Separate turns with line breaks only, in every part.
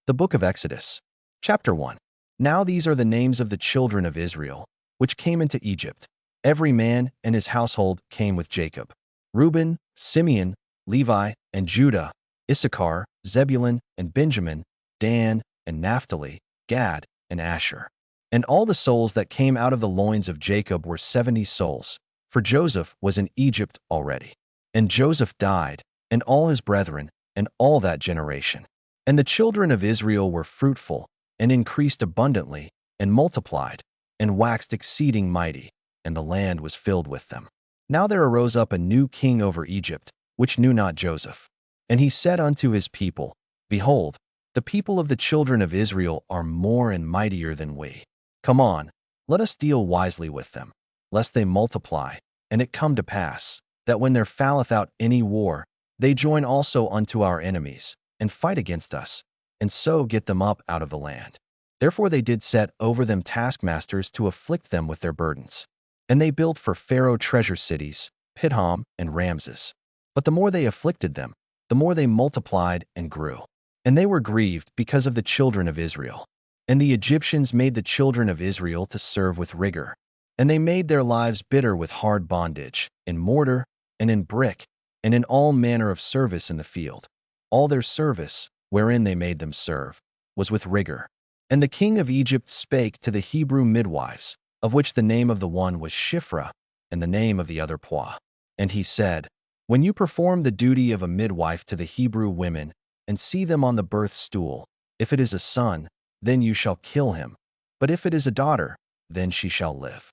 The Book of Exodus, Chapter 1. Now these are the names of the children of Israel, which came into Egypt. Every man and his household came with Jacob. Reuben, Simeon, Levi, and Judah, Issachar, Zebulun, and Benjamin, Dan, and Naphtali, Gad, and Asher. And all the souls that came out of the loins of Jacob were 70 souls, for Joseph was in Egypt already. And Joseph died, and all his brethren, and all that generation. And the children of Israel were fruitful, and increased abundantly, and multiplied, and waxed exceeding mighty, and the land was filled with them. Now there arose up a new king over Egypt, which knew not Joseph. And he said unto his people, Behold, the people of the children of Israel are more and mightier than we. Come on, let us deal wisely with them, lest they multiply, and it come to pass, that when there falleth out any war, they join also unto our enemies, and fight against us, and so get them up out of the land. Therefore they did set over them taskmasters to afflict them with their burdens. And they built for Pharaoh treasure cities, Pithom and Ramses. But the more they afflicted them, the more they multiplied and grew. And they were grieved because of the children of Israel. And the Egyptians made the children of Israel to serve with rigor. And they made their lives bitter with hard bondage, in mortar, and in brick, and in all manner of service in the field. All their service, wherein they made them serve, was with rigor. And the king of Egypt spake to the Hebrew midwives, of which the name of the one was Shiphrah, and the name of the other Puah. And he said, When you perform the duty of a midwife to the Hebrew women, and see them on the birth stool, if it is a son, then you shall kill him, but if it is a daughter, then she shall live.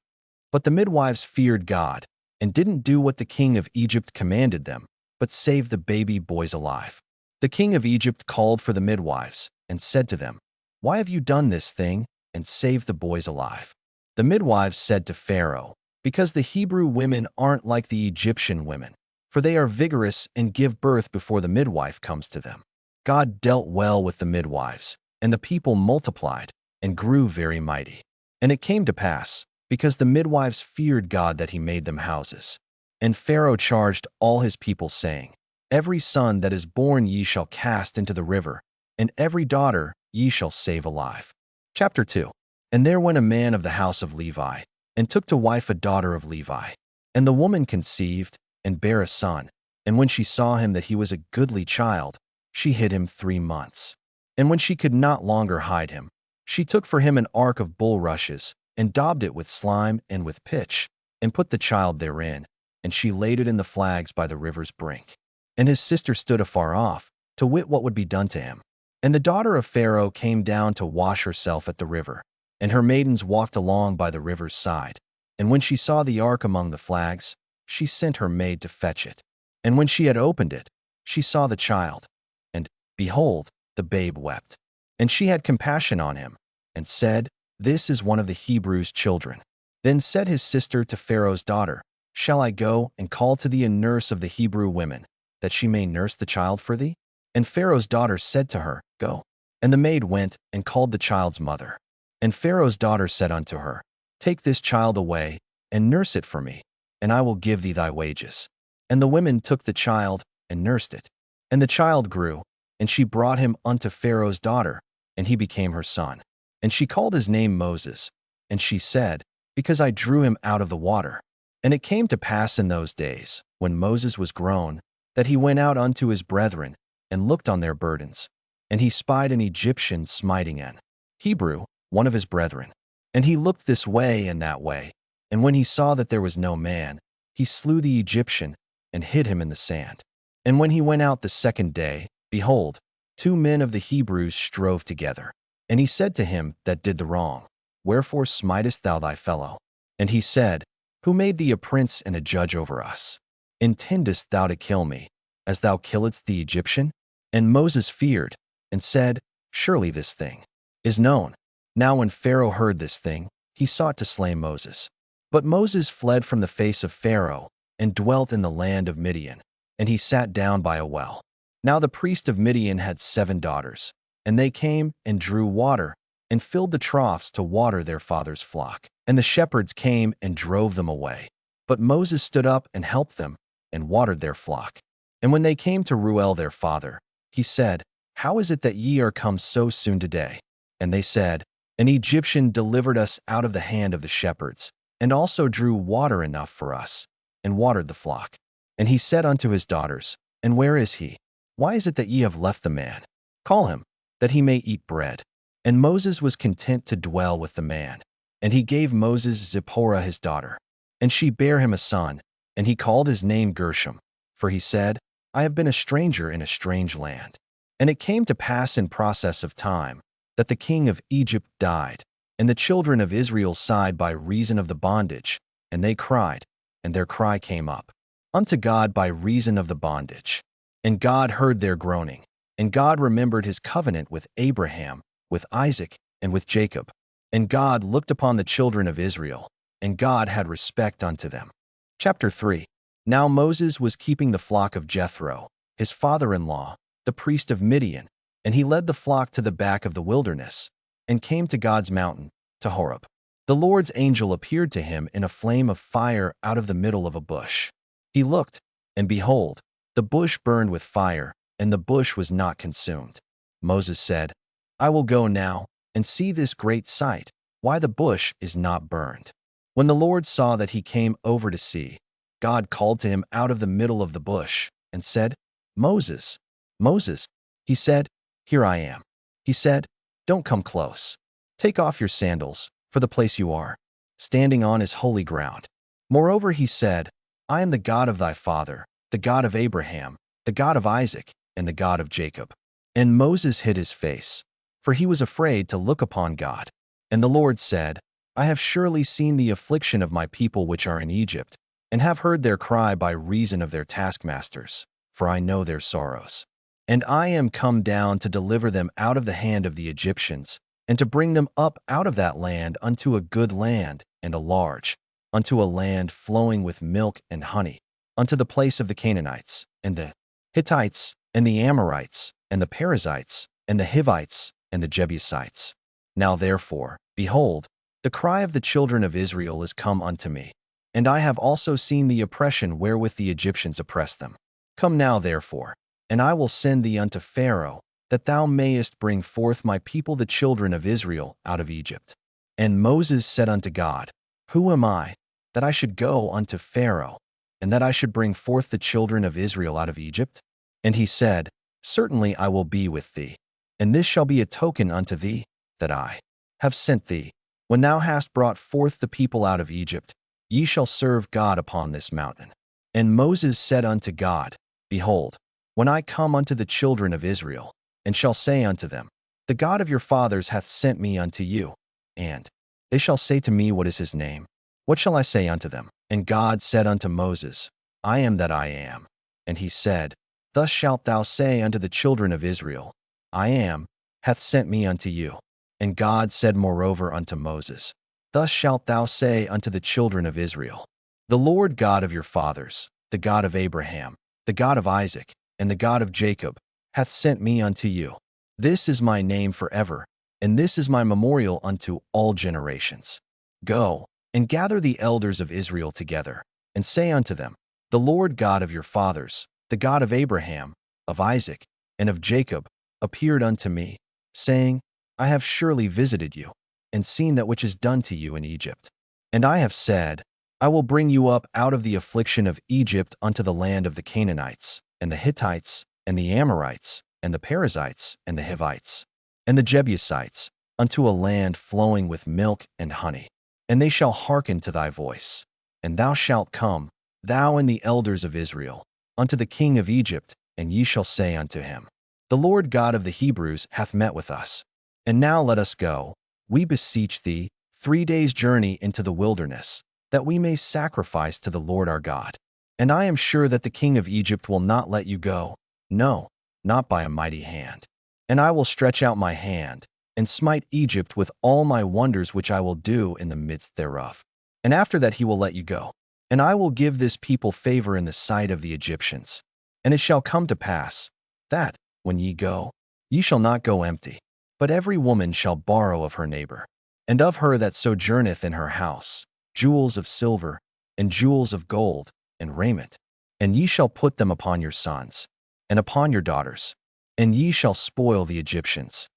But the midwives feared God, and didn't do what the king of Egypt commanded them, but saved the baby boys alive. The king of Egypt called for the midwives, and said to them, Why have you done this thing, and saved the boys alive? The midwives said to Pharaoh, Because the Hebrew women aren't like the Egyptian women, for they are vigorous and give birth before the midwife comes to them. God dealt well with the midwives, and the people multiplied, and grew very mighty. And it came to pass, because the midwives feared God, that he made them houses. And Pharaoh charged all his people, saying, Every son that is born ye shall cast into the river, and every daughter ye shall save alive. Chapter 2. And there went a man of the house of Levi, and took to wife a daughter of Levi. And the woman conceived, and bare a son. And when she saw him that he was a goodly child, she hid him 3 months. And when she could not longer hide him, she took for him an ark of bulrushes, and daubed it with slime and with pitch, and put the child therein, and she laid it in the flags by the river's brink. And his sister stood afar off, to wit what would be done to him. And the daughter of Pharaoh came down to wash herself at the river, and her maidens walked along by the river's side. And when she saw the ark among the flags, she sent her maid to fetch it. And when she had opened it, she saw the child, and, behold, the babe wept. And she had compassion on him, and said, This is one of the Hebrews' children. Then said his sister to Pharaoh's daughter, Shall I go and call to thee a nurse of the Hebrew women, that she may nurse the child for thee? And Pharaoh's daughter said to her, Go. And the maid went and called the child's mother. And Pharaoh's daughter said unto her, Take this child away, and nurse it for me, and I will give thee thy wages. And the women took the child, and nursed it. And the child grew, and she brought him unto Pharaoh's daughter, and he became her son. And she called his name Moses. And she said, Because I drew him out of the water. And it came to pass in those days, when Moses was grown, that he went out unto his brethren, and looked on their burdens. And he spied an Egyptian smiting an Hebrew, one of his brethren. And he looked this way and that way, and when he saw that there was no man, he slew the Egyptian, and hid him in the sand. And when he went out the second day, behold, 2 men of the Hebrews strove together. And he said to him that did the wrong, Wherefore smitest thou thy fellow? And he said, Who made thee a prince and a judge over us? Intendest thou to kill me, as thou killedst the Egyptian? And Moses feared, and said, Surely this thing is known. Now when Pharaoh heard this thing, he sought to slay Moses. But Moses fled from the face of Pharaoh, and dwelt in the land of Midian, and he sat down by a well. Now the priest of Midian had 7 daughters, and they came and drew water, and filled the troughs to water their father's flock. And the shepherds came and drove them away. But Moses stood up and helped them, and watered their flock. And when they came to Reuel their father, he said, how is it that ye are come so soon today? And they said, An Egyptian delivered us out of the hand of the shepherds, and also drew water enough for us, and watered the flock. And he said unto his daughters, And where is he? Why is it that ye have left the man? Call him, that he may eat bread. And Moses was content to dwell with the man. And he gave Moses Zipporah his daughter. And she bare him a son, and he called his name Gershom. For he said, I have been a stranger in a strange land. And it came to pass in process of time, that the king of Egypt died, and the children of Israel sighed by reason of the bondage, and they cried, and their cry came up unto God by reason of the bondage. And God heard their groaning, and God remembered his covenant with Abraham, with Isaac, and with Jacob. And God looked upon the children of Israel, and God had respect unto them. Chapter 3. Now Moses was keeping the flock of Jethro, his father-in-law, the priest of Midian, and he led the flock to the back of the wilderness, and came to God's mountain, to Horeb. The Lord's angel appeared to him in a flame of fire out of the middle of a bush. He looked, and behold, the bush burned with fire, and the bush was not consumed. Moses said, I will go now, and see this great sight, why the bush is not burned. When the Lord saw that he came over to see, God called to him out of the middle of the bush, and said, Moses, Moses. He said, Here I am. He said, Don't come close. Take off your sandals, for the place you are standing on is holy ground. Moreover he said, I am the God of thy father, the God of Abraham, the God of Isaac, and the God of Jacob. And Moses hid his face, for he was afraid to look upon God. And the Lord said, I have surely seen the affliction of my people which are in Egypt, and have heard their cry by reason of their taskmasters, for I know their sorrows. And I am come down to deliver them out of the hand of the Egyptians, and to bring them up out of that land unto a good land, and a large, unto a land flowing with milk and honey, unto the place of the Canaanites, and the Hittites, and the Amorites, and the Perizzites, and the Hivites, and the Jebusites. Now therefore, behold, the cry of the children of Israel is come unto me, and I have also seen the oppression wherewith the Egyptians oppress them. Come now therefore, and I will send thee unto Pharaoh, that thou mayest bring forth my people the children of Israel out of Egypt. And Moses said unto God, Who am I, that I should go unto Pharaoh, and that I should bring forth the children of Israel out of Egypt? And he said, Certainly I will be with thee, and this shall be a token unto thee, that I have sent thee. When thou hast brought forth the people out of Egypt, ye shall serve God upon this mountain. And Moses said unto God, Behold, when I come unto the children of Israel, and shall say unto them, The God of your fathers hath sent me unto you, and they shall say to me, What is his name? What shall I say unto them? And God said unto Moses, I am that I am. And he said, Thus shalt thou say unto the children of Israel, I am, hath sent me unto you. And God said moreover unto Moses, Thus shalt thou say unto the children of Israel, The Lord God of your fathers, the God of Abraham, the God of Isaac, and the God of Jacob, hath sent me unto you. This is my name forever, and this is my memorial unto all generations. Go, and gather the elders of Israel together, and say unto them, The Lord God of your fathers, the God of Abraham, of Isaac, and of Jacob, appeared unto me, saying, I have surely visited you, and seen that which is done to you in Egypt. And I have said, I will bring you up out of the affliction of Egypt unto the land of the Canaanites, and the Hittites, and the Amorites, and the Perizzites, and the Hivites, and the Jebusites, unto a land flowing with milk and honey. And they shall hearken to thy voice. And thou shalt come, thou and the elders of Israel, unto the king of Egypt, and ye shall say unto him, The Lord God of the Hebrews hath met with us. And now let us go, we beseech thee, 3 days' journey into the wilderness, that we may sacrifice to the Lord our God. And I am sure that the king of Egypt will not let you go, no, not by a mighty hand. And I will stretch out my hand, and smite Egypt with all my wonders which I will do in the midst thereof. And after that he will let you go. And I will give this people favor in the sight of the Egyptians. And it shall come to pass, that, when ye go, ye shall not go empty, but every woman shall borrow of her neighbor, and of her that sojourneth in her house, jewels of silver, and jewels of gold, and raiment. And ye shall put them upon your sons, and upon your daughters. and ye shall spoil the Egyptians.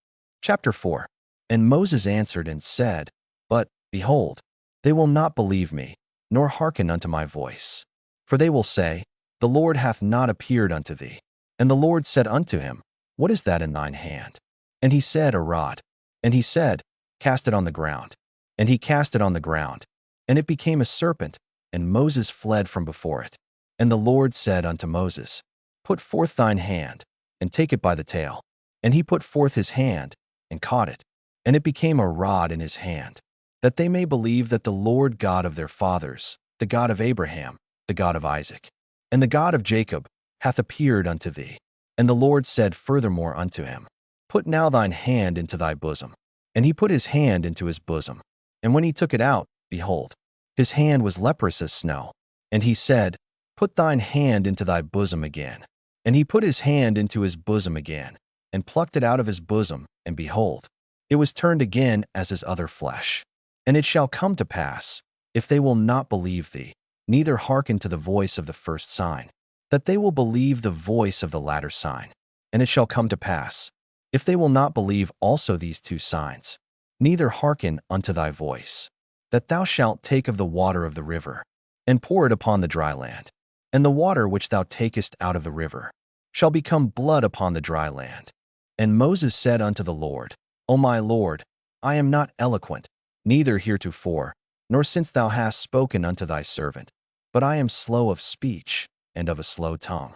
Chapter 4. And Moses answered and said, But, behold, they will not believe me, nor hearken unto my voice. For they will say, The Lord hath not appeared unto thee. And the Lord said unto him, What is that in thine hand? And he said, A rod. And he said, Cast it on the ground. And he cast it on the ground, and it became a serpent, and Moses fled from before it. And the Lord said unto Moses, Put forth thine hand, and take it by the tail. And he put forth his hand, and caught it, and it became a rod in his hand, that they may believe that the Lord God of their fathers, the God of Abraham, the God of Isaac, and the God of Jacob, hath appeared unto thee. And the Lord said furthermore unto him, Put now thine hand into thy bosom. And he put his hand into his bosom. And when he took it out, behold, his hand was leprous as snow. And he said, Put thine hand into thy bosom again. And he put his hand into his bosom again, and plucked it out of his bosom, and behold, it was turned again as his other flesh. And it shall come to pass, if they will not believe thee, neither hearken to the voice of the first sign, that they will believe the voice of the latter sign. And it shall come to pass, if they will not believe also these two signs, neither hearken unto thy voice, that thou shalt take of the water of the river, and pour it upon the dry land. And the water which thou takest out of the river shall become blood upon the dry land. And Moses said unto the Lord, O my Lord, I am not eloquent, neither heretofore, nor since thou hast spoken unto thy servant, but I am slow of speech, and of a slow tongue.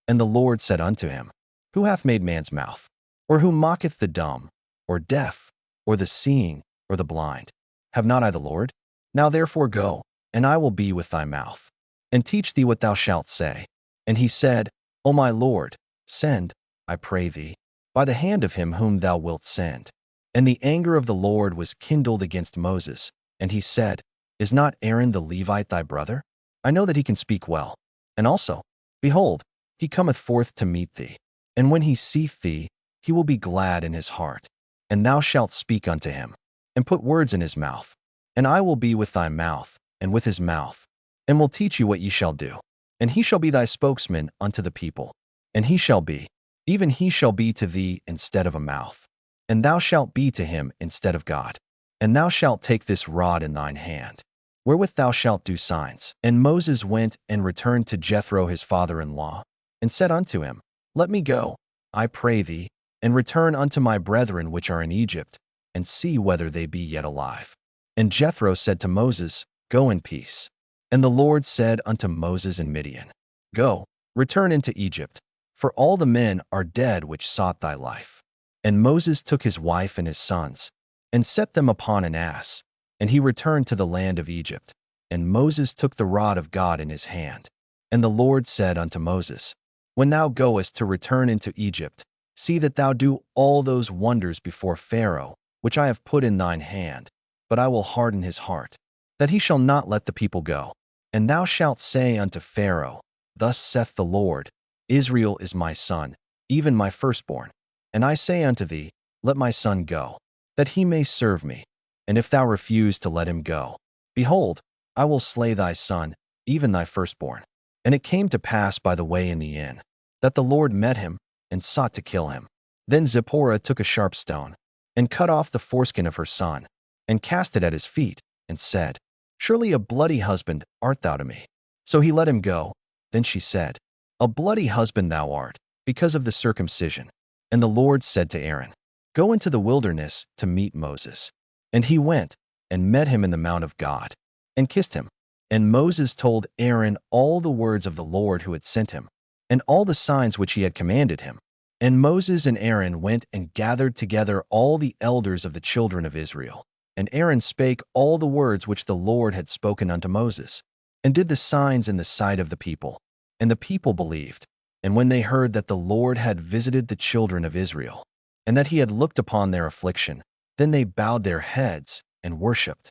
And the Lord said unto him, Who hath made man's mouth? Or who mocketh the dumb, or deaf, or the seeing, or the blind? Have not I the Lord? Now therefore go, and I will be with thy mouth, and teach thee what thou shalt say. And he said, O my Lord, send, I pray thee, by the hand of him whom thou wilt send. And the anger of the Lord was kindled against Moses, and he said, Is not Aaron the Levite thy brother? I know that he can speak well. And also, behold, he cometh forth to meet thee. And when he seeth thee, he will be glad in his heart. And thou shalt speak unto him, and put words in his mouth. And I will be with thy mouth, and with his mouth, and will teach you what ye shall do. And he shall be thy spokesman unto the people. And he shall be, even he shall be to thee instead of a mouth. And thou shalt be to him instead of God. And thou shalt take this rod in thine hand, wherewith thou shalt do signs. And Moses went and returned to Jethro his father-in-law, and said unto him, Let me go, I pray thee, and return unto my brethren which are in Egypt, and see whether they be yet alive. And Jethro said to Moses, Go in peace. And the Lord said unto Moses in Midian, Go, return into Egypt, for all the men are dead which sought thy life. And Moses took his wife and his sons, and set them upon an ass, and he returned to the land of Egypt. And Moses took the rod of God in his hand. And the Lord said unto Moses, When thou goest to return into Egypt, see that thou do all those wonders before Pharaoh, which I have put in thine hand, but I will harden his heart, that he shall not let the people go. And thou shalt say unto Pharaoh, Thus saith the Lord, Israel is my son, even my firstborn. And I say unto thee, Let my son go, that he may serve me. And if thou refuse to let him go, behold, I will slay thy son, even thy firstborn. And it came to pass by the way in the inn, that the Lord met him, and sought to kill him. Then Zipporah took a sharp stone, and cut off the foreskin of her son, and cast it at his feet, and said, Surely a bloody husband art thou to me. So he let him go. Then she said, A bloody husband thou art, because of the circumcision. And the Lord said to Aaron, Go into the wilderness to meet Moses. And he went, and met him in the mount of God, and kissed him. And Moses told Aaron all the words of the Lord who had sent him, and all the signs which he had commanded him. And Moses and Aaron went and gathered together all the elders of the children of Israel. And Aaron spake all the words which the Lord had spoken unto Moses, and did the signs in the sight of the people. And the people believed. And when they heard that the Lord had visited the children of Israel, and that he had looked upon their affliction, then they bowed their heads and worshipped.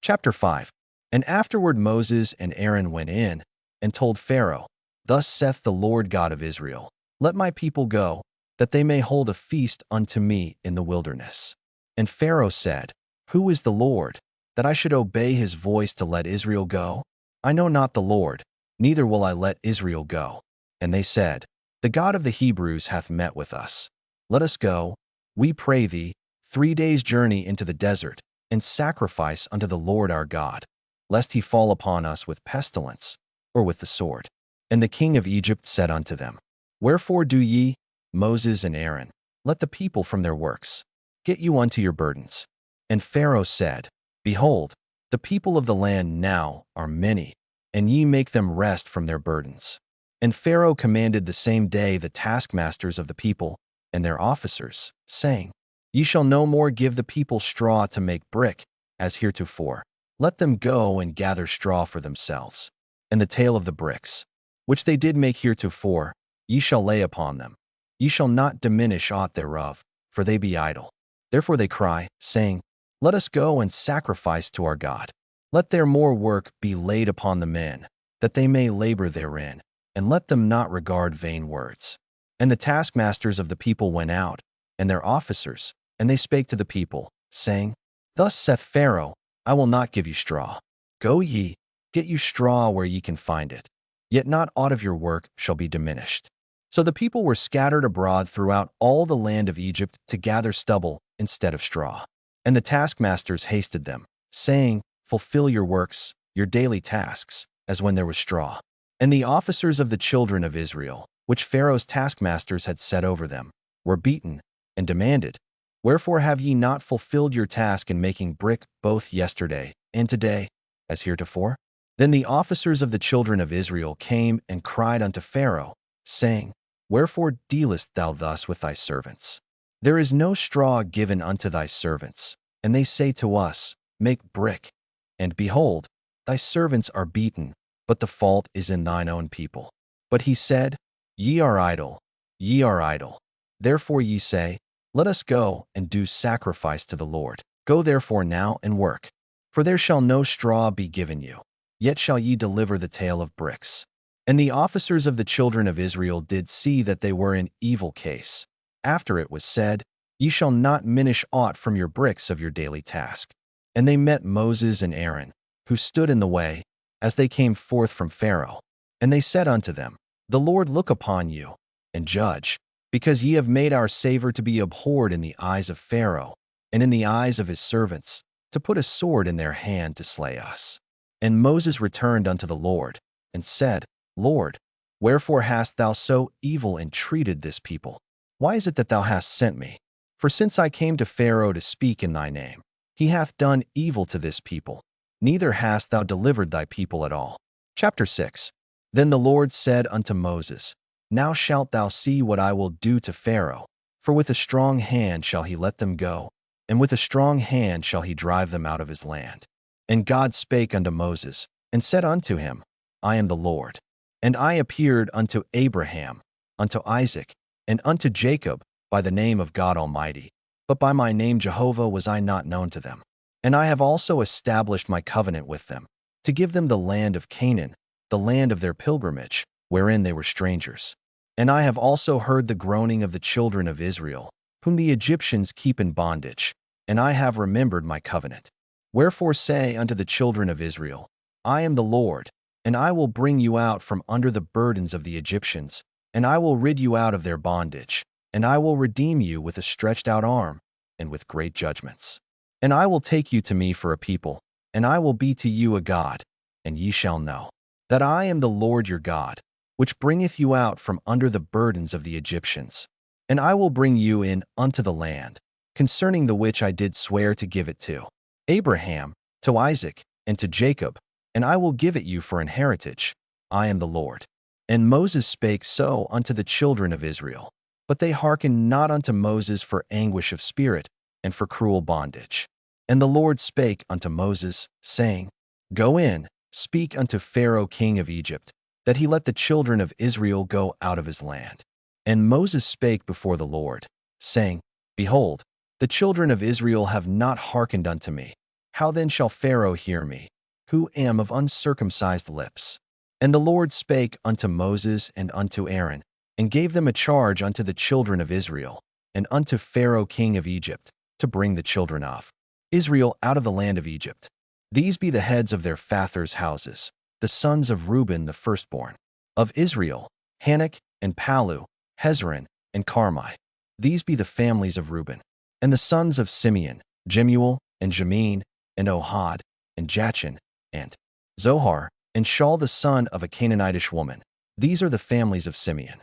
Chapter 5. And afterward Moses and Aaron went in, and told Pharaoh, Thus saith the Lord God of Israel, Let my people go, that they may hold a feast unto me in the wilderness. And Pharaoh said, Who is the Lord, that I should obey his voice to let Israel go? I know not the Lord, neither will I let Israel go. And they said, The God of the Hebrews hath met with us. Let us go, we pray thee, 3 days' journey into the desert, and sacrifice unto the Lord our God, lest he fall upon us with pestilence, or with the sword. And the king of Egypt said unto them, Wherefore do ye, Moses and Aaron, let the people from their works get you unto your burdens? And Pharaoh said, Behold, the people of the land now are many, and ye make them rest from their burdens. And Pharaoh commanded the same day the taskmasters of the people and their officers, saying, Ye shall no more give the people straw to make brick, as heretofore. Let them go and gather straw for themselves. And the tale of the bricks, which they did make heretofore, ye shall lay upon them. Ye shall not diminish aught thereof, for they be idle. Therefore they cry, saying, Let us go and sacrifice to our God. Let their more work be laid upon the men, that they may labor therein, and let them not regard vain words. And the taskmasters of the people went out, and their officers, and they spake to the people, saying, Thus saith Pharaoh, I will not give you straw. Go ye, get you straw where ye can find it. Yet not aught of your work shall be diminished. So the people were scattered abroad throughout all the land of Egypt to gather stubble instead of straw. And the taskmasters hasted them, saying, Fulfill your works, your daily tasks, as when there was straw. And the officers of the children of Israel, which Pharaoh's taskmasters had set over them, were beaten, and demanded, Wherefore have ye not fulfilled your task in making brick both yesterday and today, as heretofore? Then the officers of the children of Israel came and cried unto Pharaoh, saying, Wherefore dealest thou thus with thy servants? There is no straw given unto thy servants. And they say to us, Make brick. And behold, thy servants are beaten, but the fault is in thine own people. But he said, Ye are idle, ye are idle. Therefore ye say, Let us go and do sacrifice to the Lord. Go therefore now and work. For there shall no straw be given you, yet shall ye deliver the tale of bricks. And the officers of the children of Israel did see that they were in evil case. After it was said, Ye shall not minish aught from your bricks of your daily task. And they met Moses and Aaron, who stood in the way, as they came forth from Pharaoh. And they said unto them, The Lord look upon you, and judge, because ye have made our savor to be abhorred in the eyes of Pharaoh, and in the eyes of his servants, to put a sword in their hand to slay us. And Moses returned unto the Lord, and said, Lord, wherefore hast thou so evil entreated this people? Why is it that thou hast sent me? For since I came to Pharaoh to speak in thy name, he hath done evil to this people, neither hast thou delivered thy people at all. Chapter 6. Then the Lord said unto Moses, Now shalt thou see what I will do to Pharaoh, for with a strong hand shall he let them go, and with a strong hand shall he drive them out of his land. And God spake unto Moses, and said unto him, I am the Lord. And I appeared unto Abraham, unto Isaac, and unto Jacob by the name of God Almighty, but by my name Jehovah was I not known to them. And I have also established my covenant with them, to give them the land of Canaan, the land of their pilgrimage, wherein they were strangers. And I have also heard the groaning of the children of Israel, whom the Egyptians keep in bondage, and I have remembered my covenant. Wherefore say unto the children of Israel, I am the Lord, and I will bring you out from under the burdens of the Egyptians, and I will rid you out of their bondage, and I will redeem you with a stretched out arm, and with great judgments. And I will take you to me for a people, and I will be to you a God, and ye shall know that I am the Lord your God, which bringeth you out from under the burdens of the Egyptians. And I will bring you in unto the land, concerning the which I did swear to give it to Abraham, to Isaac, and to Jacob, and I will give it you for an heritage. I am the Lord. And Moses spake so unto the children of Israel. But they hearkened not unto Moses for anguish of spirit, and for cruel bondage. And the Lord spake unto Moses, saying, Go in, speak unto Pharaoh king of Egypt, that he let the children of Israel go out of his land. And Moses spake before the Lord, saying, Behold, the children of Israel have not hearkened unto me. How then shall Pharaoh hear me, who am of uncircumcised lips? And the Lord spake unto Moses and unto Aaron, and gave them a charge unto the children of Israel, and unto Pharaoh king of Egypt, to bring the children of Israel out of the land of Egypt. These be the heads of their fathers' houses, the sons of Reuben the firstborn, of Israel, Hanok, and Palu, Hezron, and Carmi. These be the families of Reuben. And the sons of Simeon, Jemuel, and Jamin, and Ohad, and Jachin, and Zohar, and Shaul the son of a Canaanitish woman. These are the families of Simeon.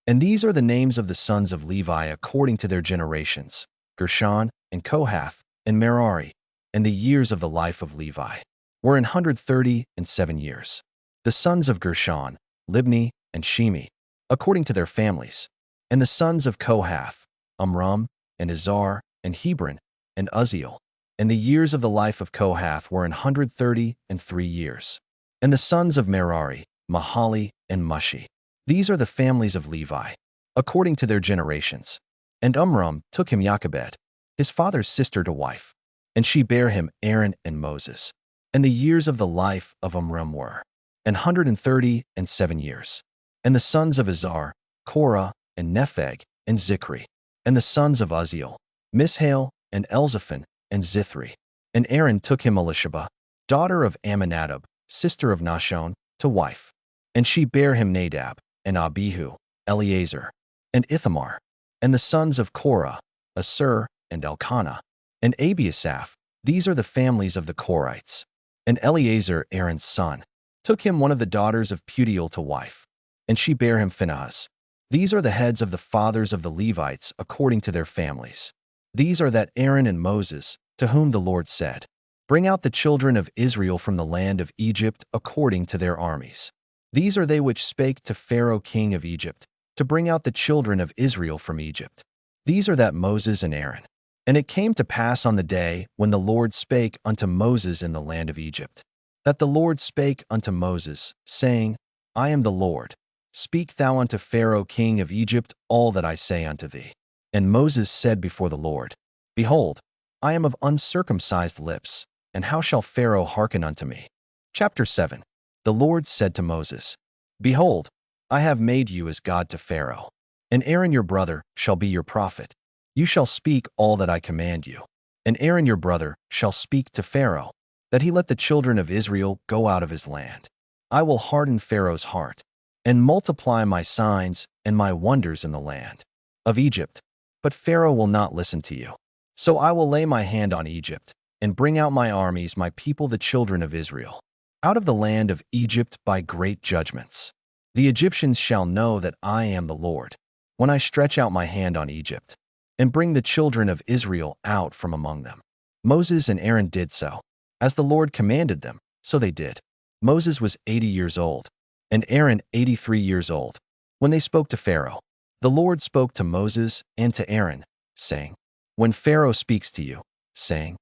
And these are the names of the sons of Levi according to their generations, Gershon, and Kohath, and Merari. And the years of the life of Levi were 137 years. The sons of Gershon, Libni, and Shimi, according to their families. And the sons of Kohath, Amram, and Izhar, and Hebron, and Uzziel. And the years of the life of Kohath were 133 years. And the sons of Merari, Mahali, and Mushi. These are the families of Levi, according to their generations. And Amram took him Jochebed, his father's sister, to wife. And she bare him Aaron and Moses. And the years of the life of Amram were 137 years. And the sons of Izhar, Korah, and Nepheg, and Zikri. And the sons of Uzziel, Mishael, and Elzaphan, and Zithri. And Aaron took him Elisheba, daughter of Amminadab, sister of Nahshon, to wife. And she bare him Nadab, and Abihu, Eleazar, and Ithamar. And the sons of Korah, Asur, and Elkanah, and Abiasaph. These are the families of the Korites. And Eleazar, Aaron's son, took him one of the daughters of Putiel to wife. And she bare him Phinehas. These are the heads of the fathers of the Levites according to their families. These are that Aaron and Moses, to whom the Lord said, Bring out the children of Israel from the land of Egypt according to their armies. These are they which spake to Pharaoh king of Egypt, to bring out the children of Israel from Egypt. These are that Moses and Aaron. And it came to pass on the day when the Lord spake unto Moses in the land of Egypt, that the Lord spake unto Moses, saying, I am the Lord. Speak thou unto Pharaoh king of Egypt all that I say unto thee. And Moses said before the Lord, Behold, I am of uncircumcised lips, and how shall Pharaoh hearken unto me? Chapter 7. The Lord said to Moses, Behold, I have made you as God to Pharaoh, and Aaron your brother shall be your prophet. You shall speak all that I command you. And Aaron your brother shall speak to Pharaoh, that he let the children of Israel go out of his land. I will harden Pharaoh's heart, and multiply my signs and my wonders in the land of Egypt. But Pharaoh will not listen to you. So I will lay my hand on Egypt, and bring out my armies, my people the children of Israel, out of the land of Egypt by great judgments. The Egyptians shall know that I am the Lord, when I stretch out my hand on Egypt, and bring the children of Israel out from among them. Moses and Aaron did so. As the Lord commanded them, so they did. Moses was 80 years old, and Aaron 83 years old, when they spoke to Pharaoh. The Lord spoke to Moses and to Aaron, saying, When Pharaoh speaks to you, saying,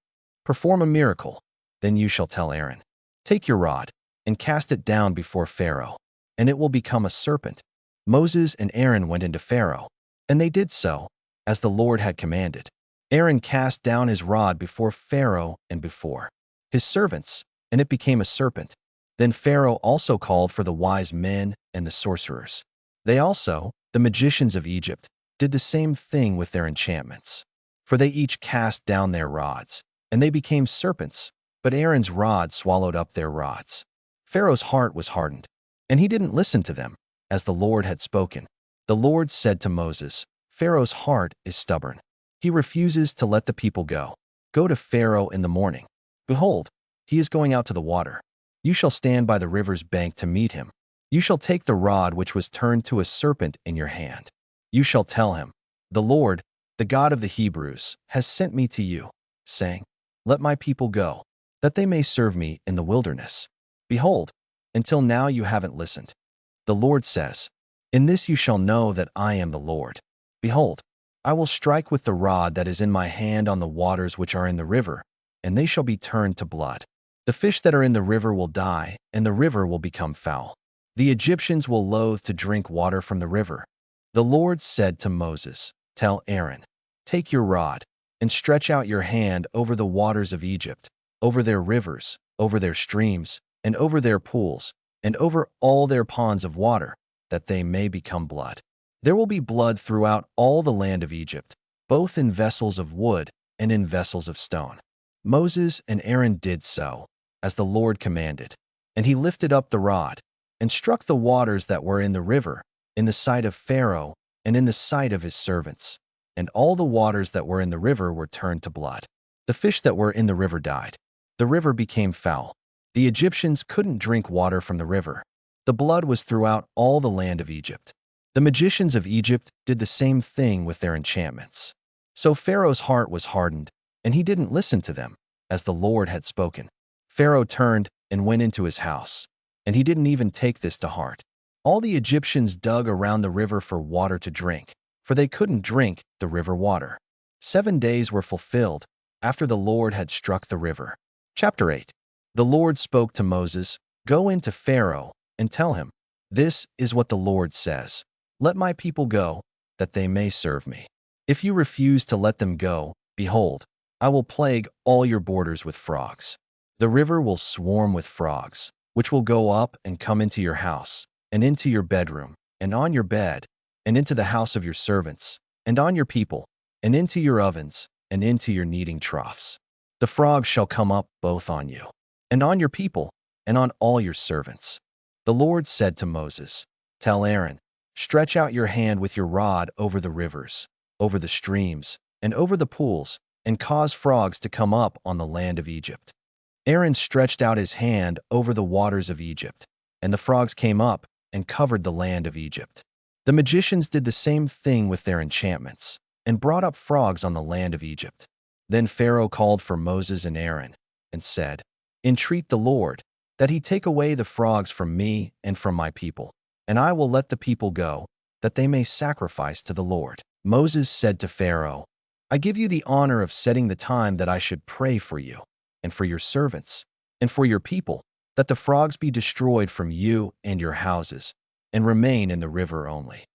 Perform a miracle, then you shall tell Aaron, Take your rod, and cast it down before Pharaoh, and it will become a serpent. Moses and Aaron went into Pharaoh, and they did so, as the Lord had commanded. Aaron cast down his rod before Pharaoh and before his servants, and it became a serpent. Then Pharaoh also called for the wise men and the sorcerers. They also, the magicians of Egypt, did the same thing with their enchantments. For they each cast down their rods, and they became serpents, but Aaron's rod swallowed up their rods. Pharaoh's heart was hardened, and he didn't listen to them, as the Lord had spoken. The Lord said to Moses, Pharaoh's heart is stubborn. He refuses to let the people go. Go to Pharaoh in the morning. Behold, he is going out to the water. You shall stand by the river's bank to meet him. You shall take the rod which was turned to a serpent in your hand. You shall tell him, The Lord, the God of the Hebrews, has sent me to you, saying, Let my people go, that they may serve me in the wilderness. Behold, until now you haven't listened. The Lord says, In this you shall know that I am the Lord. Behold, I will strike with the rod that is in my hand on the waters which are in the river, and they shall be turned to blood. The fish that are in the river will die, and the river will become foul. The Egyptians will loathe to drink water from the river. The Lord said to Moses, Tell Aaron, Take your rod, and stretch out your hand over the waters of Egypt, over their rivers, over their streams, and over their pools, and over all their ponds of water, that they may become blood. There will be blood throughout all the land of Egypt, both in vessels of wood and in vessels of stone. Moses and Aaron did so, as the Lord commanded. And he lifted up the rod, and struck the waters that were in the river, in the sight of Pharaoh and in the sight of his servants. And all the waters that were in the river were turned to blood. The fish that were in the river died. The river became foul. The Egyptians couldn't drink water from the river. The blood was throughout all the land of Egypt. The magicians of Egypt did the same thing with their enchantments. So Pharaoh's heart was hardened, and he didn't listen to them, as the Lord had spoken. Pharaoh turned and went into his house, and he didn't even take this to heart. All the Egyptians dug around the river for water to drink, for they couldn't drink the river water. 7 days were fulfilled after the Lord had struck the river. Chapter 8. The Lord spoke to Moses, "Go into Pharaoh and tell him, 'This is what the Lord says. Let my people go, that they may serve me. If you refuse to let them go, behold, I will plague all your borders with frogs. The river will swarm with frogs, which will go up and come into your house, and into your bedroom, and on your bed, and into the house of your servants, and on your people, and into your ovens, and into your kneading troughs. The frogs shall come up both on you, and on your people, and on all your servants.'" The Lord said to Moses, "Tell Aaron, stretch out your hand with your rod over the rivers, over the streams, and over the pools, and cause frogs to come up on the land of Egypt." Aaron stretched out his hand over the waters of Egypt, and the frogs came up and covered the land of Egypt. The magicians did the same thing with their enchantments, and brought up frogs on the land of Egypt. Then Pharaoh called for Moses and Aaron, and said, "Entreat the Lord, that he take away the frogs from me and from my people, and I will let the people go, that they may sacrifice to the Lord." Moses said to Pharaoh, "I give you the honor of setting the time that I should pray for you, and for your servants, and for your people, that the frogs be destroyed from you and your houses, and remain in the river only."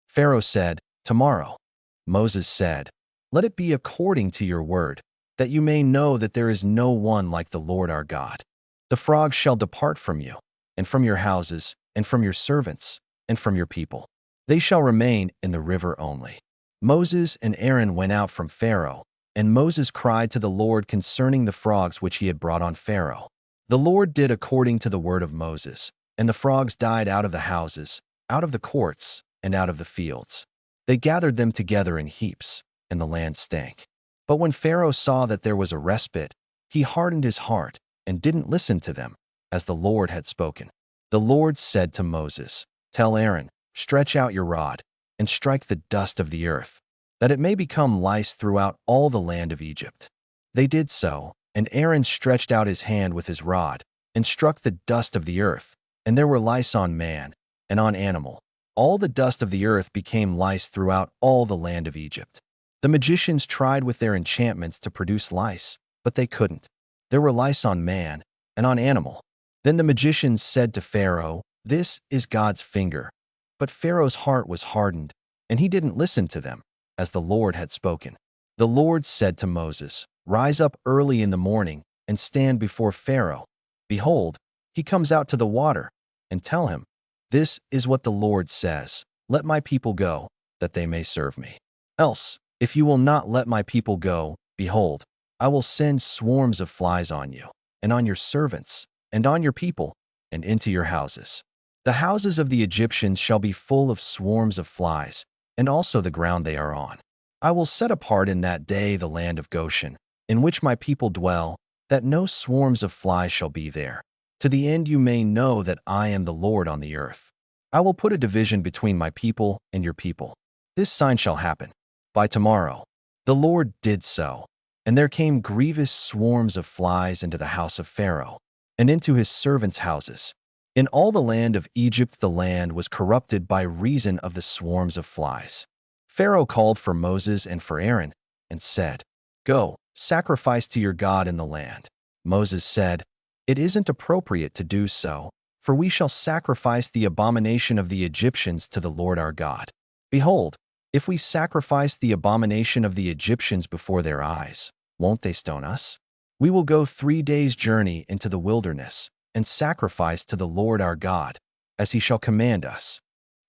Pharaoh said, "Tomorrow." Moses said, "Let it be according to your word, that you may know that there is no one like the Lord our God. The frogs shall depart from you, and from your houses, and from your servants, and from your people. They shall remain in the river only." Moses and Aaron went out from Pharaoh, and Moses cried to the Lord concerning the frogs which he had brought on Pharaoh. The Lord did according to the word of Moses, and the frogs died out of the houses, out of the courts, and out of the fields. They gathered them together in heaps, and the land stank. But when Pharaoh saw that there was a respite, he hardened his heart, and didn't listen to them, as the Lord had spoken. The Lord said to Moses, "Tell Aaron, stretch out your rod, and strike the dust of the earth, that it may become lice throughout all the land of Egypt." They did so, and Aaron stretched out his hand with his rod, and struck the dust of the earth, and there were lice on man, and on animal. All the dust of the earth became lice throughout all the land of Egypt. The magicians tried with their enchantments to produce lice, but they couldn't. There were lice on man, and on animal. Then the magicians said to Pharaoh, "This is God's finger." But Pharaoh's heart was hardened, and he didn't listen to them, as the Lord had spoken. The Lord said to Moses, "Rise up early in the morning, and stand before Pharaoh. Behold, he comes out to the water, and tell him, 'This is what the Lord says, let my people go, that they may serve me. Else, if you will not let my people go, behold, I will send swarms of flies on you, and on your servants, and on your people, and into your houses. The houses of the Egyptians shall be full of swarms of flies, and also the ground they are on. I will set apart in that day the land of Goshen, in which my people dwell, that no swarms of flies shall be there, to the end you may know that I am the Lord on the earth. I will put a division between my people and your people. This sign shall happen by tomorrow." The Lord did so, and there came grievous swarms of flies into the house of Pharaoh, and into his servants' houses. In all the land of Egypt the land was corrupted by reason of the swarms of flies. Pharaoh called for Moses and for Aaron, and said, "Go, sacrifice to your God in the land." Moses said, "It isn't appropriate to do so, for we shall sacrifice the abomination of the Egyptians to the Lord our God. Behold, if we sacrifice the abomination of the Egyptians before their eyes, won't they stone us? We will go 3 days' journey into the wilderness, and sacrifice to the Lord our God, as he shall command us."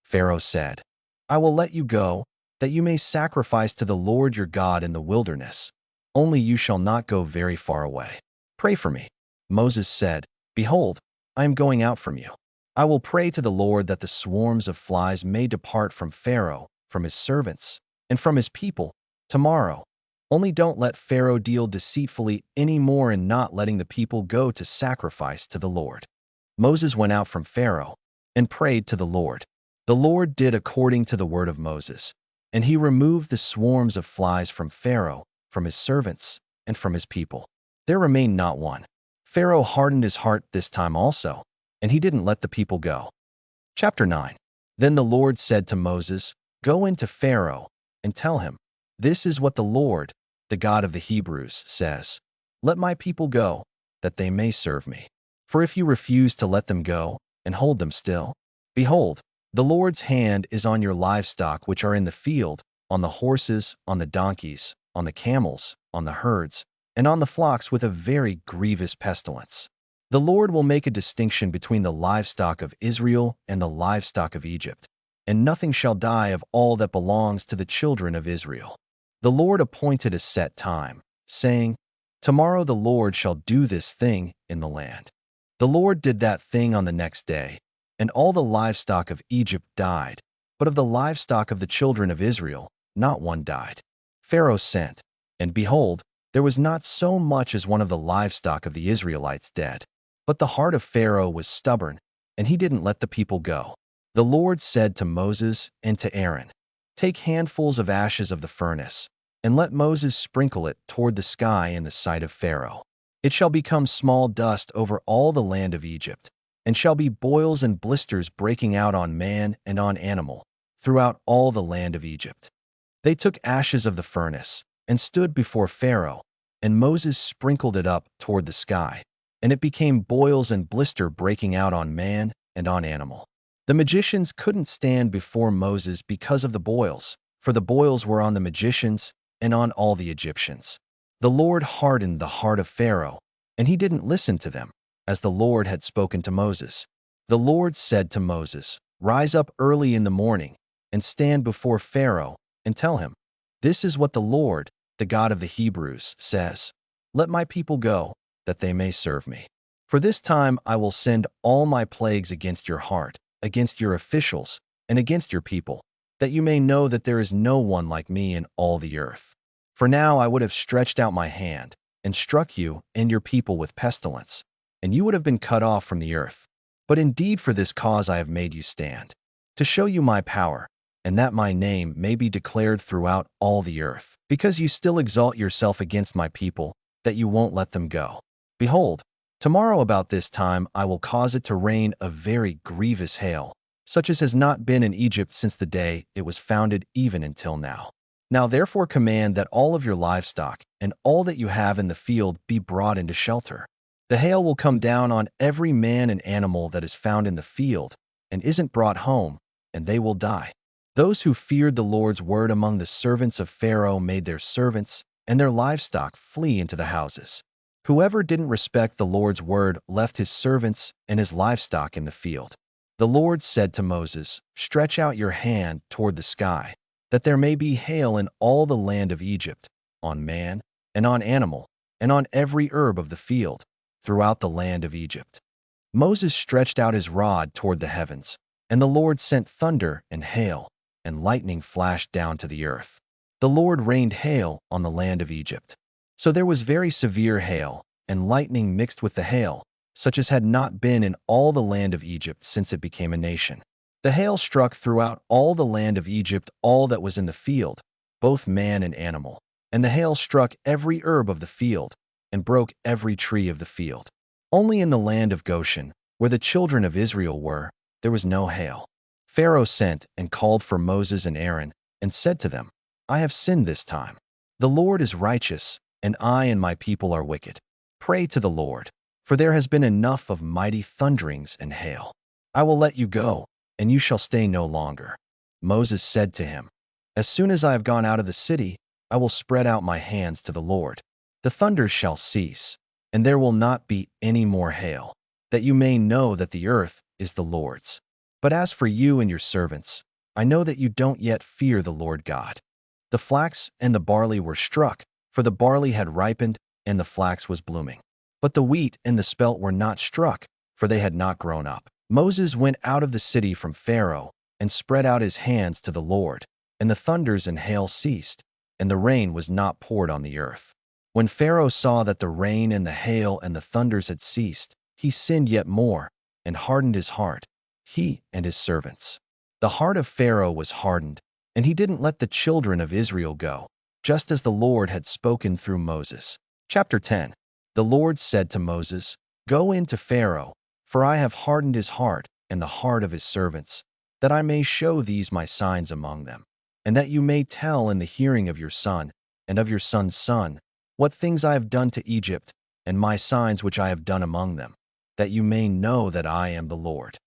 Pharaoh said, "I will let you go, that you may sacrifice to the Lord your God in the wilderness. Only you shall not go very far away. Pray for me." Moses said, "Behold, I am going out from you. I will pray to the Lord that the swarms of flies may depart from Pharaoh, from his servants, and from his people, tomorrow. Only don't let Pharaoh deal deceitfully any more in not letting the people go to sacrifice to the Lord." Moses went out from Pharaoh and prayed to the Lord. The Lord did according to the word of Moses, and he removed the swarms of flies from Pharaoh, from his servants, and from his people. There remained not one. Pharaoh hardened his heart this time also, and he didn't let the people go. Chapter 9. Then the Lord said to Moses, "Go into Pharaoh and tell him, 'This is what the Lord, the God of the Hebrews, says. Let my people go, that they may serve me. For if you refuse to let them go and hold them still, behold, the Lord's hand is on your livestock which are in the field, on the horses, on the donkeys, on the camels, on the herds, and on the flocks with a very grievous pestilence. The Lord will make a distinction between the livestock of Israel and the livestock of Egypt, and nothing shall die of all that belongs to the children of Israel.' The Lord appointed a set time, saying, 'Tomorrow the Lord shall do this thing in the land.' The Lord did that thing on the next day, and all the livestock of Egypt died, but of the livestock of the children of Israel not one died. Pharaoh sent, and behold, there was not so much as one of the livestock of the Israelites dead. But the heart of Pharaoh was stubborn, and he didn't let the people go. The Lord said to Moses and to Aaron, 'Take handfuls of ashes of the furnace, and let Moses sprinkle it toward the sky in the sight of Pharaoh. It shall become small dust over all the land of Egypt, and shall be boils and blisters breaking out on man and on animal, throughout all the land of Egypt.' They took ashes of the furnace, and stood before Pharaoh, and Moses sprinkled it up toward the sky, and it became boils and blister breaking out on man and on animal. The magicians couldn't stand before Moses because of the boils, for the boils were on the magicians and on all the Egyptians. The Lord hardened the heart of Pharaoh, and he didn't listen to them, as the Lord had spoken to Moses. The Lord said to Moses, 'Rise up early in the morning, and stand before Pharaoh, and tell him, "This is what the Lord, the God of the Hebrews, says. Let my people go, that they may serve me. For this time I will send all my plagues against your heart, against your officials, and against your people, that you may know that there is no one like me in all the earth. For now I would have stretched out my hand, and struck you and your people with pestilence, and you would have been cut off from the earth. But indeed for this cause I have made you stand, to show you my power, and that my name may be declared throughout all the earth, because you still exalt yourself against my people, that you won't let them go. Behold, tomorrow about this time I will cause it to rain a very grievous hail, such as has not been in Egypt since the day it was founded even until now. Now therefore command that all of your livestock and all that you have in the field be brought into shelter. The hail will come down on every man and animal that is found in the field and isn't brought home, and they will die. Those who feared the Lord's word among the servants of Pharaoh made their servants and their livestock flee into the houses. Whoever didn't respect the Lord's word left his servants and his livestock in the field. The Lord said to Moses, 'Stretch out your hand toward the sky, that there may be hail in all the land of Egypt, on man, and on animal, and on every herb of the field, throughout the land of Egypt.' Moses stretched out his rod toward the heavens, and the Lord sent thunder and hail, and lightning flashed down to the earth. The Lord rained hail on the land of Egypt. So there was very severe hail, and lightning mixed with the hail, such as had not been in all the land of Egypt since it became a nation. The hail struck throughout all the land of Egypt all that was in the field, both man and animal. And the hail struck every herb of the field, and broke every tree of the field. Only in the land of Goshen, where the children of Israel were, there was no hail. Pharaoh sent and called for Moses and Aaron, and said to them, 'I have sinned this time. The Lord is righteous, and I and my people are wicked. Pray to the Lord, for there has been enough of mighty thunderings and hail. I will let you go, and you shall stay no longer.' Moses said to him, 'As soon as I have gone out of the city, I will spread out my hands to the Lord. The thunders shall cease, and there will not be any more hail, that you may know that the earth is the Lord's. But as for you and your servants, I know that you don't yet fear the Lord God.' The flax and the barley were struck, for the barley had ripened, and the flax was blooming. But the wheat and the spelt were not struck, for they had not grown up. Moses went out of the city from Pharaoh, and spread out his hands to the Lord, and the thunders and hail ceased, and the rain was not poured on the earth. When Pharaoh saw that the rain and the hail and the thunders had ceased, he sinned yet more, and hardened his heart, he and his servants. The heart of Pharaoh was hardened, and he didn't let the children of Israel go, just as the Lord had spoken through Moses. Chapter 10. The Lord said to Moses, "Go in to Pharaoh, for I have hardened his heart and the heart of his servants, that I may show these my signs among them, and that you may tell in the hearing of your son and of your son's son what things I have done to Egypt, and my signs which I have done among them, that you may know that I am the Lord."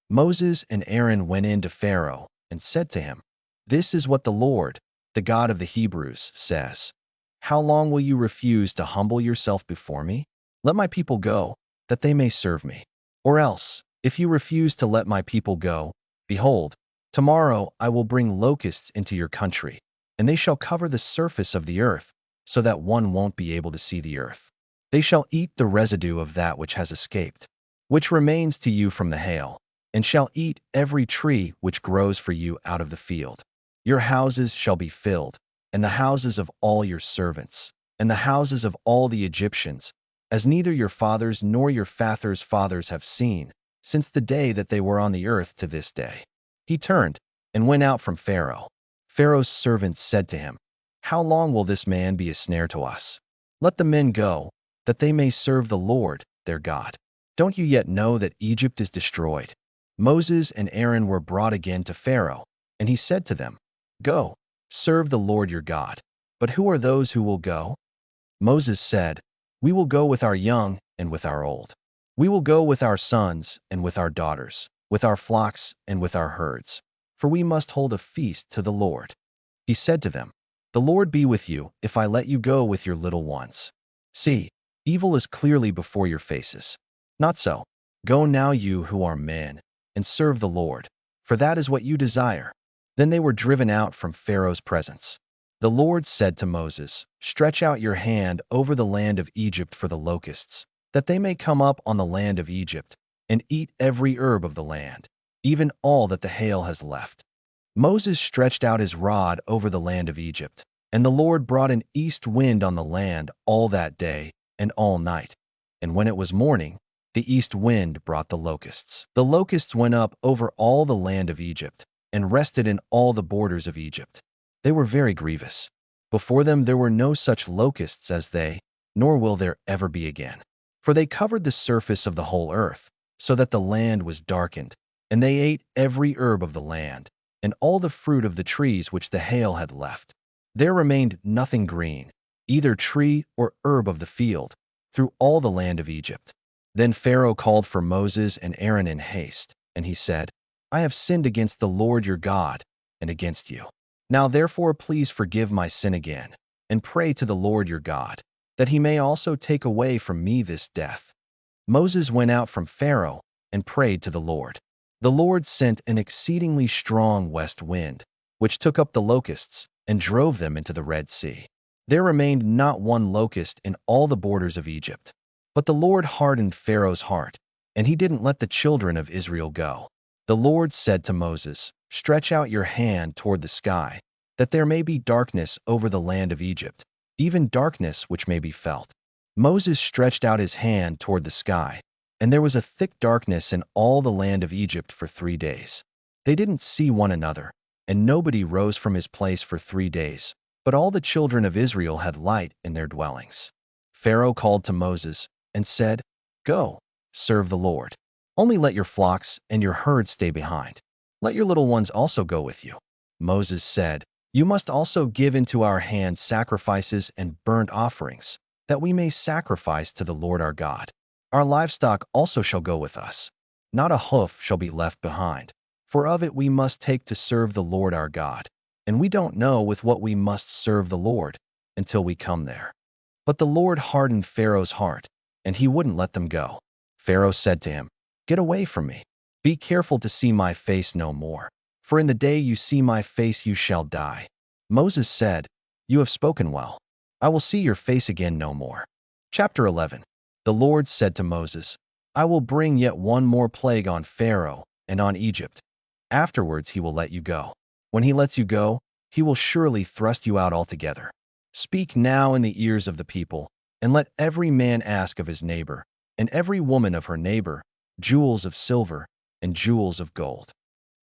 Moses and Aaron went in to Pharaoh and said to him, "This is what the Lord, the God of the Hebrews, says. How long will you refuse to humble yourself before me? Let my people go, that they may serve me. Or else, if you refuse to let my people go, behold, tomorrow I will bring locusts into your country, and they shall cover the surface of the earth, so that one won't be able to see the earth. They shall eat the residue of that which has escaped, which remains to you from the hail, and shall eat every tree which grows for you out of the field. Your houses shall be filled, and the houses of all your servants, and the houses of all the Egyptians, as neither your fathers nor your fathers' fathers have seen, since the day that they were on the earth to this day." He turned and went out from Pharaoh. Pharaoh's servants said to him, "How long will this man be a snare to us? Let the men go, that they may serve the Lord, their God. Don't you yet know that Egypt is destroyed?" Moses and Aaron were brought again to Pharaoh, and he said to them, "Go, serve the Lord your God. But who are those who will go?" Moses said, "We will go with our young and with our old. We will go with our sons and with our daughters, with our flocks and with our herds, for we must hold a feast to the Lord." He said to them, "The Lord be with you if I let you go with your little ones. See, evil is clearly before your faces. Not so. Go now, you who are men, and serve the Lord, for that is what you desire." Then they were driven out from Pharaoh's presence. The Lord said to Moses, "Stretch out your hand over the land of Egypt for the locusts, that they may come up on the land of Egypt, and eat every herb of the land, even all that the hail has left." Moses stretched out his rod over the land of Egypt, and the Lord brought an east wind on the land all that day and all night. And when it was morning, the east wind brought the locusts. The locusts went up over all the land of Egypt, and rested in all the borders of Egypt. They were very grievous. Before them there were no such locusts as they, nor will there ever be again. For they covered the surface of the whole earth, so that the land was darkened, and they ate every herb of the land, and all the fruit of the trees which the hail had left. There remained nothing green, either tree or herb of the field, through all the land of Egypt. Then Pharaoh called for Moses and Aaron in haste, and he said, "I have sinned against the Lord your God and against you. Now therefore please forgive my sin again, and pray to the Lord your God, that he may also take away from me this death." Moses went out from Pharaoh and prayed to the Lord. The Lord sent an exceedingly strong west wind, which took up the locusts and drove them into the Red Sea. There remained not one locust in all the borders of Egypt. But the Lord hardened Pharaoh's heart, and he didn't let the children of Israel go. The Lord said to Moses, "Stretch out your hand toward the sky, that there may be darkness over the land of Egypt, even darkness which may be felt." Moses stretched out his hand toward the sky, and there was a thick darkness in all the land of Egypt for 3 days. They didn't see one another, and nobody rose from his place for 3 days, but all the children of Israel had light in their dwellings. Pharaoh called to Moses and said, "Go, serve the Lord. Only let your flocks and your herds stay behind. Let your little ones also go with you." Moses said, "You must also give into our hands sacrifices and burnt offerings, that we may sacrifice to the Lord our God. Our livestock also shall go with us. Not a hoof shall be left behind, for of it we must take to serve the Lord our God, and we don't know with what we must serve the Lord until we come there." But the Lord hardened Pharaoh's heart, and he wouldn't let them go. Pharaoh said to him, "Get away from me. Be careful to see my face no more, for in the day you see my face you shall die." Moses said, "You have spoken well. I will see your face again no more." Chapter 11. The Lord said to Moses, "I will bring yet one more plague on Pharaoh and on Egypt. Afterwards he will let you go. When he lets you go, he will surely thrust you out altogether. Speak now in the ears of the people, and let every man ask of his neighbor, and every woman of her neighbor, jewels of silver and jewels of gold.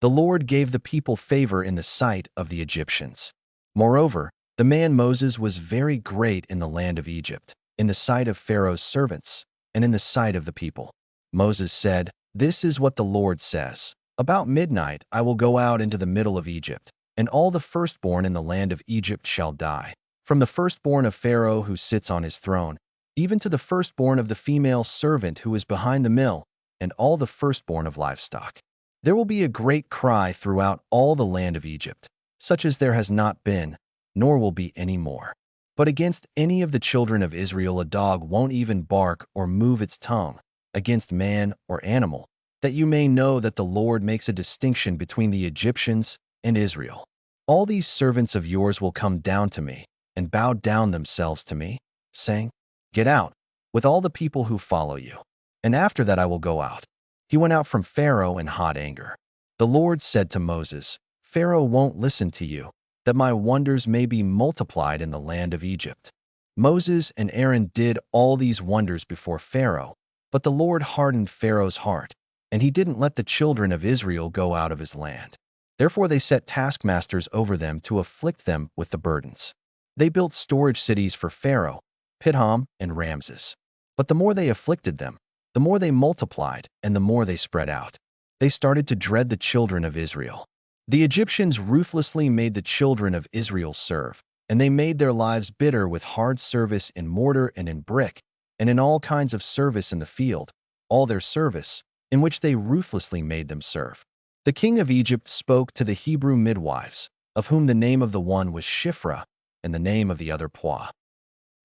The Lord gave the people favor in the sight of the Egyptians. Moreover, the man Moses was very great in the land of Egypt, in the sight of Pharaoh's servants, and in the sight of the people. Moses said, "This is what the Lord says. About midnight I will go out into the middle of Egypt, and all the firstborn in the land of Egypt shall die, from the firstborn of Pharaoh who sits on his throne, even to the firstborn of the female servant who is behind the mill, and all the firstborn of livestock. There will be a great cry throughout all the land of Egypt, such as there has not been, nor will be any more. But against any of the children of Israel a dog won't even bark or move its tongue, against man or animal, that you may know that the Lord makes a distinction between the Egyptians and Israel. All these servants of yours will come down to me, and bow down themselves to me, saying, 'Get out, with all the people who follow you.' And after that I will go out." He went out from Pharaoh in hot anger. The Lord said to Moses, "Pharaoh won't listen to you, that my wonders may be multiplied in the land of Egypt." Moses and Aaron did all these wonders before Pharaoh, but the Lord hardened Pharaoh's heart, and he didn't let the children of Israel go out of his land. Therefore they set taskmasters over them to afflict them with the burdens. They built storage cities for Pharaoh, Pithom and Ramses. But the more they afflicted them, the more they multiplied and the more they spread out. They started to dread the children of Israel. The Egyptians ruthlessly made the children of Israel serve, and they made their lives bitter with hard service in mortar and in brick, and in all kinds of service in the field, all their service, in which they ruthlessly made them serve. The king of Egypt spoke to the Hebrew midwives, of whom the name of the one was Shiphrah, and the name of the other Puah.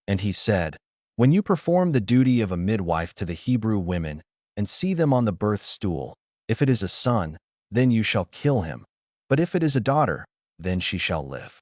And he said, "When you perform the duty of a midwife to the Hebrew women, and see them on the birth stool, if it is a son, then you shall kill him, but if it is a daughter, then she shall live."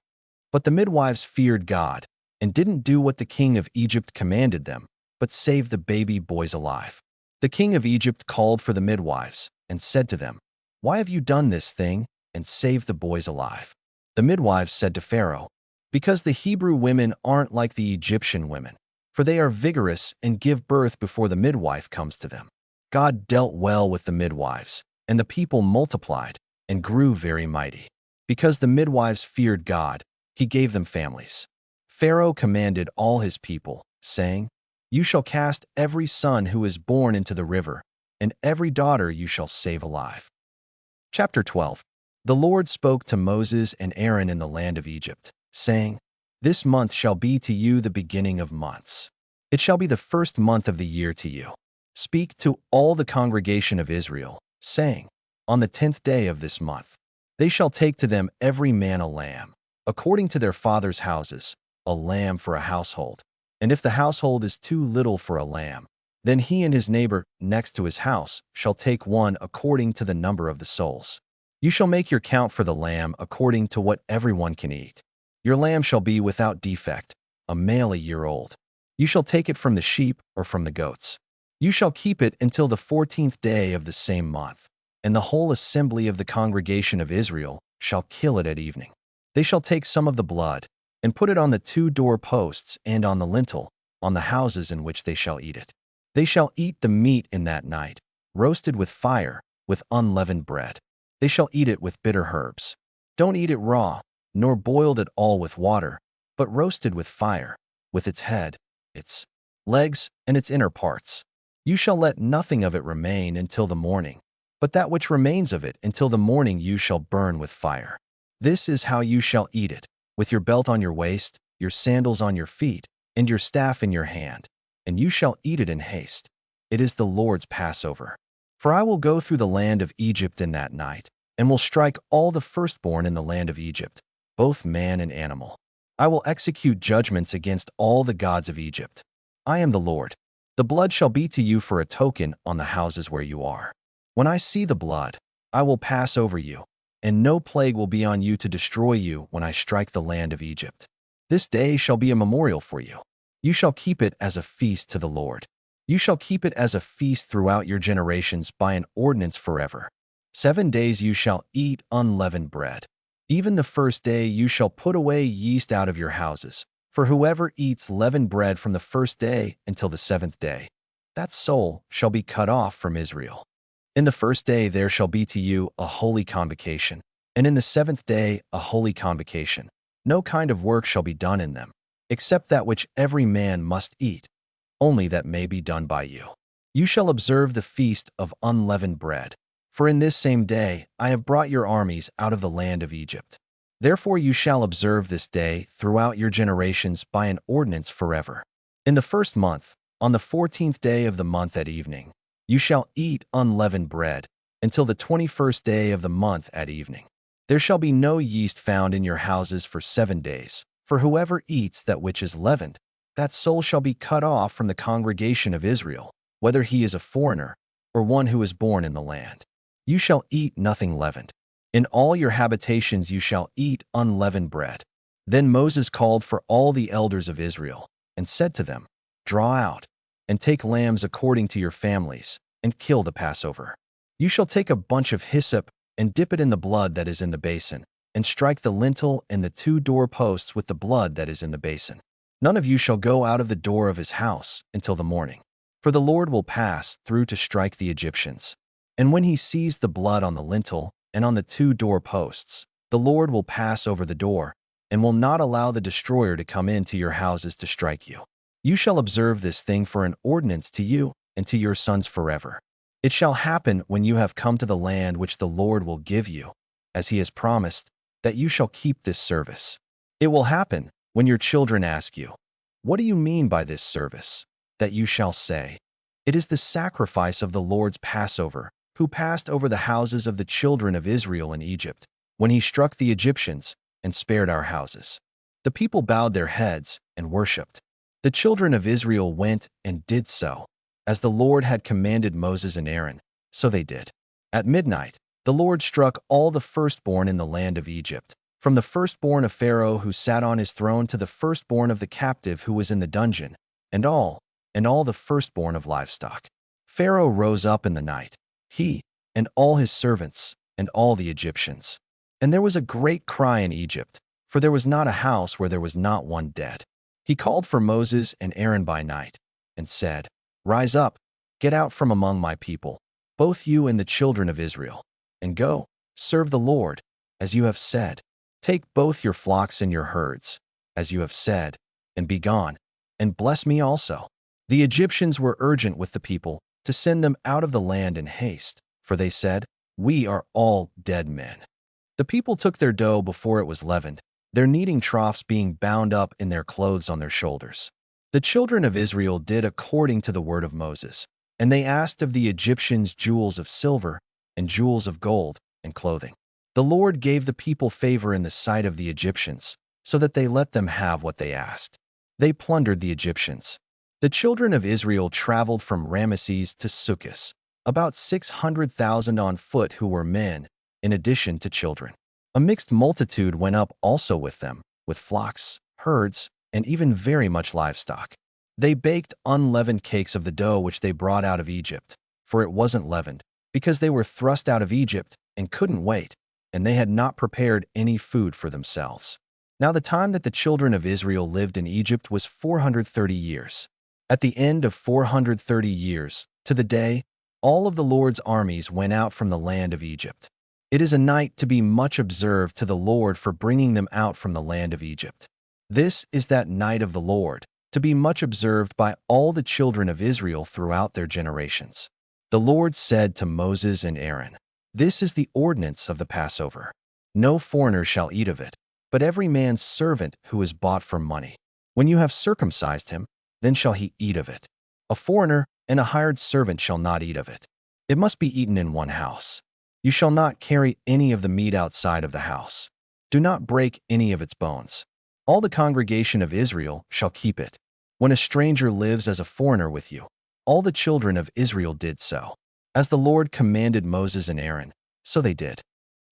But the midwives feared God, and didn't do what the king of Egypt commanded them, but saved the baby boys alive. The king of Egypt called for the midwives, and said to them, "Why have you done this thing, and saved the boys alive?" The midwives said to Pharaoh, "Because the Hebrew women aren't like the Egyptian women, for they are vigorous and give birth before the midwife comes to them." God dealt well with the midwives, and the people multiplied and grew very mighty. Because the midwives feared God, he gave them families. Pharaoh commanded all his people, saying, "You shall cast every son who is born into the river, and every daughter you shall save alive." Chapter 12. The Lord spoke to Moses and Aaron in the land of Egypt, saying, "This month shall be to you the beginning of months. It shall be the first month of the year to you. Speak to all the congregation of Israel, saying, On the 10th day of this month, they shall take to them every man a lamb, according to their fathers' houses, a lamb for a household. And if the household is too little for a lamb, then he and his neighbor next to his house shall take one according to the number of the souls. You shall make your count for the lamb according to what everyone can eat. Your lamb shall be without defect, a male a year old. You shall take it from the sheep or from the goats. You shall keep it until the 14th day of the same month, and the whole assembly of the congregation of Israel shall kill it at evening. They shall take some of the blood, and put it on the 2 doorposts and on the lintel, on the houses in which they shall eat it. They shall eat the meat in that night, roasted with fire, with unleavened bread. They shall eat it with bitter herbs. Don't eat it raw, nor boiled at all with water, but roasted with fire, with its head, its legs, and its inner parts. You shall let nothing of it remain until the morning, but that which remains of it until the morning you shall burn with fire. This is how you shall eat it, with your belt on your waist, your sandals on your feet, and your staff in your hand, and you shall eat it in haste. It is the Lord's Passover. For I will go through the land of Egypt in that night, and will strike all the firstborn in the land of Egypt, both man and animal. I will execute judgments against all the gods of Egypt. I am the Lord. The blood shall be to you for a token on the houses where you are. When I see the blood, I will pass over you, and no plague will be on you to destroy you when I strike the land of Egypt. This day shall be a memorial for you. You shall keep it as a feast to the Lord. You shall keep it as a feast throughout your generations by an ordinance forever. 7 days you shall eat unleavened bread. Even the first day you shall put away yeast out of your houses, for whoever eats leavened bread from the first day until the seventh day, that soul shall be cut off from Israel. In the first day there shall be to you a holy convocation, and in the seventh day a holy convocation. No kind of work shall be done in them, except that which every man must eat, only that may be done by you. You shall observe the feast of unleavened bread, for in this same day I have brought your armies out of the land of Egypt. Therefore you shall observe this day throughout your generations by an ordinance forever. In the first month, on the 14th day of the month at evening, you shall eat unleavened bread until the 21st day of the month at evening. There shall be no yeast found in your houses for 7 days, for whoever eats that which is leavened, that soul shall be cut off from the congregation of Israel, whether he is a foreigner or one who is born in the land. You shall eat nothing leavened. In all your habitations you shall eat unleavened bread. Then Moses called for all the elders of Israel and said to them, Draw out and take lambs according to your families and kill the Passover. You shall take a bunch of hyssop and dip it in the blood that is in the basin, and strike the lintel and the 2 doorposts with the blood that is in the basin. None of you shall go out of the door of his house until the morning, for the Lord will pass through to strike the Egyptians. And when he sees the blood on the lintel and on the 2 doorposts, the Lord will pass over the door and will not allow the destroyer to come into your houses to strike you. You shall observe this thing for an ordinance to you and to your sons forever. It shall happen when you have come to the land which the Lord will give you, as he has promised, that you shall keep this service. It will happen when your children ask you, What do you mean by this service? That you shall say, It is the sacrifice of the Lord's Passover, who passed over the houses of the children of Israel in Egypt, when he struck the Egyptians and spared our houses. The people bowed their heads and worshipped. The children of Israel went and did so, as the Lord had commanded Moses and Aaron, so they did. At midnight, the Lord struck all the firstborn in the land of Egypt, from the firstborn of Pharaoh who sat on his throne to the firstborn of the captive who was in the dungeon, and all the firstborn of livestock. Pharaoh rose up in the night, he and all his servants and all the Egyptians. And there was a great cry in Egypt, for there was not a house where there was not one dead. He called for Moses and Aaron by night, and said, Rise up, get out from among my people, both you and the children of Israel, and go, serve the Lord, as you have said. Take both your flocks and your herds, as you have said, and be gone, and bless me also. The Egyptians were urgent with the people to send them out of the land in haste, for they said, We are all dead men. The people took their dough before it was leavened, their kneading troughs being bound up in their clothes on their shoulders. The children of Israel did according to the word of Moses, and they asked of the Egyptians jewels of silver and jewels of gold and clothing. The Lord gave the people favor in the sight of the Egyptians, so that they let them have what they asked. They plundered the Egyptians. The children of Israel traveled from Ramesses to Succoth, about 600,000 on foot who were men, in addition to children. A mixed multitude went up also with them, with flocks, herds, and even very much livestock. They baked unleavened cakes of the dough which they brought out of Egypt, for it wasn't leavened, because they were thrust out of Egypt and couldn't wait, and they had not prepared any food for themselves. Now the time that the children of Israel lived in Egypt was 430 years. At the end of 430 years, to the day, all of the Lord's armies went out from the land of Egypt. It is a night to be much observed to the Lord for bringing them out from the land of Egypt. This is that night of the Lord, to be much observed by all the children of Israel throughout their generations. The Lord said to Moses and Aaron, This is the ordinance of the Passover. No foreigner shall eat of it, but every man's servant who is bought for money. When you have circumcised him, then shall he eat of it. A foreigner and a hired servant shall not eat of it. It must be eaten in one house. You shall not carry any of the meat outside of the house. Do not break any of its bones. All the congregation of Israel shall keep it. When a stranger lives as a foreigner with you, all the children of Israel did so. As the Lord commanded Moses and Aaron, so they did.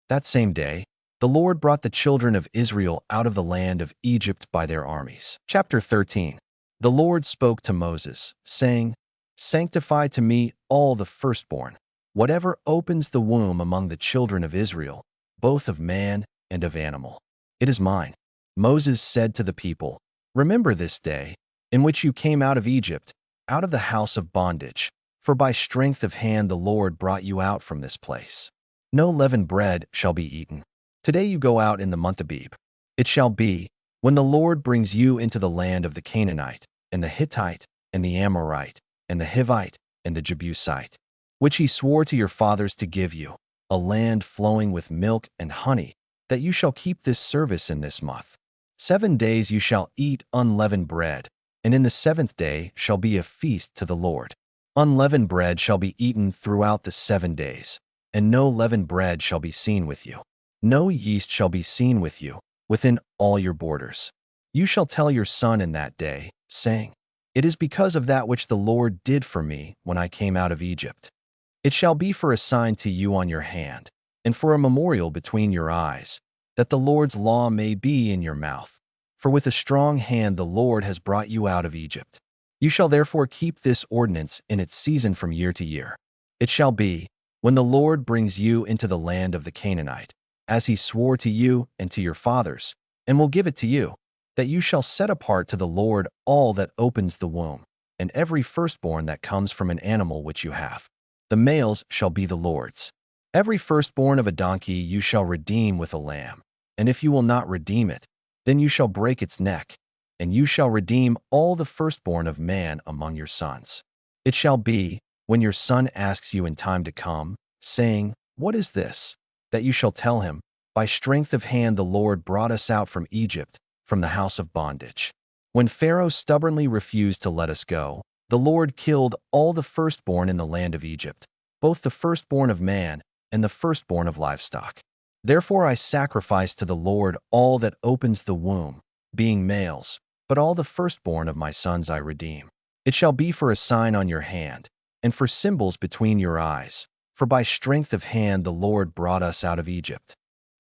That same day, the Lord brought the children of Israel out of the land of Egypt by their armies. Chapter 13. The Lord spoke to Moses, saying, Sanctify to me all the firstborn, whatever opens the womb among the children of Israel, both of man and of animal. It is mine. Moses said to the people, "Remember this day in which you came out of Egypt, out of the house of bondage, for by strength of hand the Lord brought you out from this place. No leavened bread shall be eaten. Today you go out in the month of W.E.B. It shall be, when the Lord brings you into the land of the Canaanite, and the Hittite, and the Amorite, and the Hivite, and the Jebusite, which he swore to your fathers to give you, a land flowing with milk and honey, that you shall keep this service in this month. 7 days you shall eat unleavened bread, and in the 7th day shall be a feast to the Lord. Unleavened bread shall be eaten throughout the 7 days, and no leavened bread shall be seen with you. No yeast shall be seen with you, within all your borders. You shall tell your son in that day, saying, It is because of that which the Lord did for me when I came out of Egypt. It shall be for a sign to you on your hand, and for a memorial between your eyes, that the Lord's law may be in your mouth. For with a strong hand the Lord has brought you out of Egypt. You shall therefore keep this ordinance in its season from year to year. It shall be, when the Lord brings you into the land of the Canaanite, as he swore to you and to your fathers, and will give it to you, that you shall set apart to the Lord all that opens the womb, and every firstborn that comes from an animal which you have. The males shall be the Lord's. Every firstborn of a donkey you shall redeem with a lamb, and if you will not redeem it, then you shall break its neck, and you shall redeem all the firstborn of man among your sons. It shall be, when your son asks you in time to come, saying, What is this? That you shall tell him, By strength of hand the Lord brought us out from Egypt, from the house of bondage. When Pharaoh stubbornly refused to let us go, the Lord killed all the firstborn in the land of Egypt, both the firstborn of man and the firstborn of livestock. Therefore I sacrifice to the Lord all that opens the womb, being males, but all the firstborn of my sons I redeem. It shall be for a sign on your hand, and for symbols between your eyes, for by strength of hand the Lord brought us out of Egypt.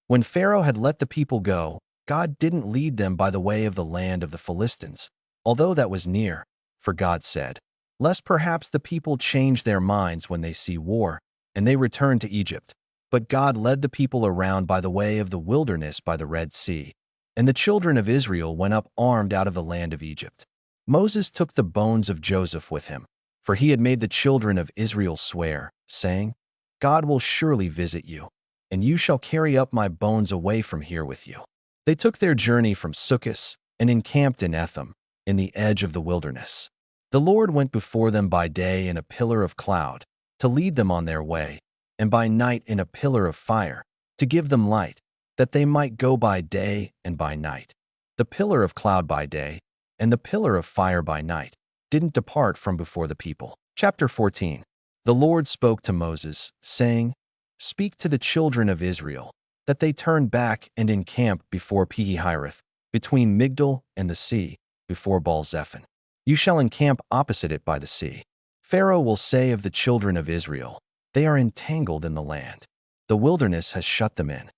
When Pharaoh had let the people go, God didn't lead them by the way of the land of the Philistines, although that was near, for God said, Lest perhaps the people change their minds when they see war, and they return to Egypt. But God led the people around by the way of the wilderness by the Red Sea, and the children of Israel went up armed out of the land of Egypt. Moses took the bones of Joseph with him, for he had made the children of Israel swear, saying, God will surely visit you, and you shall carry up my bones away from here with you. They took their journey from Sukkot and encamped in Etham, in the edge of the wilderness. The Lord went before them by day in a pillar of cloud, to lead them on their way, and by night in a pillar of fire, to give them light, that they might go by day and by night. The pillar of cloud by day, and the pillar of fire by night, didn't depart from before the people. Chapter 14. The Lord spoke to Moses, saying, Speak to the children of Israel, that they turn back and encamp before Pi-hahiroth, between Migdol and the sea, before Baal-zephon. You shall encamp opposite it by the sea. Pharaoh will say of the children of Israel, They are entangled in the land. The wilderness has shut them in.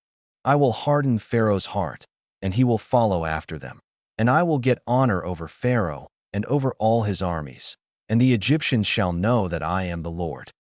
I will harden Pharaoh's heart, and he will follow after them. And I will get honor over Pharaoh and over all his armies, and the Egyptians shall know that I am the Lord.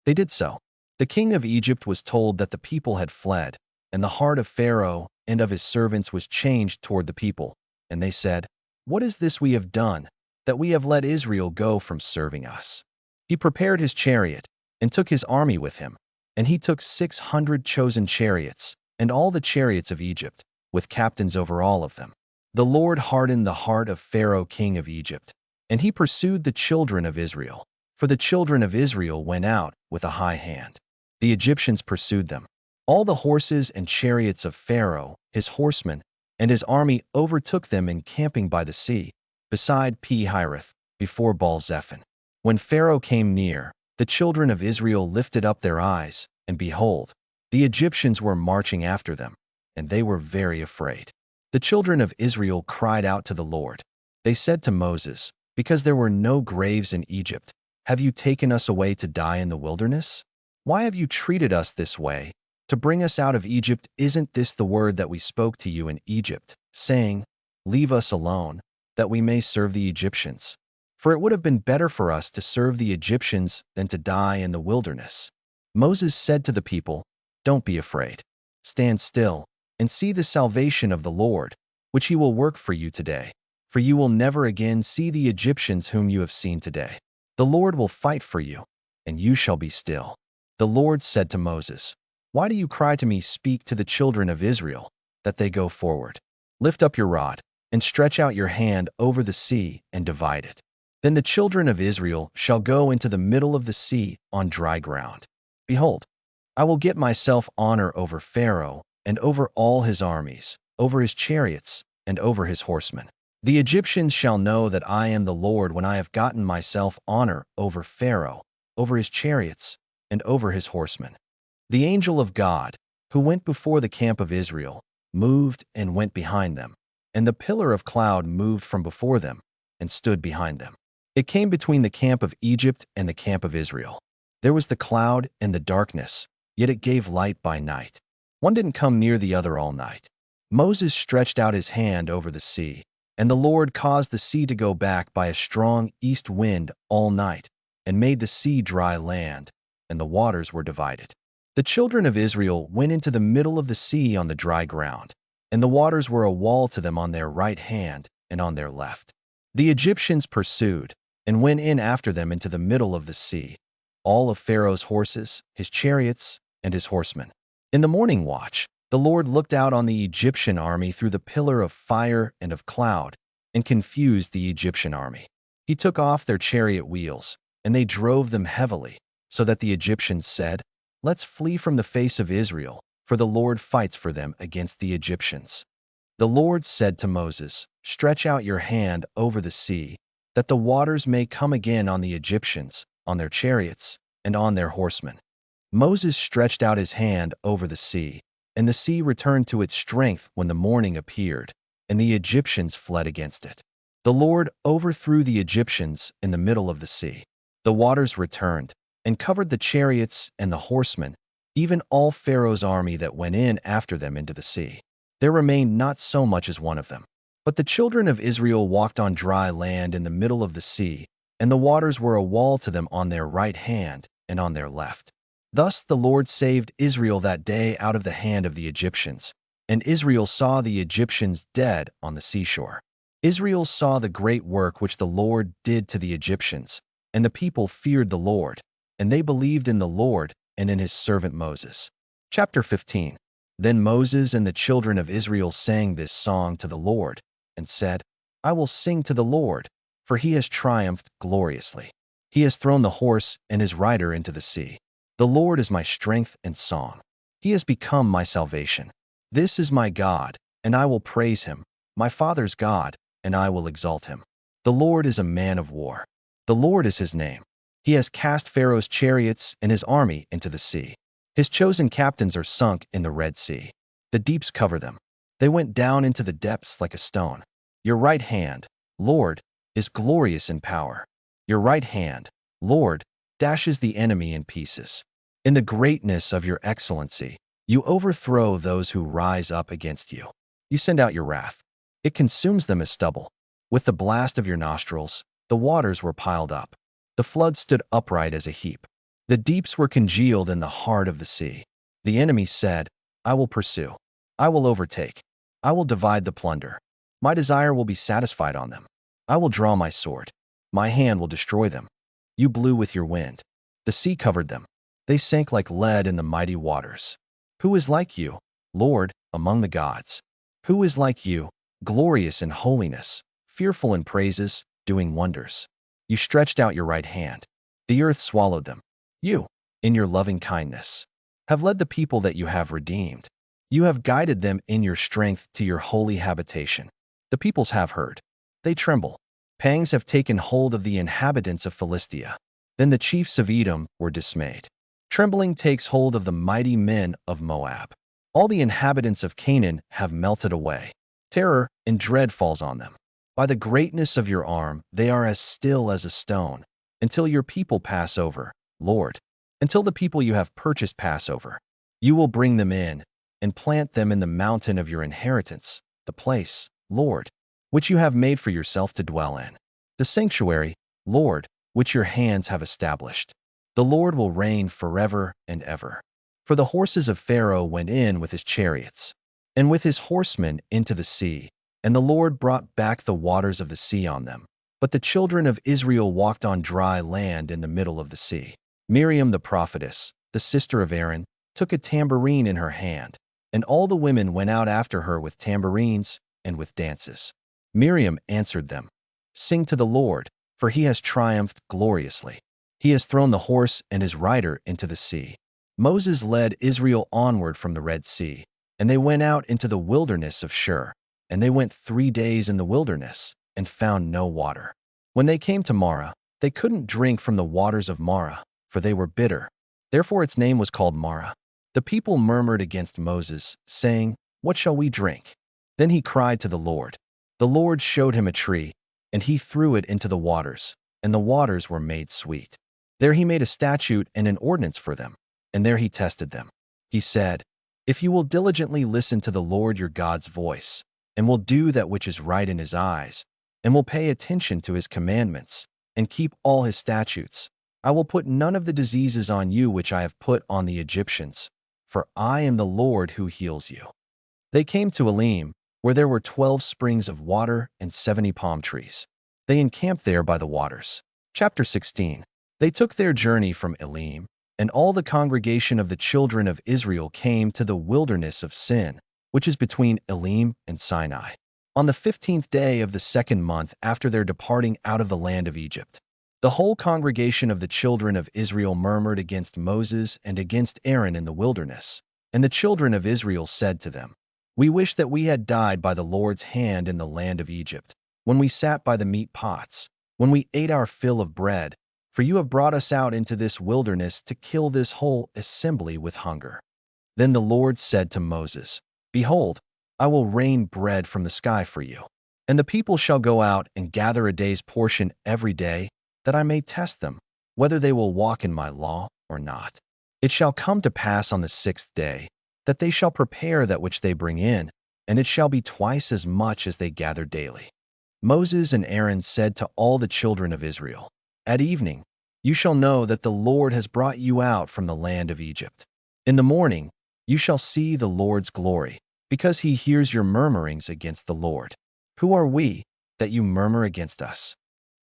They did so. The king of Egypt was told that the people had fled, and the heart of Pharaoh and of his servants was changed toward the people. And they said, What is this we have done, that we have let Israel go from serving us? He prepared his chariot, and took his army with him, and he took 600 chosen chariots, and all the chariots of Egypt, with captains over all of them. The Lord hardened the heart of Pharaoh king of Egypt, and he pursued the children of Israel. For the children of Israel went out with a high hand. The Egyptians pursued them. All the horses and chariots of Pharaoh, his horsemen, and his army overtook them encamping by the sea, beside Pi-hahiroth, before Baal-zephon. When Pharaoh came near, the children of Israel lifted up their eyes, and behold, the Egyptians were marching after them, and they were very afraid. The children of Israel cried out to the Lord. They said to Moses, Because there were no graves in Egypt, have you taken us away to die in the wilderness? Why have you treated us this way? To bring us out of Egypt, isn't this the word that we spoke to you in Egypt, saying, Leave us alone, that we may serve the Egyptians? For it would have been better for us to serve the Egyptians than to die in the wilderness. Moses said to the people, Don't be afraid. Stand still, and see the salvation of the Lord, which he will work for you today. For you will never again see the Egyptians whom you have seen today. The Lord will fight for you, and you shall be still. The Lord said to Moses, Why do you cry to me? Speak to the children of Israel, that they go forward. Lift up your rod, and stretch out your hand over the sea, and divide it. Then the children of Israel shall go into the middle of the sea on dry ground. Behold, I will get myself honor over Pharaoh, and over all his armies, over his chariots, and over his horsemen. The Egyptians shall know that I am the Lord when I have gotten myself honor over Pharaoh, over his chariots, and over his horsemen. The angel of God, who went before the camp of Israel, moved and went behind them, and the pillar of cloud moved from before them and stood behind them. It came between the camp of Egypt and the camp of Israel. There was the cloud and the darkness, yet it gave light by night. One didn't come near the other all night. Moses stretched out his hand over the sea, and the Lord caused the sea to go back by a strong east wind all night, and made the sea dry land, and the waters were divided. The children of Israel went into the middle of the sea on the dry ground, and the waters were a wall to them on their right hand and on their left. The Egyptians pursued, and went in after them into the middle of the sea, all of Pharaoh's horses, his chariots, and his horsemen. In the morning watch, the Lord looked out on the Egyptian army through the pillar of fire and of cloud, and confused the Egyptian army. He took off their chariot wheels, and they drove them heavily, so that the Egyptians said, Let's flee from the face of Israel, for the Lord fights for them against the Egyptians. The Lord said to Moses, Stretch out your hand over the sea, that the waters may come again on the Egyptians, on their chariots, and on their horsemen. Moses stretched out his hand over the sea, and the sea returned to its strength when the morning appeared, and the Egyptians fled against it. The Lord overthrew the Egyptians in the middle of the sea. The waters returned, and covered the chariots and the horsemen, even all Pharaoh's army that went in after them into the sea. There remained not so much as one of them. But the children of Israel walked on dry land in the middle of the sea, and the waters were a wall to them on their right hand and on their left. Thus the Lord saved Israel that day out of the hand of the Egyptians, and Israel saw the Egyptians dead on the seashore. Israel saw the great work which the Lord did to the Egyptians, and the people feared the Lord, and they believed in the Lord and in his servant Moses. Chapter 15. Then Moses and the children of Israel sang this song to the Lord, and said, I will sing to the Lord, for he has triumphed gloriously. He has thrown the horse and his rider into the sea. The Lord is my strength and song. He has become my salvation. This is my God, and I will praise him, my father's God, and I will exalt him. The Lord is a man of war. The Lord is his name. He has cast Pharaoh's chariots and his army into the sea. His chosen captains are sunk in the Red Sea. The deeps cover them. They went down into the depths like a stone. Your right hand, Lord, is glorious in power. Your right hand, Lord, dashes the enemy in pieces. In the greatness of your excellency, you overthrow those who rise up against you. You send out your wrath. It consumes them as stubble. With the blast of your nostrils, the waters were piled up. The flood stood upright as a heap. The deeps were congealed in the heart of the sea. The enemy said, I will pursue. I will overtake. I will divide the plunder. My desire will be satisfied on them. I will draw my sword. My hand will destroy them. You blew with your wind. The sea covered them. They sank like lead in the mighty waters. Who is like you, Lord, among the gods? Who is like you, glorious in holiness, fearful in praises, doing wonders? You stretched out your right hand. The earth swallowed them. You, in your loving kindness, have led the people that you have redeemed. You have guided them in your strength to your holy habitation. The peoples have heard. They tremble. Pangs have taken hold of the inhabitants of Philistia. Then the chiefs of Edom were dismayed. Trembling takes hold of the mighty men of Moab. All the inhabitants of Canaan have melted away. Terror and dread falls on them. By the greatness of your arm, they are as still as a stone, until your people pass over, Lord, until the people you have purchased pass over. You will bring them in and plant them in the mountain of your inheritance, the place, Lord, which you have made for yourself to dwell in, the sanctuary, Lord, which your hands have established. The Lord will reign forever and ever. For the horses of Pharaoh went in with his chariots, and with his horsemen into the sea. And the Lord brought back the waters of the sea on them. But the children of Israel walked on dry land in the middle of the sea. Miriam the prophetess, the sister of Aaron, took a tambourine in her hand, and all the women went out after her with tambourines and with dances. Miriam answered them, "Sing to the Lord, for he has triumphed gloriously. He has thrown the horse and his rider into the sea." Moses led Israel onward from the Red Sea, and they went out into the wilderness of Shur. And they went 3 days in the wilderness and found no water. When they came to Marah, they couldn't drink from the waters of Marah, for they were bitter. Therefore its name was called Marah. The people murmured against Moses, saying, "What shall we drink?" Then he cried to the Lord. The Lord showed him a tree, and he threw it into the waters, and the waters were made sweet. There he made a statute and an ordinance for them, and there he tested them. He said, "If you will diligently listen to the Lord your God's voice, and will do that which is right in his eyes, and will pay attention to his commandments, and keep all his statutes, I will put none of the diseases on you which I have put on the Egyptians, for I am the Lord who heals you." They came to Elim, where there were 12 springs of water and 70 palm trees. They encamped there by the waters. Chapter 16. They took their journey from Elim, and all the congregation of the children of Israel came to the wilderness of Sin, which is between Elim and Sinai, on the 15th day of the 2nd month after their departing out of the land of Egypt. The whole congregation of the children of Israel murmured against Moses and against Aaron in the wilderness. And the children of Israel said to them, "We wish that we had died by the Lord's hand in the land of Egypt, when we sat by the meat pots, when we ate our fill of bread, for you have brought us out into this wilderness to kill this whole assembly with hunger." Then the Lord said to Moses, "Behold, I will rain bread from the sky for you, and the people shall go out and gather a day's portion every day, that I may test them, whether they will walk in my law or not. It shall come to pass on the 6th day, that they shall prepare that which they bring in, and it shall be twice as much as they gather daily." Moses and Aaron said to all the children of Israel, "At evening you shall know that the Lord has brought you out from the land of Egypt. In the morning you shall see the Lord's glory, because he hears your murmurings against the Lord. Who are we, that you murmur against us?"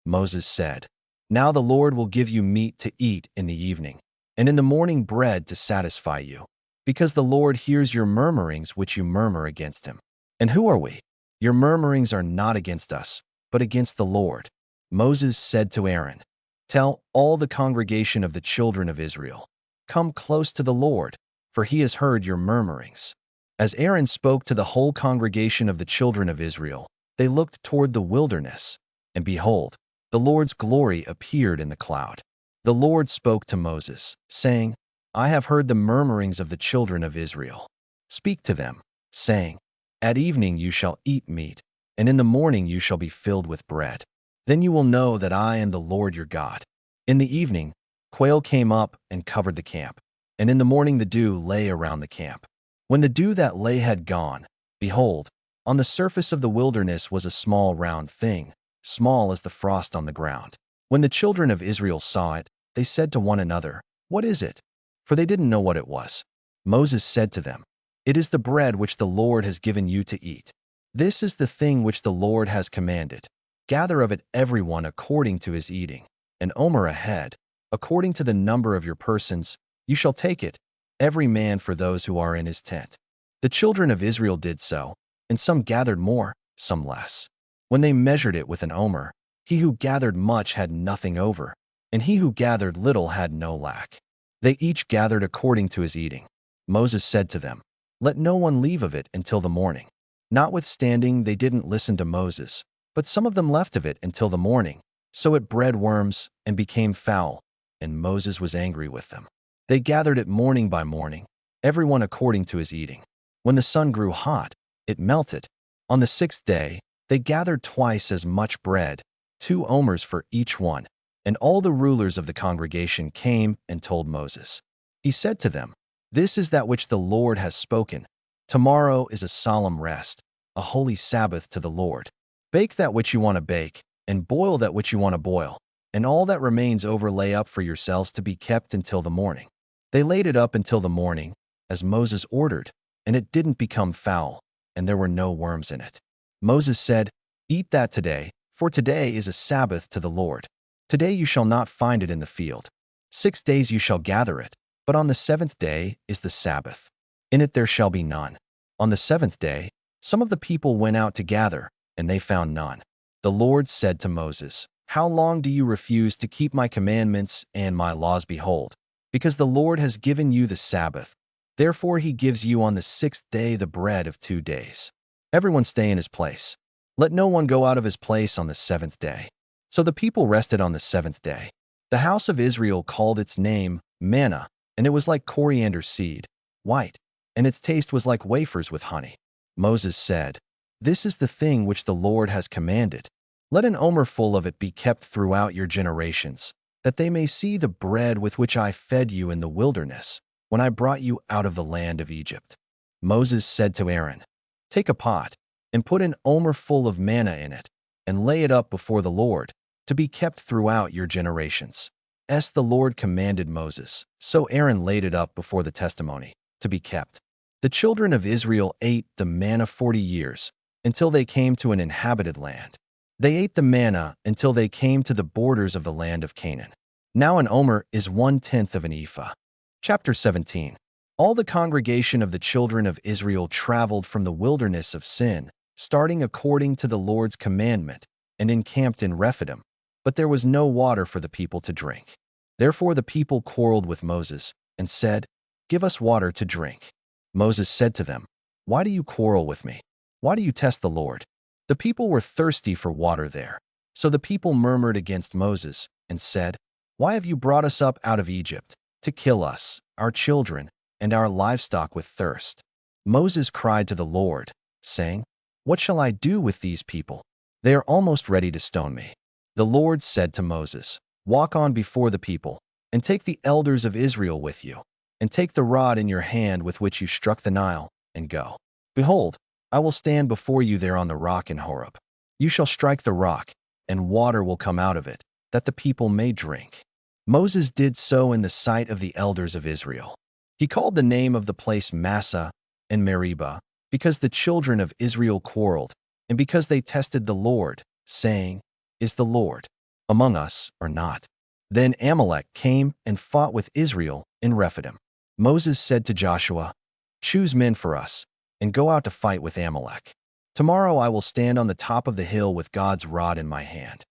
Moses said, "Now the Lord will give you meat to eat in the evening, and in the morning bread to satisfy you, because the Lord hears your murmurings which you murmur against him. And who are we? Your murmurings are not against us, but against the Lord." Moses said to Aaron, "Tell all the congregation of the children of Israel, come close to the Lord, for he has heard your murmurings." As Aaron spoke to the whole congregation of the children of Israel, they looked toward the wilderness, and behold, the Lord's glory appeared in the cloud. The Lord spoke to Moses, saying, "I have heard the murmurings of the children of Israel. Speak to them, saying, At evening you shall eat meat, and in the morning you shall be filled with bread. Then you will know that I am the Lord your God." In the evening, quail came up and covered the camp, and in the morning the dew lay around the camp. When the dew that lay had gone, behold, on the surface of the wilderness was a small round thing, small as the frost on the ground. When the children of Israel saw it, they said to one another, "What is it?" For they didn't know what it was. Moses said to them, "It is the bread which the Lord has given you to eat. This is the thing which the Lord has commanded. Gather of it everyone according to his eating, an omer a head, according to the number of your persons, you shall take it, every man for those who are in his tent." The children of Israel did so, and some gathered more, some less. When they measured it with an omer, he who gathered much had nothing over, and he who gathered little had no lack. They each gathered according to his eating. Moses said to them, "Let no one leave of it until the morning." Notwithstanding, they didn't listen to Moses, but some of them left of it until the morning. So it bred worms and became foul, and Moses was angry with them. They gathered it morning by morning, everyone according to his eating. When the sun grew hot, it melted. On the 6th day, they gathered twice as much bread, 2 omers for each one. And all the rulers of the congregation came and told Moses. He said to them, "This is that which the Lord has spoken. Tomorrow is a solemn rest, a holy Sabbath to the Lord. Bake that which you want to bake, and boil that which you want to boil, and all that remains over lay up for yourselves to be kept until the morning." They laid it up until the morning, as Moses ordered, and it didn't become foul. and there were no worms in it. Moses said, "Eat that today, for today is a Sabbath to the Lord. Today you shall not find it in the field. 6 days you shall gather it, but on the 7th day is the Sabbath. In it there shall be none." On the 7th day, some of the people went out to gather, and they found none. The Lord said to Moses, "How long do you refuse to keep my commandments and my laws? Behold, because the Lord has given you the Sabbath, therefore he gives you on the 6th day the bread of 2 days. Everyone stay in his place. Let no one go out of his place on the 7th day." So the people rested on the 7th day. The house of Israel called its name manna, and it was like coriander seed, white, and its taste was like wafers with honey. Moses said, "This is the thing which the Lord has commanded. Let an omer full of it be kept throughout your generations, that they may see the bread with which I fed you in the wilderness, when I brought you out of the land of Egypt." Moses said to Aaron, "Take a pot, and put an omer full of manna in it, and lay it up before the Lord, to be kept throughout your generations. As the Lord commanded Moses, so Aaron laid it up before the testimony, to be kept. The children of Israel ate the manna 40 years, until they came to an inhabited land. They ate the manna until they came to the borders of the land of Canaan. Now an omer is 1/10 of an ephah. Chapter 17. All the congregation of the children of Israel traveled from the wilderness of Sin, starting according to the Lord's commandment, and encamped in Rephidim. But there was no water for the people to drink. Therefore the people quarreled with Moses, and said, "Give us water to drink." Moses said to them, "Why do you quarrel with me? Why do you test the Lord?" The people were thirsty for water there. So the people murmured against Moses, and said, "Why have you brought us up out of Egypt, to kill us, our children, and our livestock with thirst?" Moses cried to the Lord, saying, "What shall I do with these people? They are almost ready to stone me." The Lord said to Moses, "Walk on before the people, and take the elders of Israel with you, and take the rod in your hand with which you struck the Nile, and go. Behold, I will stand before you there on the rock in Horeb. You shall strike the rock, and water will come out of it, that the people may drink." Moses did so in the sight of the elders of Israel. He called the name of the place Massah and Meribah, because the children of Israel quarreled, and because they tested the Lord, saying, "Is the Lord among us or not?" Then Amalek came and fought with Israel in Rephidim. Moses said to Joshua, "Choose men for us, and go out to fight with Amalek. Tomorrow I will stand on the top of the hill with God's rod in my hand."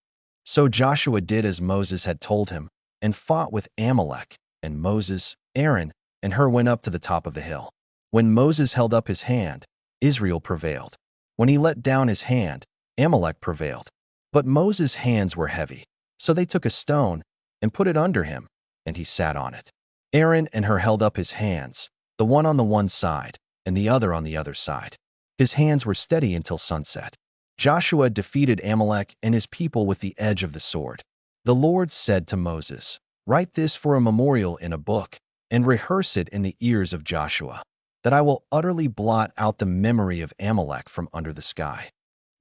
So Joshua did as Moses had told him, and fought with Amalek, and Moses, Aaron, and Hur went up to the top of the hill. When Moses held up his hand, Israel prevailed. When he let down his hand, Amalek prevailed. But Moses' hands were heavy, so they took a stone and put it under him, and he sat on it. Aaron and Hur held up his hands, the one on the one side, and the other on the other side. His hands were steady until sunset. Joshua defeated Amalek and his people with the edge of the sword. The Lord said to Moses, "Write this for a memorial in a book, and rehearse it in the ears of Joshua, that I will utterly blot out the memory of Amalek from under the sky."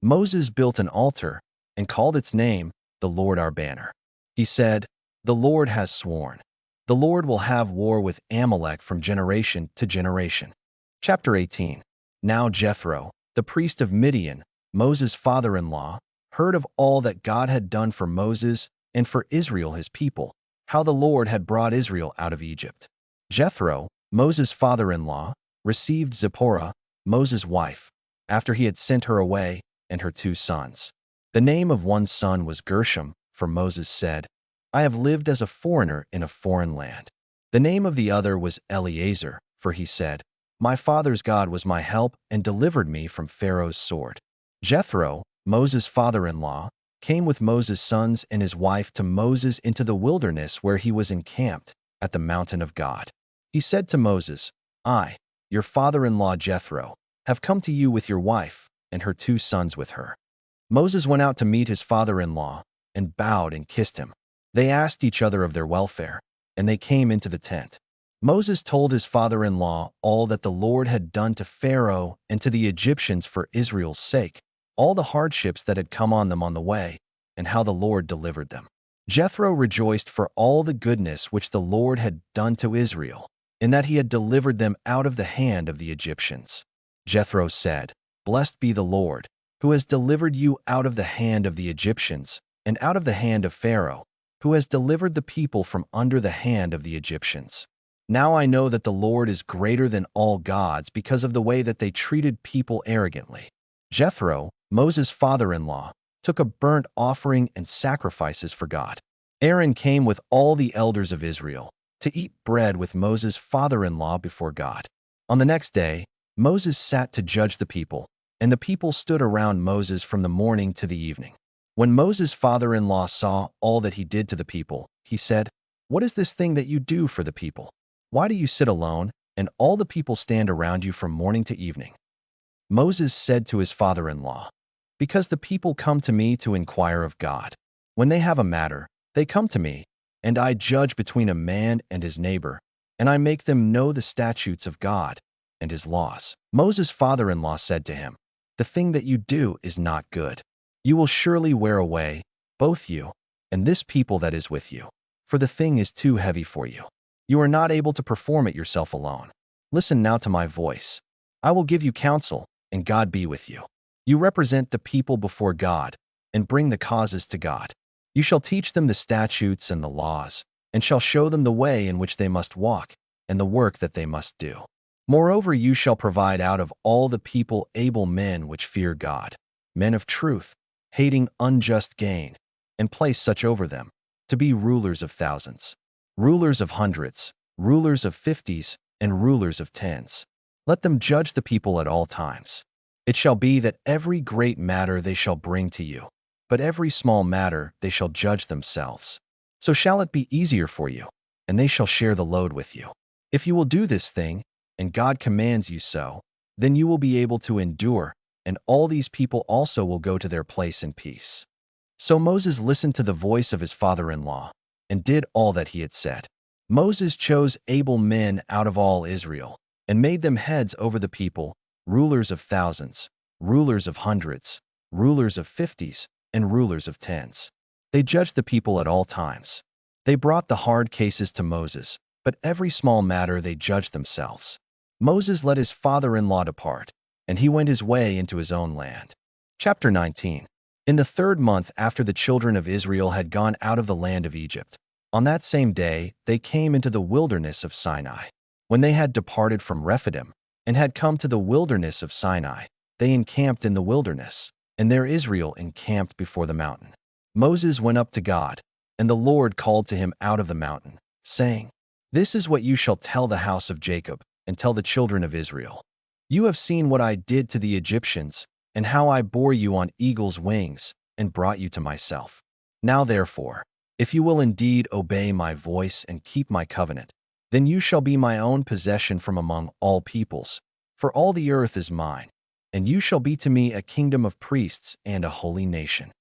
Moses built an altar and called its name, "The Lord our Banner." He said, "The Lord has sworn. The Lord will have war with Amalek from generation to generation." Chapter 18. Now Jethro, the priest of Midian, Moses' father-in-law, heard of all that God had done for Moses and for Israel his people, how the Lord had brought Israel out of Egypt. Jethro, Moses' father-in-law, received Zipporah, Moses' wife, after he had sent her away, and her 2 sons. The name of one son was Gershom, for Moses said, "I have lived as a foreigner in a foreign land." The name of the other was Eleazar, for he said, "My father's God was my help and delivered me from Pharaoh's sword." Jethro, Moses' father-in-law, came with Moses' sons and his wife to Moses into the wilderness where he was encamped, at the mountain of God. He said to Moses, "I, your father-in-law Jethro, have come to you with your wife and her 2 sons with her." Moses went out to meet his father-in-law and bowed and kissed him. They asked each other of their welfare, and they came into the tent. Moses told his father-in-law all that the Lord had done to Pharaoh and to the Egyptians for Israel's sake, all the hardships that had come on them on the way, and how the Lord delivered them. Jethro rejoiced for all the goodness which the Lord had done to Israel, in that he had delivered them out of the hand of the Egyptians. Jethro said, Blessed be the Lord, who has delivered you out of the hand of the Egyptians, and out of the hand of Pharaoh, who has delivered the people from under the hand of the Egyptians. Now I know that the Lord is greater than all gods because of the way that they treated people arrogantly. Jethro, Moses' father-in-law, took a burnt offering and sacrifices for God. Aaron came with all the elders of Israel to eat bread with Moses' father-in-law before God. On the next day, Moses sat to judge the people, and the people stood around Moses from the morning to the evening. When Moses' father-in-law saw all that he did to the people, he said, "What is this thing that you do for the people? Why do you sit alone, and all the people stand around you from morning to evening?" Moses said to his father-in-law, "Because the people come to me to inquire of God. When they have a matter, they come to me, and I judge between a man and his neighbor, and I make them know the statutes of God and his laws." Moses' father-in-law said to him, "The thing that you do is not good. You will surely wear away, both you and this people that is with you, for the thing is too heavy for you. You are not able to perform it yourself alone. Listen now to my voice. I will give you counsel, and God be with you. You represent the people before God, and bring the causes to God. You shall teach them the statutes and the laws, and shall show them the way in which they must walk, and the work that they must do. Moreover, you shall provide out of all the people able men which fear God, men of truth, hating unjust gain, and place such over them, to be rulers of thousands, rulers of hundreds, rulers of fifties, and rulers of tens. Let them judge the people at all times. It shall be that every great matter they shall bring to you, but every small matter they shall judge themselves. So shall it be easier for you, and they shall share the load with you. If you will do this thing, and God commands you so, then you will be able to endure, and all these people also will go to their place in peace." So Moses listened to the voice of his father-in-law, and did all that he had said. Moses chose able men out of all Israel, and made them heads over the people, rulers of thousands, rulers of hundreds, rulers of fifties, and rulers of tens. They judged the people at all times. They brought the hard cases to Moses, but every small matter they judged themselves. Moses let his father-in-law depart, and he went his way into his own land. Chapter 19. In the 3rd month after the children of Israel had gone out of the land of Egypt, on that same day they came into the wilderness of Sinai. When they had departed from Rephidim, and had come to the wilderness of Sinai, they encamped in the wilderness, and there Israel encamped before the mountain. Moses went up to God, and the Lord called to him out of the mountain, saying, "This is what you shall tell the house of Jacob, and tell the children of Israel. You have seen what I did to the Egyptians, and how I bore you on eagle's wings, and brought you to myself. Now therefore, if you will indeed obey my voice and keep my covenant, then you shall be my own possession from among all peoples, for all the earth is mine, and you shall be to me a kingdom of priests and a holy nation.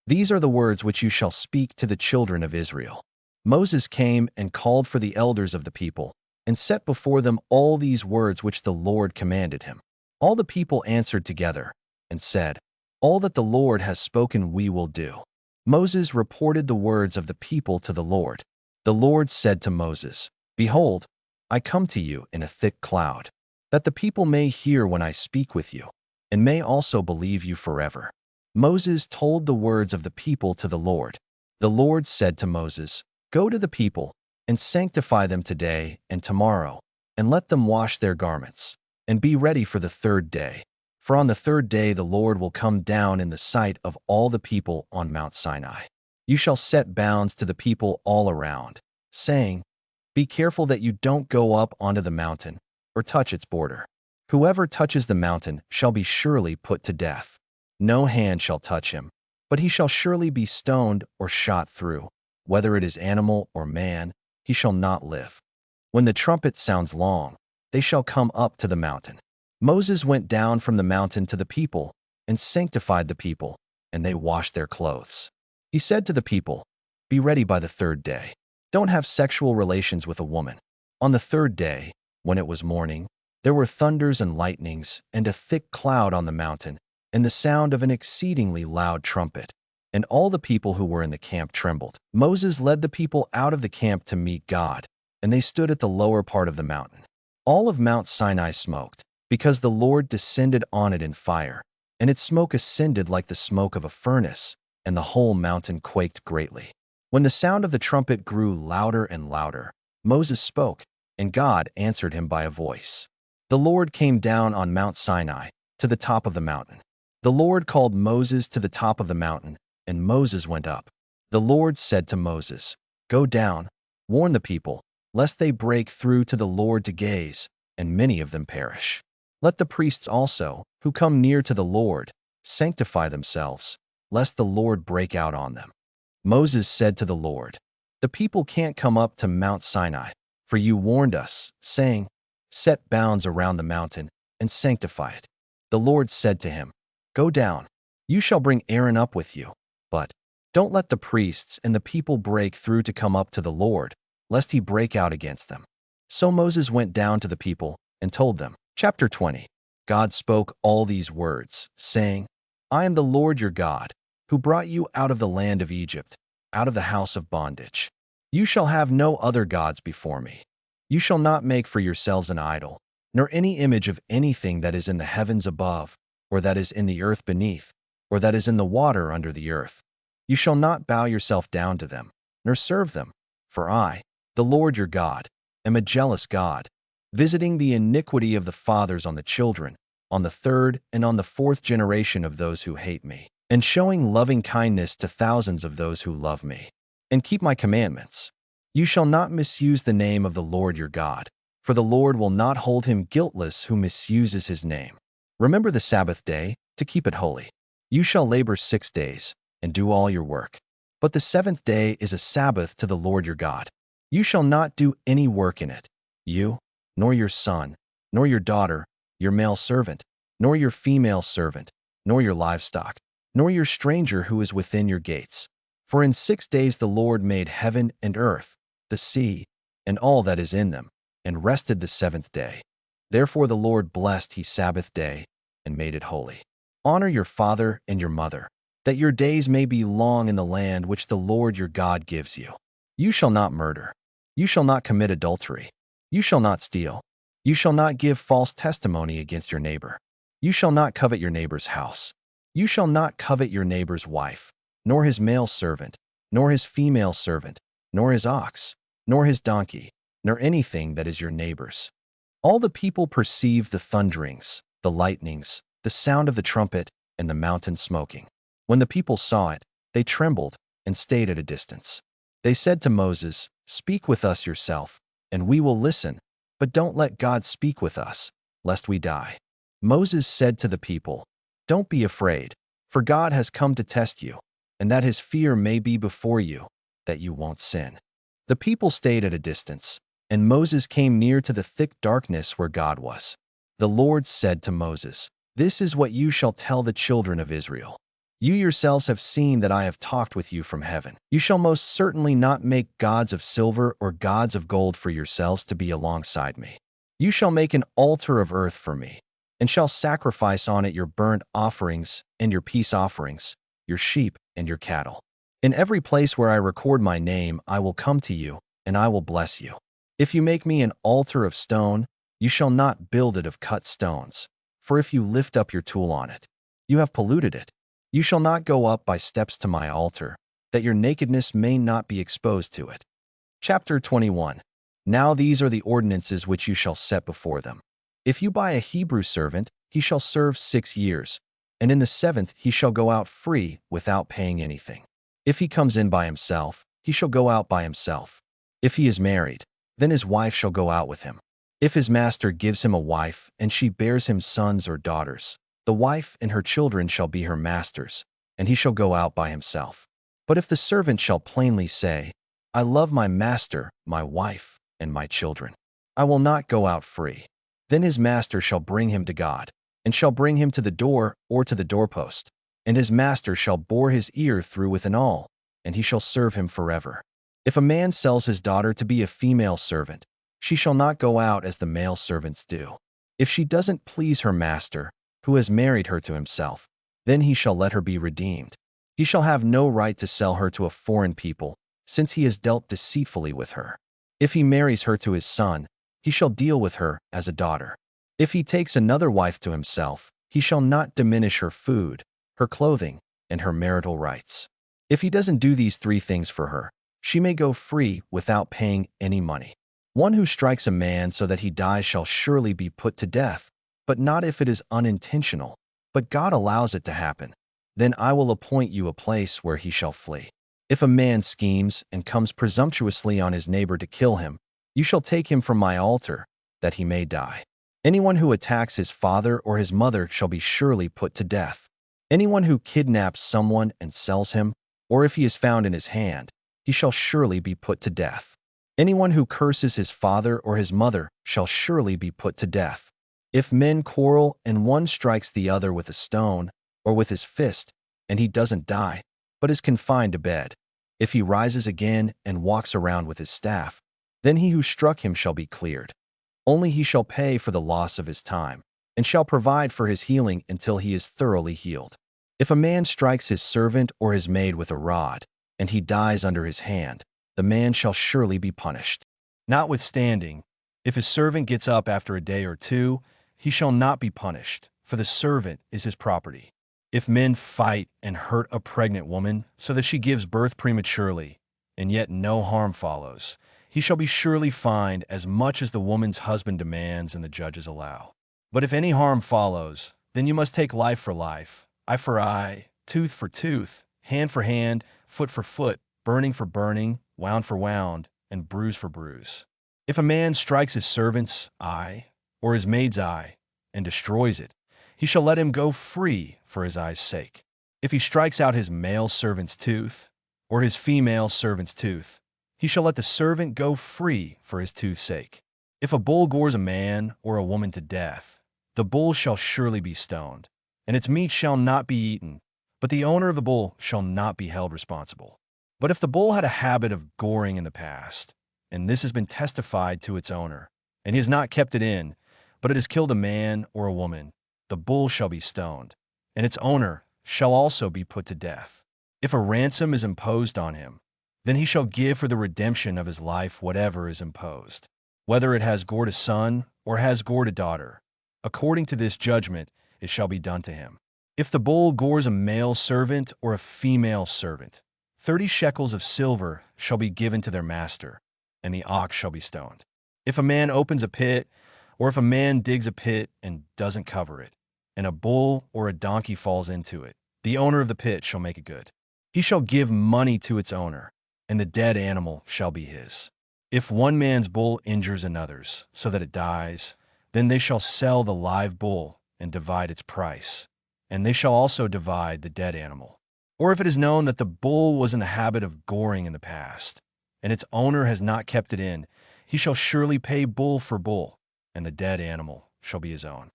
These are the words which you shall speak to the children of Israel." Moses came and called for the elders of the people, and set before them all these words which the Lord commanded him. All the people answered together, and said, "All that the Lord has spoken we will do." Moses reported the words of the people to the Lord. The Lord said to Moses, "Behold, I come to you in a thick cloud, that the people may hear when I speak with you, and may also believe you forever." Moses told the words of the people to the Lord. The Lord said to Moses, "Go to the people, and sanctify them today and tomorrow, and let them wash their garments, and be ready for the 3rd day. For on the 3rd day the Lord will come down in the sight of all the people on Mount Sinai. You shall set bounds to the people all around, saying, 'Be careful that you don't go up onto the mountain, or touch its border. Whoever touches the mountain shall be surely put to death. No hand shall touch him, but he shall surely be stoned or shot through. Whether it is animal or man, he shall not live. When the trumpet sounds long, they shall come up to the mountain.'" Moses went down from the mountain to the people, and sanctified the people, and they washed their clothes. He said to the people, "Be ready by the 3rd day. Don't have sexual relations with a woman." On the 3rd day, when it was morning, there were thunders and lightnings, and a thick cloud on the mountain, and the sound of an exceedingly loud trumpet. And all the people who were in the camp trembled. Moses led the people out of the camp to meet God, and they stood at the lower part of the mountain. All of Mount Sinai smoked, because the Lord descended on it in fire, and its smoke ascended like the smoke of a furnace, and the whole mountain quaked greatly. When the sound of the trumpet grew louder and louder, Moses spoke, and God answered him by a voice. The Lord came down on Mount Sinai, to the top of the mountain. The Lord called Moses to the top of the mountain, and Moses went up. The Lord said to Moses, "Go down, warn the people, lest they break through to the Lord to gaze, and many of them perish. Let the priests also, who come near to the Lord, sanctify themselves, lest the Lord break out on them." Moses said to the Lord, "The people can't come up to Mount Sinai, for you warned us, saying, 'Set bounds around the mountain and sanctify it.'" The Lord said to him, "Go down. You shall bring Aaron up with you, but don't let the priests and the people break through to come up to the Lord, lest he break out against them." So Moses went down to the people and told them. Chapter 20. God spoke all these words, saying, "I am the Lord your God, who brought you out of the land of Egypt, out of the house of bondage. You shall have no other gods before me. You shall not make for yourselves an idol, nor any image of anything that is in the heavens above, or that is in the earth beneath, or that is in the water under the earth. You shall not bow yourself down to them, nor serve them, for I, the Lord your God, am a jealous God, visiting the iniquity of the fathers on the children, on the third and on the fourth generation of those who hate me, and showing loving kindness to thousands of those who love me, and keep my commandments. You shall not misuse the name of the Lord your God, for the Lord will not hold him guiltless who misuses his name. Remember the Sabbath day, to keep it holy. You shall labor 6 days, and do all your work. But the seventh day is a Sabbath to the Lord your God. You shall not do any work in it, you, nor your son, nor your daughter, your male servant, nor your female servant, nor your livestock, nor your stranger who is within your gates. For in 6 days the Lord made heaven and earth, the sea, and all that is in them, and rested the seventh day. Therefore the Lord blessed his Sabbath day, and made it holy. Honor your father and your mother, that your days may be long in the land which the Lord your God gives you. You shall not murder. You shall not commit adultery. You shall not steal. You shall not give false testimony against your neighbor. You shall not covet your neighbor's house. You shall not covet your neighbor's wife, nor his male servant, nor his female servant, nor his ox, nor his donkey, nor anything that is your neighbor's. All the people perceived the thunderings, the lightnings, the sound of the trumpet, and the mountain smoking. When the people saw it, they trembled and stayed at a distance. They said to Moses, "Speak with us yourself, and we will listen, but don't let God speak with us, lest we die." Moses said to the people, "Don't be afraid, for God has come to test you, and that his fear may be before you, that you won't sin." The people stayed at a distance, and Moses came near to the thick darkness where God was. The Lord said to Moses, "This is what you shall tell the children of Israel. You yourselves have seen that I have talked with you from heaven. You shall most certainly not make gods of silver or gods of gold for yourselves to be alongside me. You shall make an altar of earth for me, and shall sacrifice on it your burnt offerings and your peace offerings, your sheep and your cattle. In every place where I record my name, I will come to you, and I will bless you. If you make me an altar of stone, you shall not build it of cut stones, for if you lift up your tool on it, you have polluted it. You shall not go up by steps to my altar, that your nakedness may not be exposed to it." Chapter 21. Now these are the ordinances which you shall set before them. If you buy a Hebrew servant, he shall serve 6 years, and in the 7th he shall go out free without paying anything. If he comes in by himself, he shall go out by himself. If he is married, then his wife shall go out with him. If his master gives him a wife, and she bears him sons or daughters, the wife and her children shall be her master's, and he shall go out by himself. But if the servant shall plainly say, "I love my master, my wife, and my children. I will not go out free," then his master shall bring him to God, and shall bring him to the door or to the doorpost, and his master shall bore his ear through with an awl, and he shall serve him forever. If a man sells his daughter to be a female servant, she shall not go out as the male servants do. If she doesn't please her master, who has married her to himself, then he shall let her be redeemed. He shall have no right to sell her to a foreign people, since he has dealt deceitfully with her. If he marries her to his son, he shall deal with her as a daughter. If he takes another wife to himself, he shall not diminish her food, her clothing, and her marital rights. If he doesn't do these three things for her, she may go free without paying any money. One who strikes a man so that he dies shall surely be put to death, but not if it is unintentional, but God allows it to happen. Then I will appoint you a place where he shall flee. If a man schemes and comes presumptuously on his neighbor to kill him, you shall take him from my altar, that he may die. Anyone who attacks his father or his mother shall be surely put to death. Anyone who kidnaps someone and sells him, or if he is found in his hand, he shall surely be put to death. Anyone who curses his father or his mother shall surely be put to death. If men quarrel and one strikes the other with a stone or with his fist, and he doesn't die, but is confined to bed, if he rises again and walks around with his staff, then he who struck him shall be cleared. Only he shall pay for the loss of his time, and shall provide for his healing until he is thoroughly healed. If a man strikes his servant or his maid with a rod, and he dies under his hand, the man shall surely be punished. Notwithstanding, if his servant gets up after a day or two, he shall not be punished, for the servant is his property. If men fight and hurt a pregnant woman so that she gives birth prematurely, and yet no harm follows, he shall be surely fined as much as the woman's husband demands and the judges allow. But if any harm follows, then you must take life for life, eye for eye, tooth for tooth, hand for hand, foot for foot, burning for burning, wound for wound, and bruise for bruise. If a man strikes his servant's eye or his maid's eye and destroys it, he shall let him go free for his eye's sake. If he strikes out his male servant's tooth or his female servant's tooth, he shall let the servant go free for his tooth's sake. If a bull gores a man or a woman to death, the bull shall surely be stoned, and its meat shall not be eaten, but the owner of the bull shall not be held responsible. But if the bull had a habit of goring in the past, and this has been testified to its owner, and he has not kept it in, but it has killed a man or a woman, the bull shall be stoned, and its owner shall also be put to death. If a ransom is imposed on him, then he shall give for the redemption of his life whatever is imposed, whether it has gored a son or has gored a daughter. According to this judgment, it shall be done to him. If the bull gores a male servant or a female servant, 30 shekels of silver shall be given to their master, and the ox shall be stoned. If a man opens a pit, or if a man digs a pit and doesn't cover it, and a bull or a donkey falls into it, the owner of the pit shall make it good. He shall give money to its owner, and the dead animal shall be his. If one man's bull injures another's, so that it dies, then they shall sell the live bull and divide its price, and they shall also divide the dead animal. Or if it is known that the bull was in the habit of goring in the past, and its owner has not kept it in, he shall surely pay bull for bull, and the dead animal shall be his own.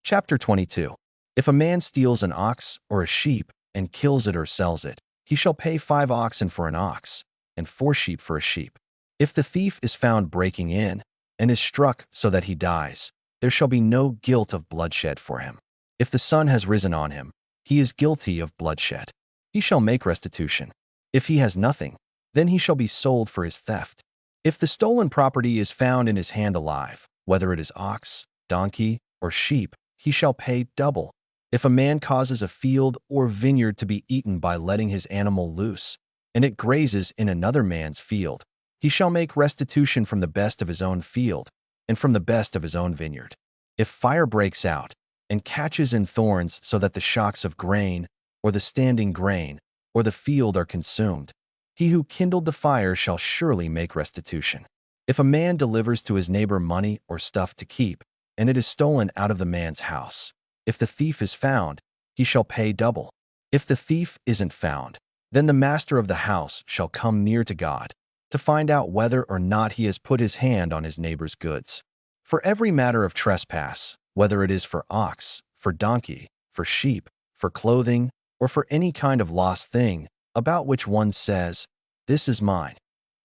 Chapter 22. If a man steals an ox or a sheep and kills it or sells it, he shall pay 5 oxen for an ox, and 4 sheep for a sheep. If the thief is found breaking in, and is struck so that he dies, there shall be no guilt of bloodshed for him. If the sun has risen on him, he is guilty of bloodshed. He shall make restitution. If he has nothing, then he shall be sold for his theft. If the stolen property is found in his hand alive, whether it is ox, donkey, or sheep, he shall pay double. If a man causes a field or vineyard to be eaten by letting his animal loose, and it grazes in another man's field, he shall make restitution from the best of his own field and from the best of his own vineyard. If fire breaks out and catches in thorns so that the shocks of grain or the standing grain or the field are consumed, he who kindled the fire shall surely make restitution. If a man delivers to his neighbor money or stuff to keep, and it is stolen out of the man's house, if the thief is found, he shall pay double. If the thief isn't found, then the master of the house shall come near to God to find out whether or not he has put his hand on his neighbor's goods. For every matter of trespass, whether it is for ox, for donkey, for sheep, for clothing, or for any kind of lost thing, about which one says, "This is mine,"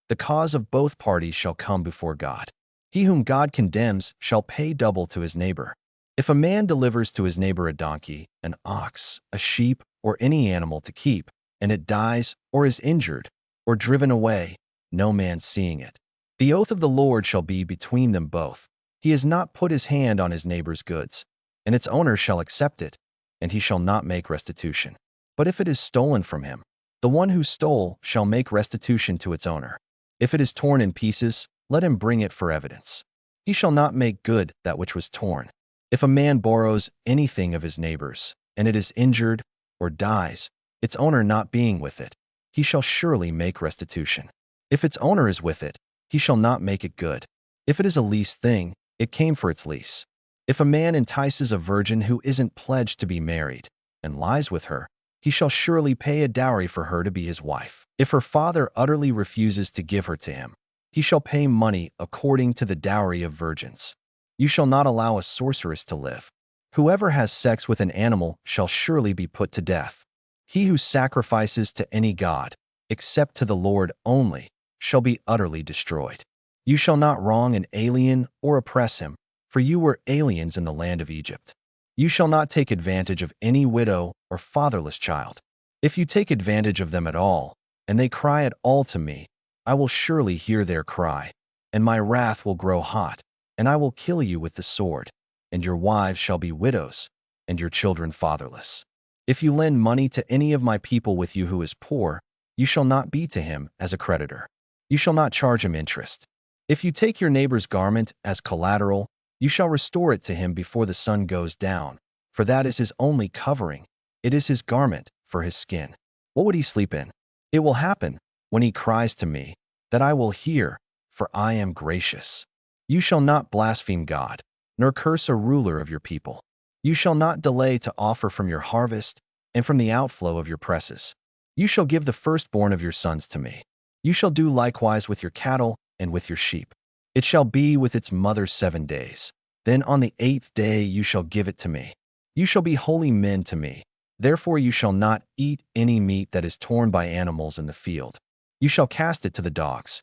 the cause of both parties shall come before God. He whom God condemns shall pay double to his neighbor. If a man delivers to his neighbor a donkey, an ox, a sheep, or any animal to keep, and it dies, or is injured, or driven away, no man seeing it, the oath of the Lord shall be between them both. He has not put his hand on his neighbor's goods, and its owner shall accept it, and he shall not make restitution. But if it is stolen from him, the one who stole shall make restitution to its owner. If it is torn in pieces, let him bring it for evidence. He shall not make good that which was torn. If a man borrows anything of his neighbor's, and it is injured or dies, its owner not being with it, he shall surely make restitution. If its owner is with it, he shall not make it good. If it is a leased thing, it came for its lease. If a man entices a virgin who isn't pledged to be married, and lies with her, he shall surely pay a dowry for her to be his wife. If her father utterly refuses to give her to him, he shall pay money according to the dowry of virgins. You shall not allow a sorceress to live. Whoever has sex with an animal shall surely be put to death. He who sacrifices to any god, except to the Lord only, shall be utterly destroyed. You shall not wrong an alien or oppress him, for you were aliens in the land of Egypt. You shall not take advantage of any widow or fatherless child. If you take advantage of them at all, and they cry at all to me, I will surely hear their cry, and my wrath will grow hot, and I will kill you with the sword, and your wives shall be widows, and your children fatherless. If you lend money to any of my people with you who is poor, you shall not be to him as a creditor. You shall not charge him interest. If you take your neighbor's garment as collateral, you shall restore it to him before the sun goes down, for that is his only covering. It is his garment for his skin. What would he sleep in? It will happen, when he cries to me, that I will hear, for I am gracious. You shall not blaspheme God, nor curse a ruler of your people. You shall not delay to offer from your harvest and from the outflow of your presses. You shall give the firstborn of your sons to me. You shall do likewise with your cattle and with your sheep. It shall be with its mother 7 days. Then on the 8th day you shall give it to me. You shall be holy men to me. Therefore you shall not eat any meat that is torn by animals in the field. You shall cast it to the dogs.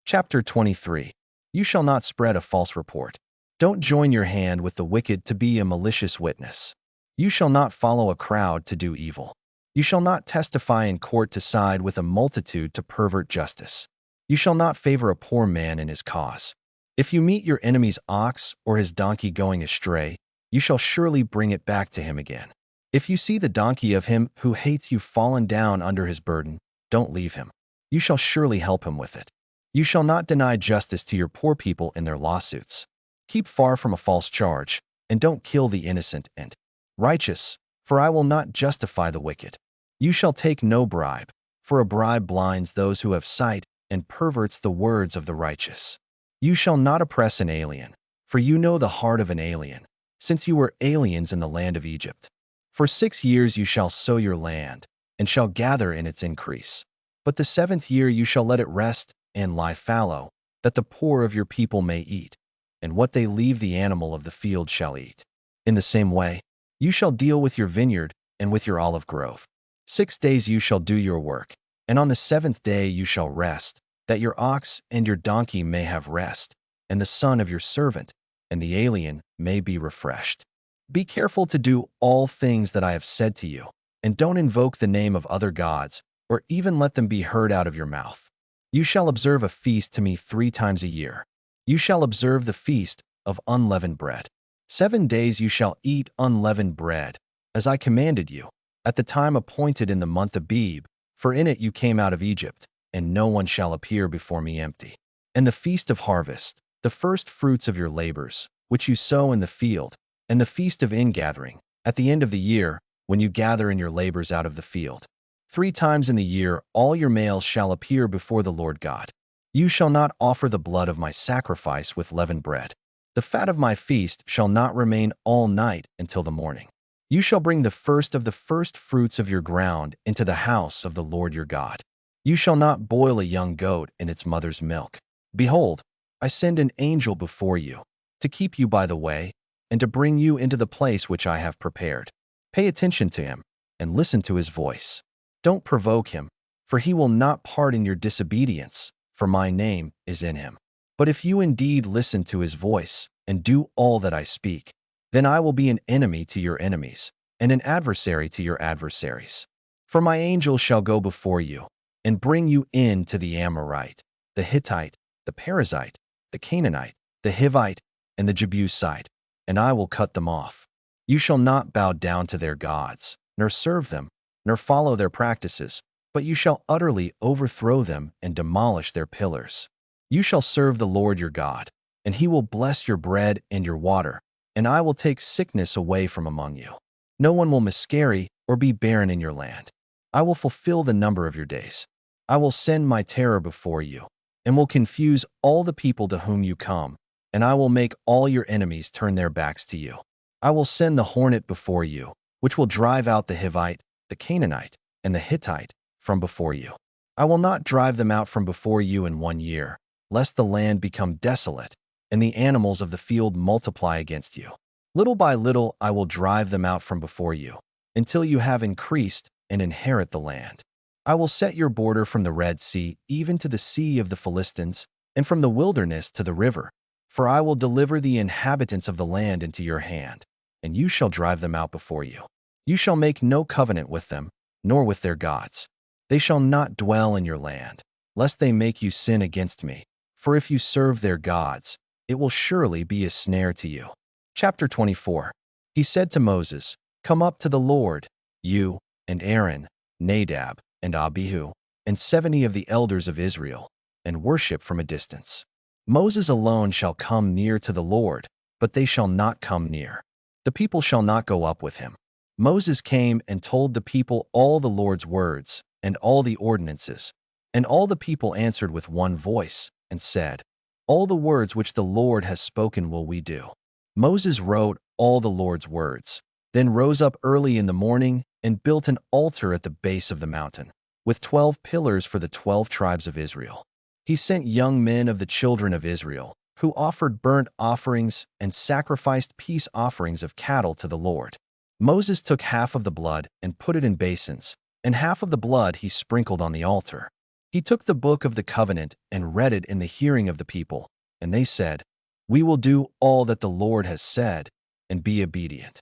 Chapter 23. You shall not spread a false report. Don't join your hand with the wicked to be a malicious witness. You shall not follow a crowd to do evil. You shall not testify in court to side with a multitude to pervert justice. You shall not favor a poor man in his cause. If you meet your enemy's ox or his donkey going astray, you shall surely bring it back to him again. If you see the donkey of him who hates you fallen down under his burden, don't leave him. You shall surely help him with it. You shall not deny justice to your poor people in their lawsuits. Keep far from a false charge, and don't kill the innocent and righteous, for I will not justify the wicked. You shall take no bribe, for a bribe blinds those who have sight and perverts the words of the righteous. You shall not oppress an alien, for you know the heart of an alien, since you were aliens in the land of Egypt. For 6 years you shall sow your land, and shall gather in its increase. But the 7th year you shall let it rest and lie fallow, that the poor of your people may eat, and what they leave the animal of the field shall eat. In the same way, you shall deal with your vineyard and with your olive grove. 6 days you shall do your work, and on the 7th day you shall rest, that your ox and your donkey may have rest, and the son of your servant and the alien may be refreshed. Be careful to do all things that I have said to you, and don't invoke the name of other gods, or even let them be heard out of your mouth. You shall observe a feast to me 3 times a year. You shall observe the feast of unleavened bread. 7 days you shall eat unleavened bread, as I commanded you, at the time appointed in the month of W.E.B, for in it you came out of Egypt, and no one shall appear before me empty. And the feast of harvest, the first fruits of your labors, which you sow in the field, and the feast of ingathering, at the end of the year, when you gather in your labors out of the field. 3 times in the year all your males shall appear before the Lord God. You shall not offer the blood of my sacrifice with leavened bread. The fat of my feast shall not remain all night until the morning. You shall bring the first of the first fruits of your ground into the house of the Lord your God. You shall not boil a young goat in its mother's milk. Behold, I send an angel before you, to keep you by the way, and to bring you into the place which I have prepared. Pay attention to him, and listen to his voice. Don't provoke him, for he will not pardon your disobedience, for my name is in him. But if you indeed listen to his voice, and do all that I speak, then I will be an enemy to your enemies, and an adversary to your adversaries. For my angel shall go before you, and bring you in to the Amorite, the Hittite, the Perizzite, the Canaanite, the Hivite, and the Jebusite, and I will cut them off. You shall not bow down to their gods, nor serve them, nor follow their practices, but you shall utterly overthrow them and demolish their pillars. You shall serve the Lord your God, and he will bless your bread and your water, and I will take sickness away from among you. No one will miscarry or be barren in your land. I will fulfill the number of your days. I will send my terror before you, and will confuse all the people to whom you come, and I will make all your enemies turn their backs to you. I will send the hornet before you, which will drive out the Hivite, the Canaanite, and the Hittite from before you. I will not drive them out from before you in 1 year, lest the land become desolate, and the animals of the field multiply against you. Little by little I will drive them out from before you, until you have increased and inherit the land. I will set your border from the Red Sea even to the sea of the Philistines, and from the wilderness to the river. For I will deliver the inhabitants of the land into your hand, and you shall drive them out before you. You shall make no covenant with them, nor with their gods. They shall not dwell in your land, lest they make you sin against me. For if you serve their gods, it will surely be a snare to you. Chapter 24. He said to Moses, Come up to the Lord, you, and Aaron, Nadab, and Abihu, and 70 of the elders of Israel, and worship from a distance. Moses alone shall come near to the Lord, but they shall not come near. The people shall not go up with him. Moses came and told the people all the Lord's words, and all the ordinances. And all the people answered with one voice, and said, All the words which the Lord has spoken will we do. Moses wrote all the Lord's words, then rose up early in the morning, and built an altar at the base of the mountain, with 12 pillars for the 12 tribes of Israel. He sent young men of the children of Israel, who offered burnt offerings and sacrificed peace offerings of cattle to the Lord. Moses took half of the blood and put it in basins, and half of the blood he sprinkled on the altar. He took the book of the covenant and read it in the hearing of the people, and they said, We will do all that the Lord has said, and be obedient.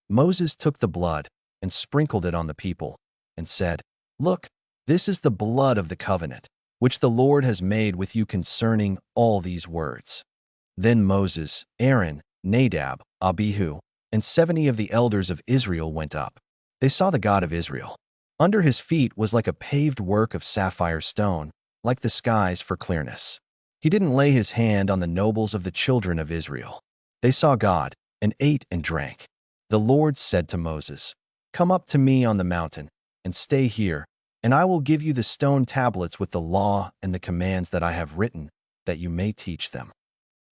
Moses took the blood and sprinkled it on the people, and said, Look, this is the blood of the covenant, which the Lord has made with you concerning all these words. Then Moses, Aaron, Nadab, Abihu, and 70 of the elders of Israel went up. They saw the God of Israel. Under his feet was like a paved work of sapphire stone, like the skies for clearness. He didn't lay his hand on the nobles of the children of Israel. They saw God, and ate and drank. The Lord said to Moses, Come up to me on the mountain, and stay here, and I will give you the stone tablets with the law and the commands that I have written, that you may teach them.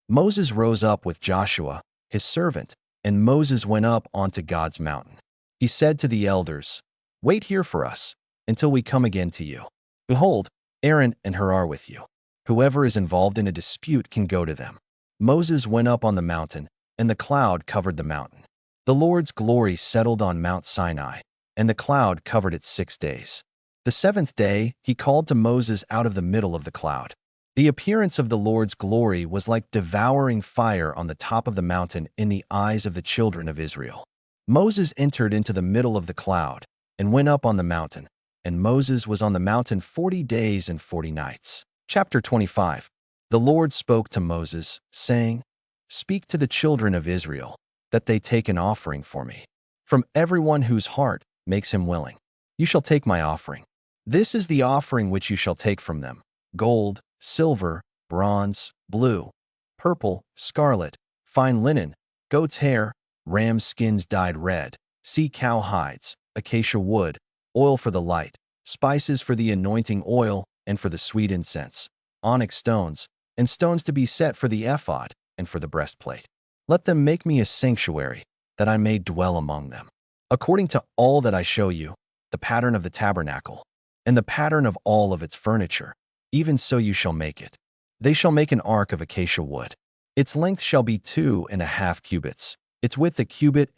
Moses rose up with Joshua, his servant, and Moses went up onto God's mountain. He said to the elders, Wait here for us, until we come again to you. Behold, Aaron and Hur are with you. Whoever is involved in a dispute can go to them. Moses went up on the mountain, and the cloud covered the mountain. The Lord's glory settled on Mount Sinai, and the cloud covered it 6 days. The 7th day he called to Moses out of the middle of the cloud. The appearance of the Lord's glory was like devouring fire on the top of the mountain in the eyes of the children of Israel. Moses entered into the middle of the cloud, and went up on the mountain, and Moses was on the mountain 40 days and 40 nights. Chapter 25. The Lord spoke to Moses, saying, Speak to the children of Israel, that they take an offering for me. From everyone whose heart makes him willing, you shall take my offering. This is the offering which you shall take from them: gold, silver, bronze, blue, purple, scarlet, fine linen, goat's hair, ram's skins dyed red, sea cow hides, acacia wood, oil for the light, spices for the anointing oil and for the sweet incense, onyx stones, and stones to be set for the ephod and for the breastplate. Let them make me a sanctuary, that I may dwell among them. According to all that I show you, the pattern of the tabernacle, and the pattern of all of its furniture, even so you shall make it. They shall make an ark of acacia wood. Its length shall be 2.5 cubits, its width 1.5 cubits,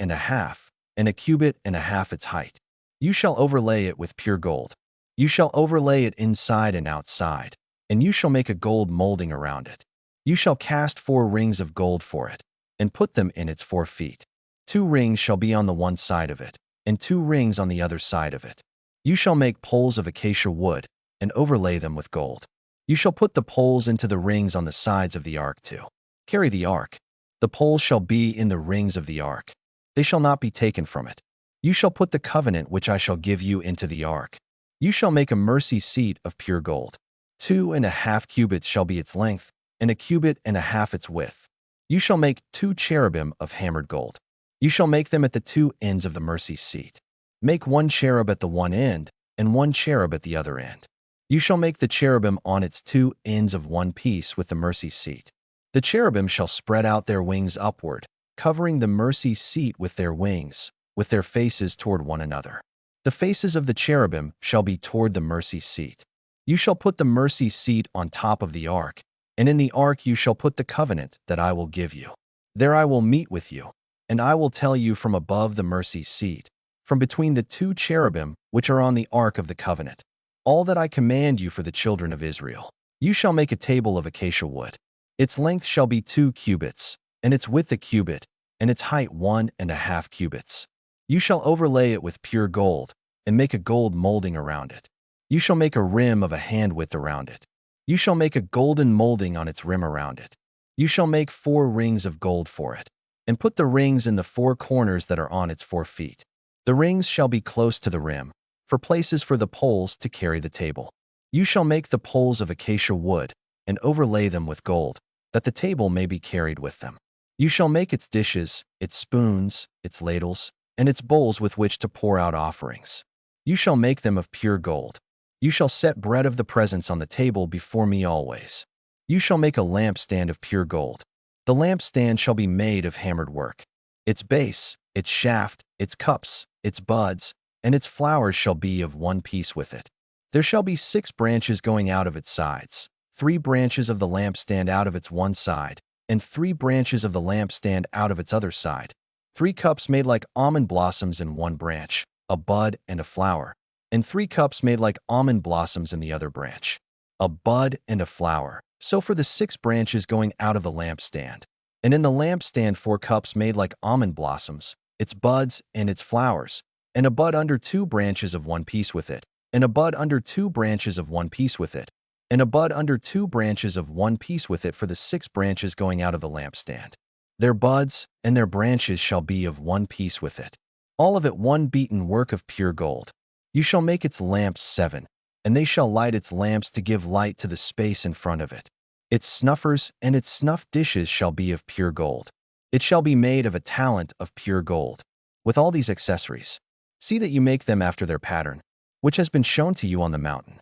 and 1.5 cubits its height. You shall overlay it with pure gold. You shall overlay it inside and outside, and you shall make a gold molding around it. You shall cast 4 rings of gold for it, and put them in its 4 feet. 2 rings shall be on the one side of it, and 2 rings on the other side of it. You shall make poles of acacia wood, and overlay them with gold. You shall put the poles into the rings on the sides of the ark to carry the ark. The poles shall be in the rings of the ark. They shall not be taken from it. You shall put the covenant which I shall give you into the ark. You shall make a mercy seat of pure gold. 2.5 cubits shall be its length, and 1.5 cubits its width. You shall make 2 cherubim of hammered gold. You shall make them at the 2 ends of the mercy seat. Make 1 cherub at the one end, and 1 cherub at the other end. You shall make the cherubim on its 2 ends of one piece with the mercy seat. The cherubim shall spread out their wings upward, covering the mercy seat with their wings, with their faces toward one another. The faces of the cherubim shall be toward the mercy seat. You shall put the mercy seat on top of the ark, and in the ark you shall put the covenant that I will give you. There I will meet with you, and I will tell you from above the mercy seat, from between the 2 cherubim which are on the ark of the covenant, all that I command you for the children of Israel. You shall make a table of acacia wood. Its length shall be 2 cubits, and its width 1 cubit, and its height 1.5 cubits. You shall overlay it with pure gold, and make a gold molding around it. You shall make a rim of a hand width around it. You shall make a golden molding on its rim around it. You shall make 4 rings of gold for it, and put the rings in the 4 corners that are on its 4 feet. The rings shall be close to the rim, for places for the poles to carry the table. You shall make the poles of acacia wood, and overlay them with gold, that the table may be carried with them. You shall make its dishes, its spoons, its ladles, and its bowls with which to pour out offerings. You shall make them of pure gold. You shall set bread of the presence on the table before me always. You shall make a lampstand of pure gold. The lampstand shall be made of hammered work. Its base, its shaft, its cups, its buds, and its flowers shall be of one piece with it. There shall be 6 branches going out of its sides, 3 branches of the lampstand out of its one side, and 3 branches of the lampstand out of its other side. 3 cups made like almond blossoms in one branch, a bud and a flower, and 3 cups made like almond blossoms in the other branch, a bud and a flower. So for the 6 branches going out of the lampstand. And in the lampstand 4 cups made like almond blossoms, its buds and its flowers, and a bud under 2 branches of one piece with it, and a bud under 2 branches of one piece with it, and a bud under 2 branches of one piece with it for the 6 branches going out of the lampstand. Their buds and their branches shall be of one piece with it, all of it one beaten work of pure gold. You shall make its lamps 7, and they shall light its lamps to give light to the space in front of it. Its snuffers and its snuff dishes shall be of pure gold. It shall be made of a talent of pure gold, with all these accessories. See that you make them after their pattern, which has been shown to you on the mountain.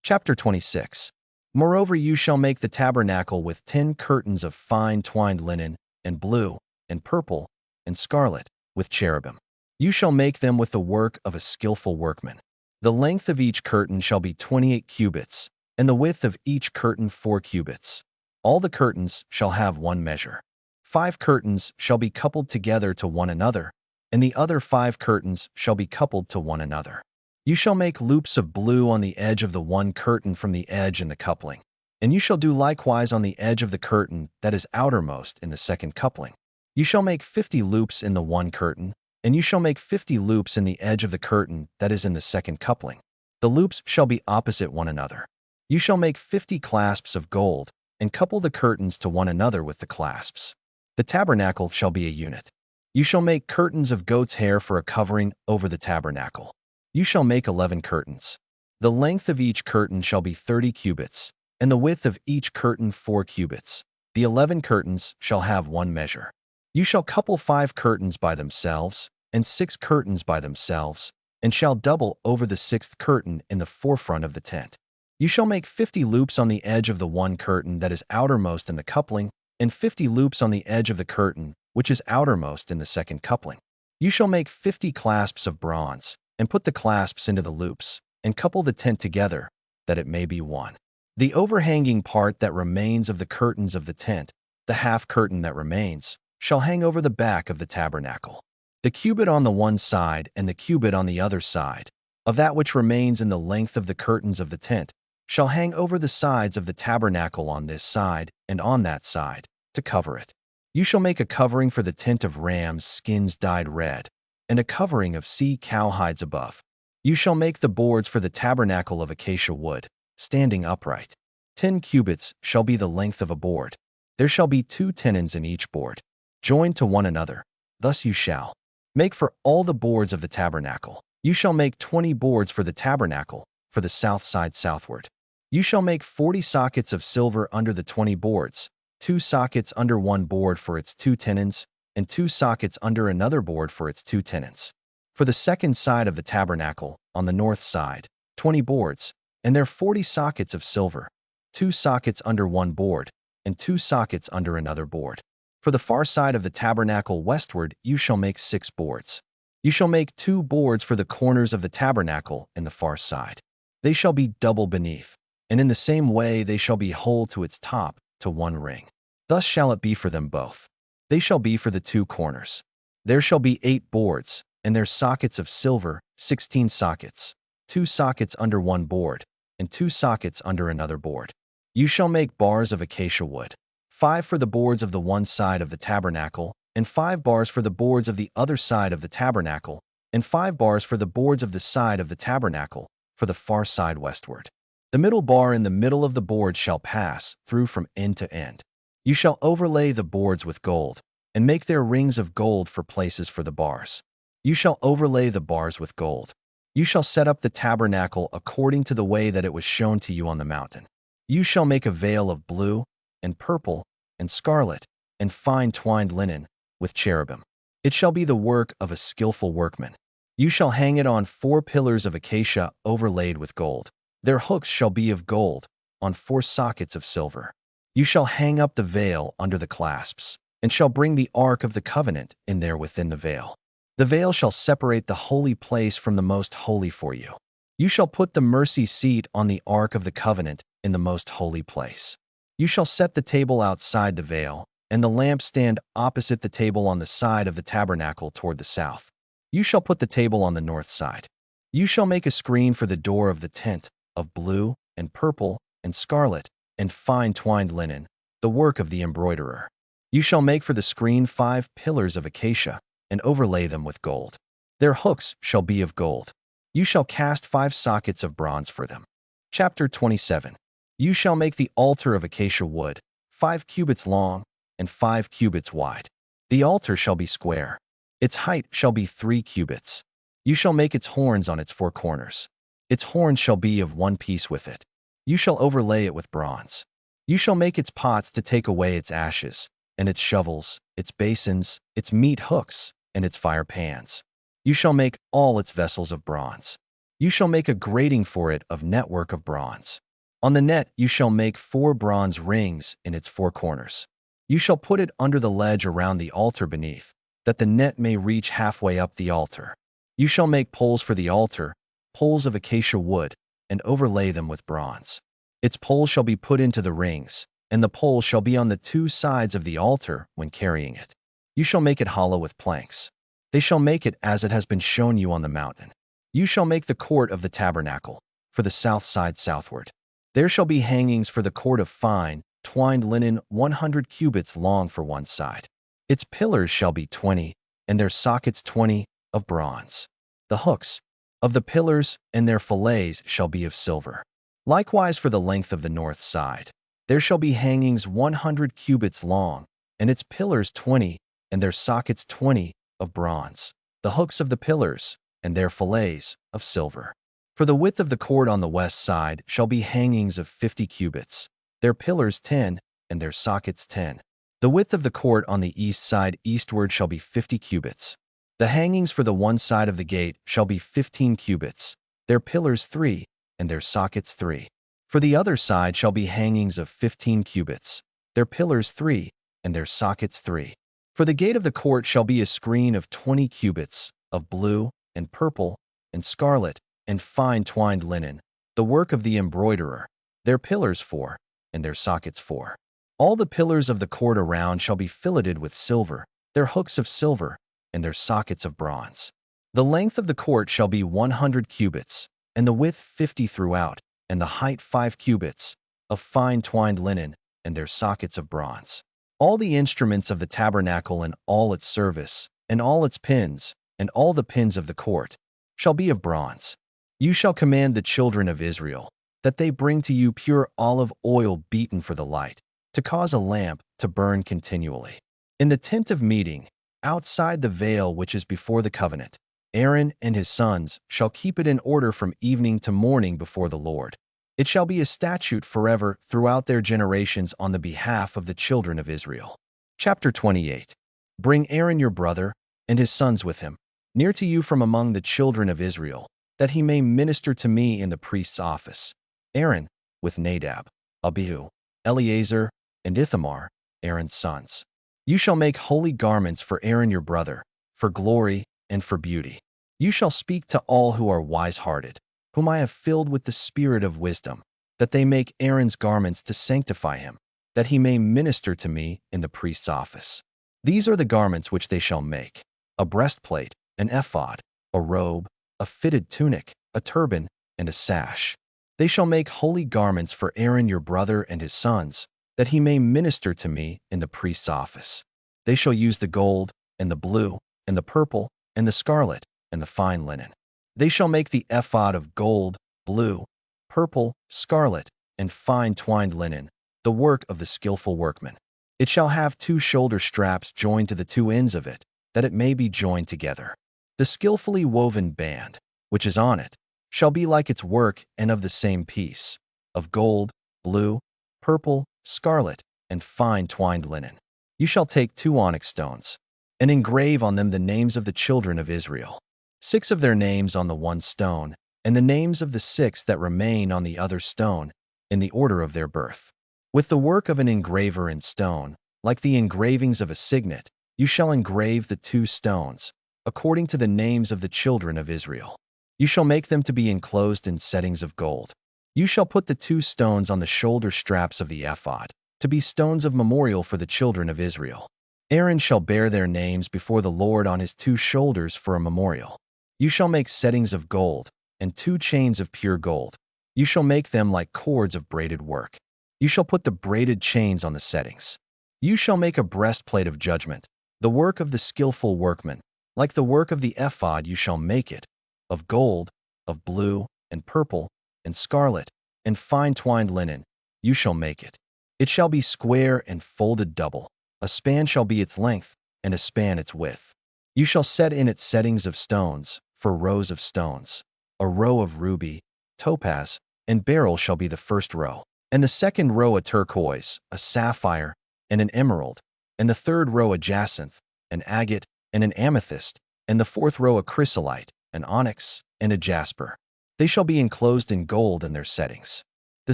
Chapter 26. Moreover, you shall make the tabernacle with 10 curtains of fine twined linen, and blue, and purple, and scarlet, with cherubim. You shall make them with the work of a skillful workman. The length of each curtain shall be 28 cubits, and the width of each curtain 4 cubits. All the curtains shall have one measure. 5 curtains shall be coupled together to one another, and the other 5 curtains shall be coupled to one another. You shall make loops of blue on the edge of the one curtain from the edge in the coupling, and you shall do likewise on the edge of the curtain that is outermost in the second coupling. You shall make 50 loops in the one curtain, and you shall make 50 loops in the edge of the curtain that is in the second coupling. The loops shall be opposite one another. You shall make 50 clasps of gold, and couple the curtains to one another with the clasps. The tabernacle shall be a unit. You shall make curtains of goat's hair for a covering over the tabernacle. You shall make 11 curtains. The length of each curtain shall be 30 cubits, and the width of each curtain 4 cubits. The 11 curtains shall have one measure. You shall couple 5 curtains by themselves, and 6 curtains by themselves, and shall double over the 6th curtain in the forefront of the tent. You shall make 50 loops on the edge of the one curtain that is outermost in the coupling, and 50 loops on the edge of the curtain which is outermost in the second coupling. You shall make 50 clasps of bronze, and put the clasps into the loops, and couple the tent together, that it may be one. The overhanging part that remains of the curtains of the tent, the half curtain that remains, shall hang over the back of the tabernacle. The cubit on the one side and the cubit on the other side, of that which remains in the length of the curtains of the tent, shall hang over the sides of the tabernacle on this side and on that side, to cover it. You shall make a covering for the tent of rams' skins dyed red, and a covering of sea-cow hides above. You shall make the boards for the tabernacle of acacia wood, standing upright. 10 cubits shall be the length of a board. There shall be 2 tenons in each board. joined to one another. Thus you shall make for all the boards of the tabernacle. You shall make 20 boards for the tabernacle, for the south side southward. You shall make 40 sockets of silver under the 20 boards, 2 sockets under one board for its 2 tenons, and 2 sockets under another board for its 2 tenons. For the second side of the tabernacle, on the north side, 20 boards, and their 40 sockets of silver, 2 sockets under one board, and 2 sockets under another board. For the far side of the tabernacle westward you shall make 6 boards. You shall make 2 boards for the corners of the tabernacle in the far side. They shall be double beneath, and in the same way they shall be whole to its top, to one ring. Thus shall it be for them both. They shall be for the 2 corners. There shall be 8 boards, and their sockets of silver, 16 sockets, 2 sockets under one board, and 2 sockets under another board. You shall make bars of acacia wood, 5 for the boards of the one side of the tabernacle, and 5 bars for the boards of the other side of the tabernacle, and 5 bars for the boards of the side of the tabernacle, for the far side westward. The middle bar in the middle of the board shall pass through from end to end. You shall overlay the boards with gold, and make their rings of gold for places for the bars. You shall overlay the bars with gold. You shall set up the tabernacle according to the way that it was shown to you on the mountain. You shall make a veil of blue, and purple, and scarlet, and fine twined linen, with cherubim. It shall be the work of a skillful workman. You shall hang it on 4 pillars of acacia overlaid with gold. Their hooks shall be of gold, on 4 sockets of silver. You shall hang up the veil under the clasps, and shall bring the ark of the covenant in there within the veil. The veil shall separate the holy place from the most holy for you. You shall put the mercy seat on the ark of the covenant in the most holy place. You shall set the table outside the veil, and the lampstand opposite the table on the side of the tabernacle toward the south. You shall put the table on the north side. You shall make a screen for the door of the tent, of blue, and purple, and scarlet, and fine twined linen, the work of the embroiderer. You shall make for the screen 5 pillars of acacia, and overlay them with gold. Their hooks shall be of gold. You shall cast 5 sockets of bronze for them. Chapter 27. You shall make the altar of acacia wood, 5 cubits long, and 5 cubits wide. The altar shall be square. Its height shall be 3 cubits. You shall make its horns on its 4 corners. Its horns shall be of one piece with it. You shall overlay it with bronze. You shall make its pots to take away its ashes, and its shovels, its basins, its meat hooks, and its fire pans. You shall make all its vessels of bronze. You shall make a grating for it of network of bronze. On the net you shall make 4 bronze rings in its 4 corners. You shall put it under the ledge around the altar beneath, that the net may reach halfway up the altar. You shall make poles for the altar, poles of acacia wood, and overlay them with bronze. Its poles shall be put into the rings, and the poles shall be on the 2 sides of the altar when carrying it. You shall make it hollow with planks. They shall make it as it has been shown you on the mountain. You shall make the court of the tabernacle, for the south side southward. There shall be hangings for the court of fine, twined linen 100 cubits long for one side. Its pillars shall be 20, and their sockets 20, of bronze. The hooks of the pillars and their fillets shall be of silver. Likewise for the length of the north side. There shall be hangings 100 cubits long, and its pillars 20, and their sockets 20, of bronze. The hooks of the pillars, and their fillets, of silver. For the width of the court on the west side shall be hangings of 50 cubits, their pillars 10, and their sockets 10. The width of the court on the east side eastward shall be 50 cubits. The hangings for the one side of the gate shall be 15 cubits, their pillars 3, and their sockets 3. For the other side shall be hangings of 15 cubits, their pillars 3, and their sockets 3. For the gate of the court shall be a screen of 20 cubits, of blue, and purple, and scarlet, and fine twined linen, the work of the embroiderer, their pillars 4, and their sockets 4. All the pillars of the court around shall be filleted with silver, their hooks of silver, and their sockets of bronze. The length of the court shall be 100 cubits, and the width 50 throughout, and the height 5 cubits, of fine twined linen, and their sockets of bronze. All the instruments of the tabernacle and all its service, and all its pins, and all the pins of the court, shall be of bronze. You shall command the children of Israel, that they bring to you pure olive oil beaten for the light, to cause a lamp to burn continually. In the tent of meeting, outside the veil which is before the covenant, Aaron and his sons shall keep it in order from evening to morning before the Lord. It shall be a statute forever throughout their generations on the behalf of the children of Israel. Chapter 28. Bring Aaron your brother, and his sons with him, near to you from among the children of Israel, that he may minister to me in the priest's office. Aaron, with Nadab, Abihu, Eleazar, and Ithamar, Aaron's sons. You shall make holy garments for Aaron your brother, for glory and for beauty. You shall speak to all who are wise-hearted, whom I have filled with the spirit of wisdom, that they make Aaron's garments to sanctify him, that he may minister to me in the priest's office. These are the garments which they shall make: a breastplate, an ephod, a robe, a fitted tunic, a turban, and a sash. They shall make holy garments for Aaron your brother and his sons, that he may minister to me in the priest's office. They shall use the gold, and the blue, and the purple, and the scarlet, and the fine linen. They shall make the ephod of gold, blue, purple, scarlet, and fine twined linen, the work of the skillful workman. It shall have 2 shoulder straps joined to the 2 ends of it, that it may be joined together. The skillfully woven band, which is on it, shall be like its work and of the same piece, of gold, blue, purple, scarlet, and fine twined linen. You shall take 2 onyx stones, and engrave on them the names of the children of Israel, 6 of their names on the one stone, and the names of the 6 that remain on the other stone, in the order of their birth. With the work of an engraver in stone, like the engravings of a signet, you shall engrave the 2 stones, according to the names of the children of Israel. You shall make them to be enclosed in settings of gold. You shall put the 2 stones on the shoulder straps of the ephod, to be stones of memorial for the children of Israel. Aaron shall bear their names before the Lord on his 2 shoulders for a memorial. You shall make settings of gold, and 2 chains of pure gold. You shall make them like cords of braided work. You shall put the braided chains on the settings. You shall make a breastplate of judgment, the work of the skillful workman. Like the work of the ephod you shall make it, of gold, of blue, and purple, and scarlet, and fine twined linen, you shall make it. It shall be square and folded double. A span shall be its length, and a span its width. You shall set in it settings of stones, for rows of stones. A row of ruby, topaz, and beryl shall be the first row, and the second row a turquoise, a sapphire, and an emerald, and the third row a jacinth, an agate, and an amethyst, and the 4th row a chrysolite, an onyx, and a jasper. They shall be enclosed in gold in their settings. The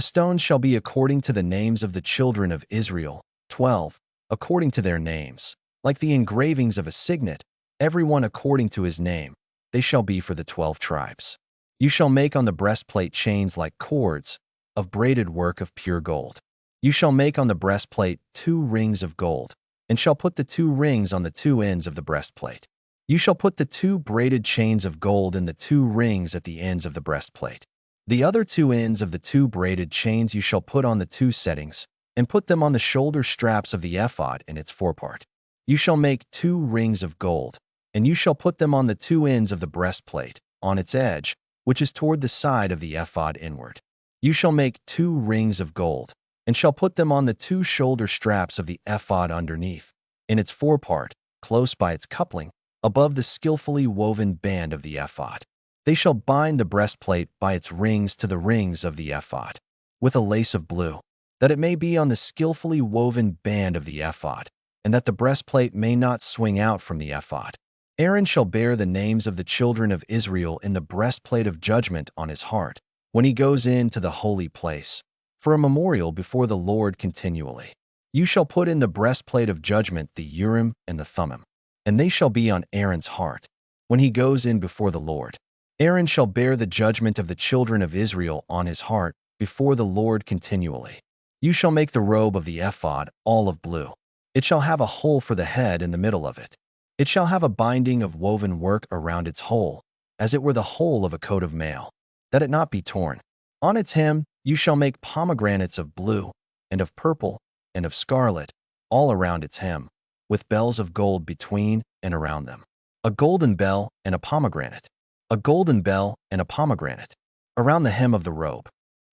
stones shall be according to the names of the children of Israel, 12, according to their names, like the engravings of a signet, every one according to his name. They shall be for the 12 tribes. You shall make on the breastplate chains like cords, of braided work of pure gold. You shall make on the breastplate 2 rings of gold, and shall put the 2 rings on the 2 ends of the breastplate. You shall put the 2 braided chains of gold in the 2 rings at the ends of the breastplate. The other 2 ends of the 2 braided chains you shall put on the 2 settings, and put them on the shoulder straps of the ephod in its forepart. You shall make 2 rings of gold, and you shall put them on the 2 ends of the breastplate, on its edge, which is toward the side of the ephod inward. You shall make 2 rings of gold, and shall put them on the 2 shoulder straps of the ephod underneath, in its forepart, close by its coupling, above the skillfully woven band of the ephod. They shall bind the breastplate by its rings to the rings of the ephod, with a lace of blue, that it may be on the skillfully woven band of the ephod, and that the breastplate may not swing out from the ephod. Aaron shall bear the names of the children of Israel in the breastplate of judgment on his heart, when he goes into the holy place, for a memorial before the Lord continually. You shall put in the breastplate of judgment the Urim and the Thummim, and they shall be on Aaron's heart, when he goes in before the Lord. Aaron shall bear the judgment of the children of Israel on his heart before the Lord continually. You shall make the robe of the ephod all of blue. It shall have a hole for the head in the middle of it. It shall have a binding of woven work around its hole, as it were the hole of a coat of mail, that it not be torn. On its hem you shall make pomegranates of blue, and of purple, and of scarlet, all around its hem, with bells of gold between and around them. A golden bell and a pomegranate. A golden bell and a pomegranate, around the hem of the robe.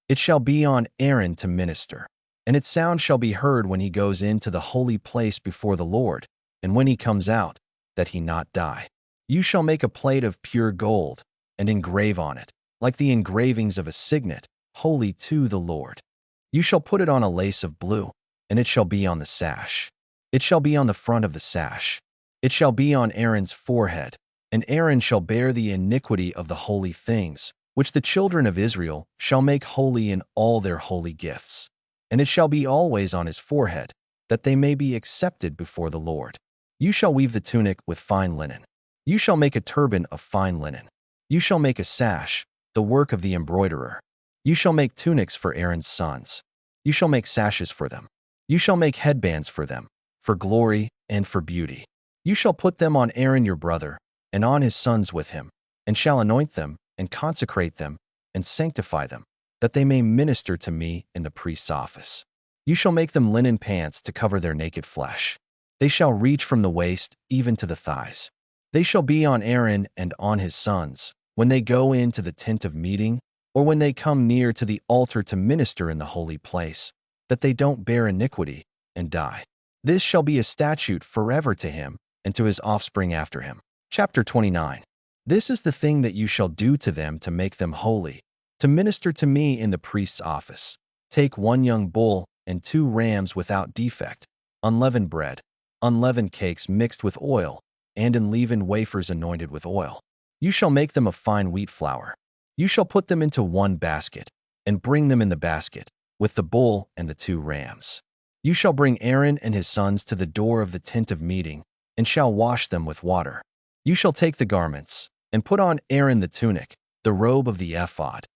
It shall be on Aaron to minister, and its sound shall be heard when he goes into the holy place before the Lord, and when he comes out, that he not die. You shall make a plate of pure gold, and engrave on it, like the engravings of a signet, holy to the Lord. You shall put it on a lace of blue, and it shall be on the sash. It shall be on the front of the sash. It shall be on Aaron's forehead, and Aaron shall bear the iniquity of the holy things, which the children of Israel shall make holy in all their holy gifts. And it shall be always on his forehead, that they may be accepted before the Lord. You shall weave the tunic with fine linen. You shall make a turban of fine linen. You shall make a sash, the work of the embroiderer. You shall make tunics for Aaron's sons. You shall make sashes for them. You shall make headbands for them, for glory and for beauty. You shall put them on Aaron your brother, and on his sons with him, and shall anoint them, and consecrate them, and sanctify them, that they may minister to me in the priest's office. You shall make them linen pants to cover their naked flesh. They shall reach from the waist even to the thighs. They shall be on Aaron and on his sons, when they go into the tent of meeting, or when they come near to the altar to minister in the holy place, that they don't bear iniquity and die. This shall be a statute forever to him and to his offspring after him. Chapter 29. This is the thing that you shall do to them to make them holy, to minister to me in the priest's office. Take 1 young bull and 2 rams without defect, unleavened bread, unleavened cakes mixed with oil, and unleavened wafers anointed with oil. You shall make them of fine wheat flour. You shall put them into 1 basket, and bring them in the basket, with the bull and the 2 rams. You shall bring Aaron and his sons to the door of the tent of meeting, and shall wash them with water. You shall take the garments, and put on Aaron the tunic, the robe of the ephod,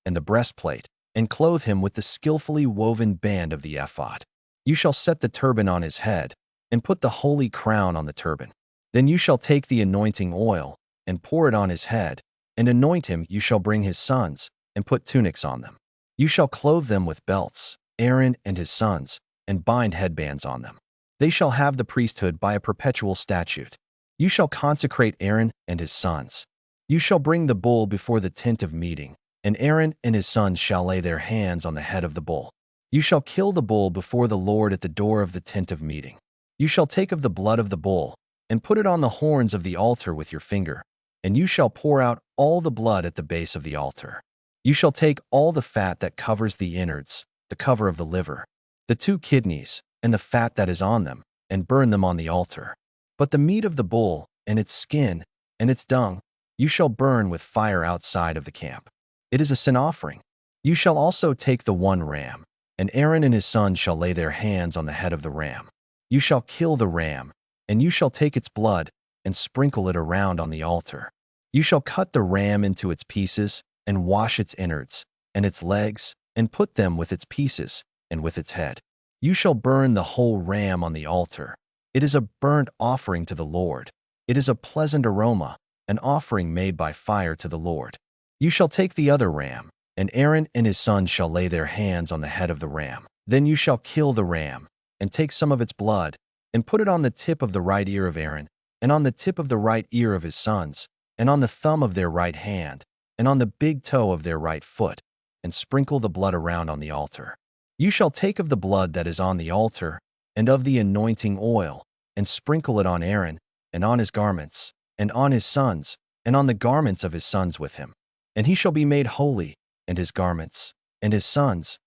and the breastplate, and clothe him with the skillfully woven band of the ephod. You shall set the turban on his head, and put the holy crown on the turban. Then you shall take the anointing oil, and pour it on his head, and anoint him. You shall bring his sons, and put tunics on them. You shall clothe them with belts, Aaron and his sons, and bind headbands on them. They shall have the priesthood by a perpetual statute. You shall consecrate Aaron and his sons. You shall bring the bull before the tent of meeting, and Aaron and his sons shall lay their hands on the head of the bull. You shall kill the bull before the Lord at the door of the tent of meeting. You shall take of the blood of the bull, and put it on the horns of the altar with your finger, and you shall pour out all the blood at the base of the altar. You shall take all the fat that covers the innards, the cover of the liver, the 2 kidneys, and the fat that is on them, and burn them on the altar. But the meat of the bull, and its skin, and its dung, you shall burn with fire outside of the camp. It is a sin offering. You shall also take the 1 ram, and Aaron and his sons shall lay their hands on the head of the ram. You shall kill the ram, and you shall take its blood, and sprinkle it around on the altar. You shall cut the ram into its pieces, and wash its innards, and its legs, and put them with its pieces, and with its head. You shall burn the whole ram on the altar. It is a burnt offering to the Lord. It is a pleasant aroma, an offering made by fire to the Lord. You shall take the other ram, and Aaron and his sons shall lay their hands on the head of the ram. Then you shall kill the ram, and take some of its blood, and put it on the tip of the right ear of Aaron, and on the tip of the right ear of his sons, and on the thumb of their right hand, and on the big toe of their right foot, and sprinkle the blood around on the altar. You shall take of the blood that is on the altar, and of the anointing oil, and sprinkle it on Aaron, and on his garments, and on his sons, and on the garments of his sons with him. And he shall be made holy, and his garments, and his sons'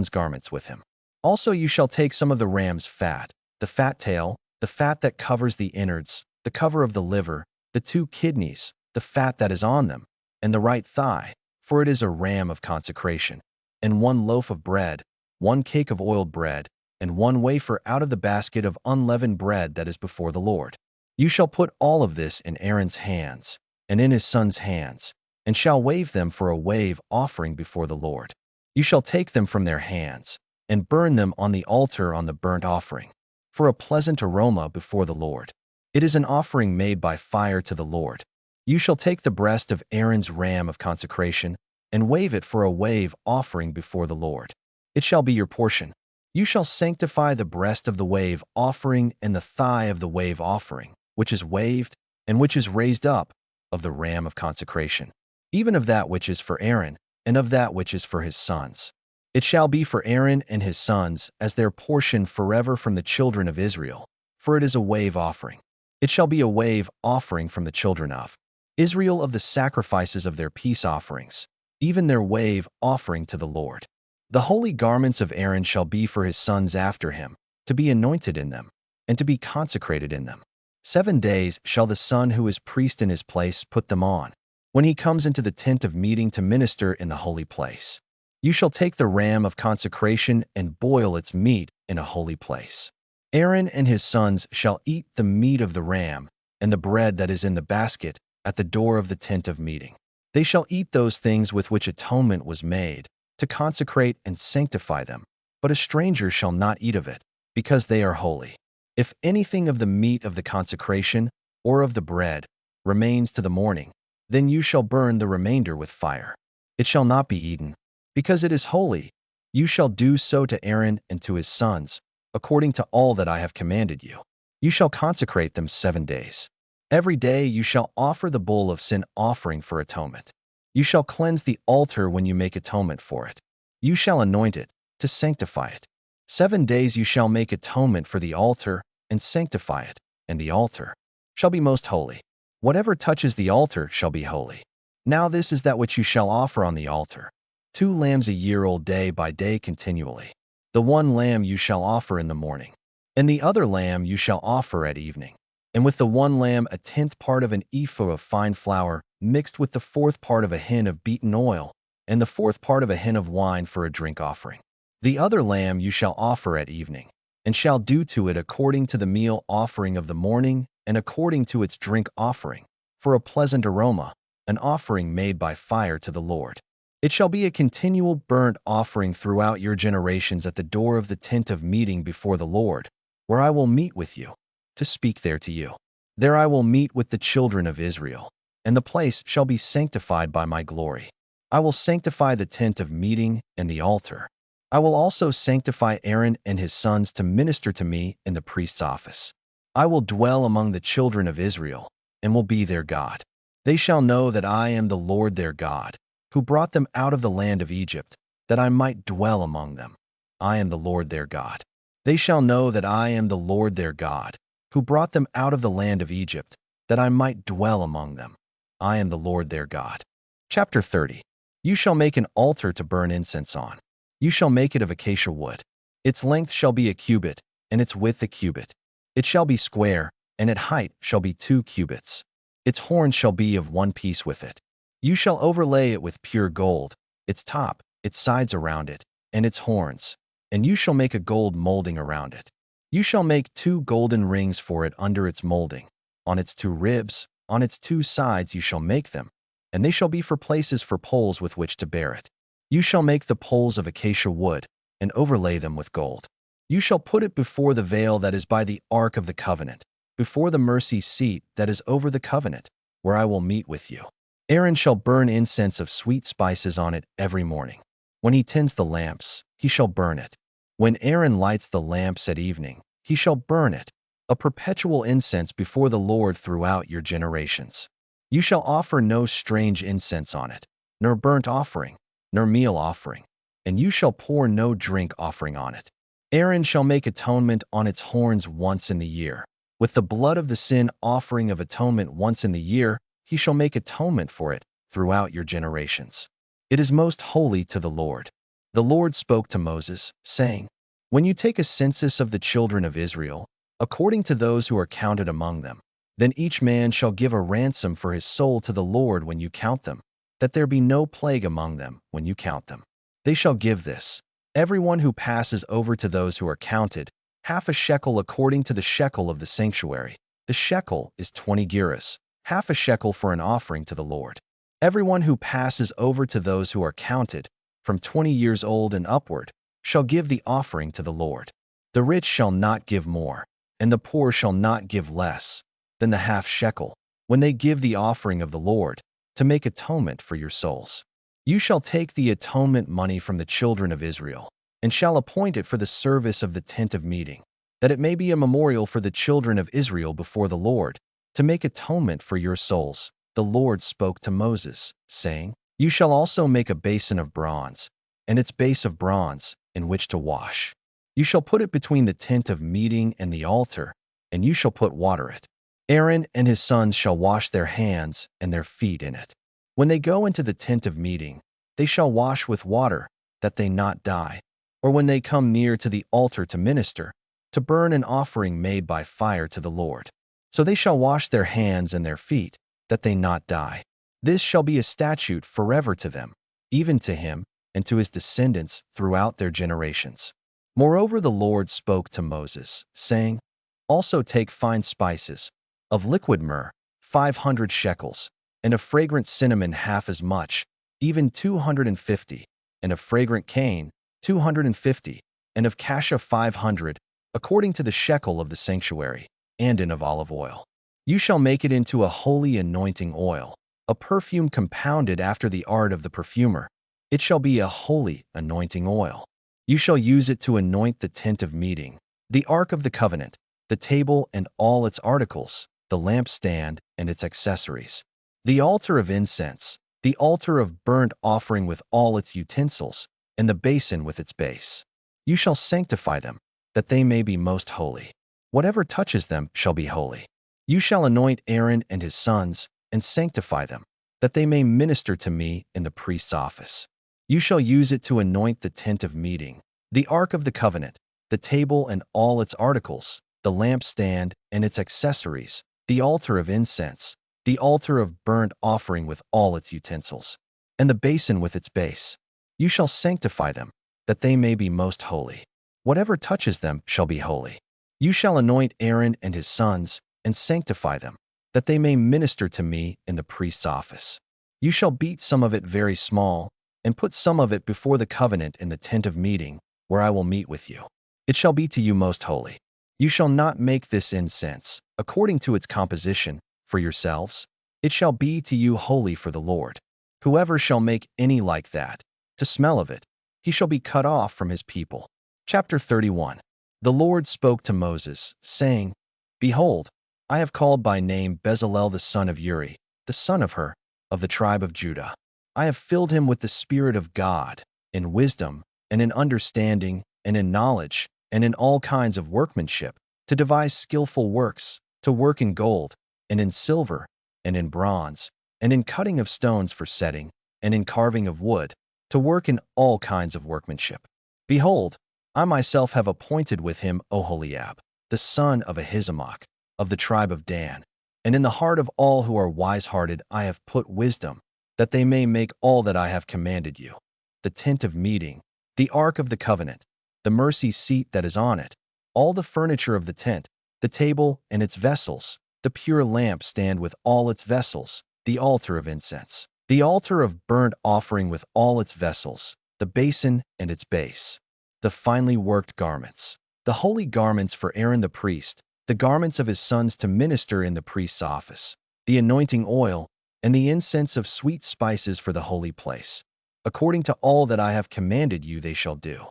garments with him. Also you shall take some of the ram's fat, the fat tail, the fat that covers the innards, the cover of the liver, the 2 kidneys, the fat that is on them, and the right thigh, for it is a ram of consecration, and 1 loaf of bread, 1 cake of oiled bread, and 1 wafer out of the basket of unleavened bread that is before the Lord. You shall put all of this in Aaron's hands, and in his sons' hands, and shall wave them for a wave offering before the Lord. You shall take them from their hands, and burn them on the altar on the burnt offering, for a pleasant aroma before the Lord. It is an offering made by fire to the Lord. You shall take the breast of Aaron's ram of consecration, and wave it for a wave offering before the Lord. It shall be your portion. You shall sanctify the breast of the wave offering and the thigh of the wave offering, which is waved, and which is raised up, of the ram of consecration, even of that which is for Aaron, and of that which is for his sons. It shall be for Aaron and his sons as their portion forever from the children of Israel, for it is a wave offering. It shall be a wave offering from the children of Israel of the sacrifices of their peace offerings, even their wave offering to the Lord. The holy garments of Aaron shall be for his sons after him, to be anointed in them, and to be consecrated in them. 7 days shall the son who is priest in his place put them on, when he comes into the tent of meeting to minister in the holy place. You shall take the ram of consecration and boil its meat in a holy place. Aaron and his sons shall eat the meat of the ram and the bread that is in the basket at the door of the tent of meeting. They shall eat those things with which atonement was made, to consecrate and sanctify them, but a stranger shall not eat of it, because they are holy. If anything of the meat of the consecration or of the bread remains to the morning, then you shall burn the remainder with fire. It shall not be eaten, because it is holy. You shall do so to Aaron and to his sons, according to all that I have commanded you. You shall consecrate them 7 days. Every day you shall offer the bull of sin offering for atonement. You shall cleanse the altar when you make atonement for it. You shall anoint it, to sanctify it. 7 days you shall make atonement for the altar and sanctify it, and the altar shall be most holy. Whatever touches the altar shall be holy. Now this is that which you shall offer on the altar: 2 lambs a year old day by day continually. The one lamb you shall offer in the morning, and the other lamb you shall offer at evening. And with the one lamb 1/10 part of an ephah of fine flour, mixed with the 4th part of a hin of beaten oil, and the 4th part of a hin of wine for a drink offering. The other lamb you shall offer at evening, and shall do to it according to the meal offering of the morning, and according to its drink offering, for a pleasant aroma, an offering made by fire to the Lord. It shall be a continual burnt offering throughout your generations at the door of the tent of meeting before the Lord, where I will meet with you, to speak there to you. There I will meet with the children of Israel, and the place shall be sanctified by my glory. I will sanctify the tent of meeting and the altar. I will also sanctify Aaron and his sons to minister to me in the priest's office. I will dwell among the children of Israel, and will be their God. They shall know that I am the Lord their God, who brought them out of the land of Egypt, that I might dwell among them. I am the Lord their God. They shall know that I am the Lord their God, who brought them out of the land of Egypt, that I might dwell among them. I am the Lord their God. Chapter 30. You shall make an altar to burn incense on. You shall make it of acacia wood. Its length shall be a cubit, and its width a cubit. It shall be square, and its height shall be 2 cubits. Its horns shall be of one piece with it. You shall overlay it with pure gold, its top, its sides around it, and its horns, and you shall make a gold molding around it. You shall make 2 golden rings for it under its molding. On its 2 ribs, on its 2 sides you shall make them, and they shall be for places for poles with which to bear it. You shall make the poles of acacia wood, and overlay them with gold. You shall put it before the veil that is by the ark of the covenant, before the mercy seat that is over the covenant, where I will meet with you. Aaron shall burn incense of sweet spices on it every morning. When he tends the lamps, he shall burn it. When Aaron lights the lamps at evening, he shall burn it, a perpetual incense before the Lord throughout your generations. You shall offer no strange incense on it, nor burnt offering, nor meal offering, and you shall pour no drink offering on it. Aaron shall make atonement on its horns once in the year. With the blood of the sin offering of atonement once in the year, he shall make atonement for it throughout your generations. It is most holy to the Lord. The Lord spoke to Moses, saying, When you take a census of the children of Israel, according to those who are counted among them, then each man shall give a ransom for his soul to the Lord when you count them, that there be no plague among them when you count them. They shall give this: everyone who passes over to those who are counted, half a shekel according to the shekel of the sanctuary. The shekel is 20 gerahs, half a shekel for an offering to the Lord. Everyone who passes over to those who are counted, from 20 years old and upward, shall give the offering to the Lord. The rich shall not give more, and the poor shall not give less than the half shekel, when they give the offering of the Lord, to make atonement for your souls. You shall take the atonement money from the children of Israel, and shall appoint it for the service of the tent of meeting, that it may be a memorial for the children of Israel before the Lord, to make atonement for your souls. The Lord spoke to Moses, saying, You shall also make a basin of bronze, and its base of bronze, in which to wash. You shall put it between the tent of meeting and the altar, and you shall put water it. Aaron and his sons shall wash their hands and their feet in it. When they go into the tent of meeting, they shall wash with water, that they not die. Or when they come near to the altar to minister, to burn an offering made by fire to the Lord. So they shall wash their hands and their feet, that they not die. This shall be a statute forever to them, even to him and to his descendants throughout their generations. Moreover, the Lord spoke to Moses, saying, Also take fine spices, of liquid myrrh, 500 shekels, and of fragrant cinnamon half as much, even 250, and of fragrant cane, 250, and of cassia 500, according to the shekel of the sanctuary, and in of olive oil. You shall make it into a holy anointing oil, a perfume compounded after the art of the perfumer. It shall be a holy anointing oil. You shall use it to anoint the tent of meeting, the ark of the covenant, the table and all its articles, the lampstand and its accessories, the altar of incense, the altar of burnt offering with all its utensils, and the basin with its base. You shall sanctify them, that they may be most holy. Whatever touches them shall be holy. You shall anoint Aaron and his sons, and sanctify them, that they may minister to me in the priest's office. You shall use it to anoint the tent of meeting, the ark of the covenant, the table and all its articles, the lampstand and its accessories, the altar of incense, the altar of burnt offering with all its utensils, and the basin with its base. You shall sanctify them, that they may be most holy. Whatever touches them shall be holy. You shall anoint Aaron and his sons, and sanctify them, that they may minister to me in the priest's office. You shall beat some of it very small, and put some of it before the covenant in the tent of meeting, where I will meet with you. It shall be to you most holy. You shall not make this incense, according to its composition, for yourselves. It shall be to you holy for the Lord. Whoever shall make any like that, to smell of it, he shall be cut off from his people. Chapter 31. The Lord spoke to Moses, saying, Behold, I have called by name Bezalel the son of Uri, the son of Hur, of the tribe of Judah. I have filled him with the Spirit of God, in wisdom, and in understanding, and in knowledge, and in all kinds of workmanship, to devise skillful works, to work in gold, and in silver, and in bronze, and in cutting of stones for setting, and in carving of wood, to work in all kinds of workmanship. Behold, I myself have appointed with him Oholiab, the son of Ahisamach, of the tribe of Dan. And in the heart of all who are wise-hearted I have put wisdom, that they may make all that I have commanded you: the tent of meeting, the ark of the covenant, the mercy seat that is on it, all the furniture of the tent, the table and its vessels, the pure lampstand with all its vessels, the altar of incense, the altar of burnt offering with all its vessels, the basin and its base, the finely worked garments, the holy garments for Aaron the priest, the garments of his sons to minister in the priest's office, the anointing oil, and the incense of sweet spices for the holy place. According to all that I have commanded you they shall do.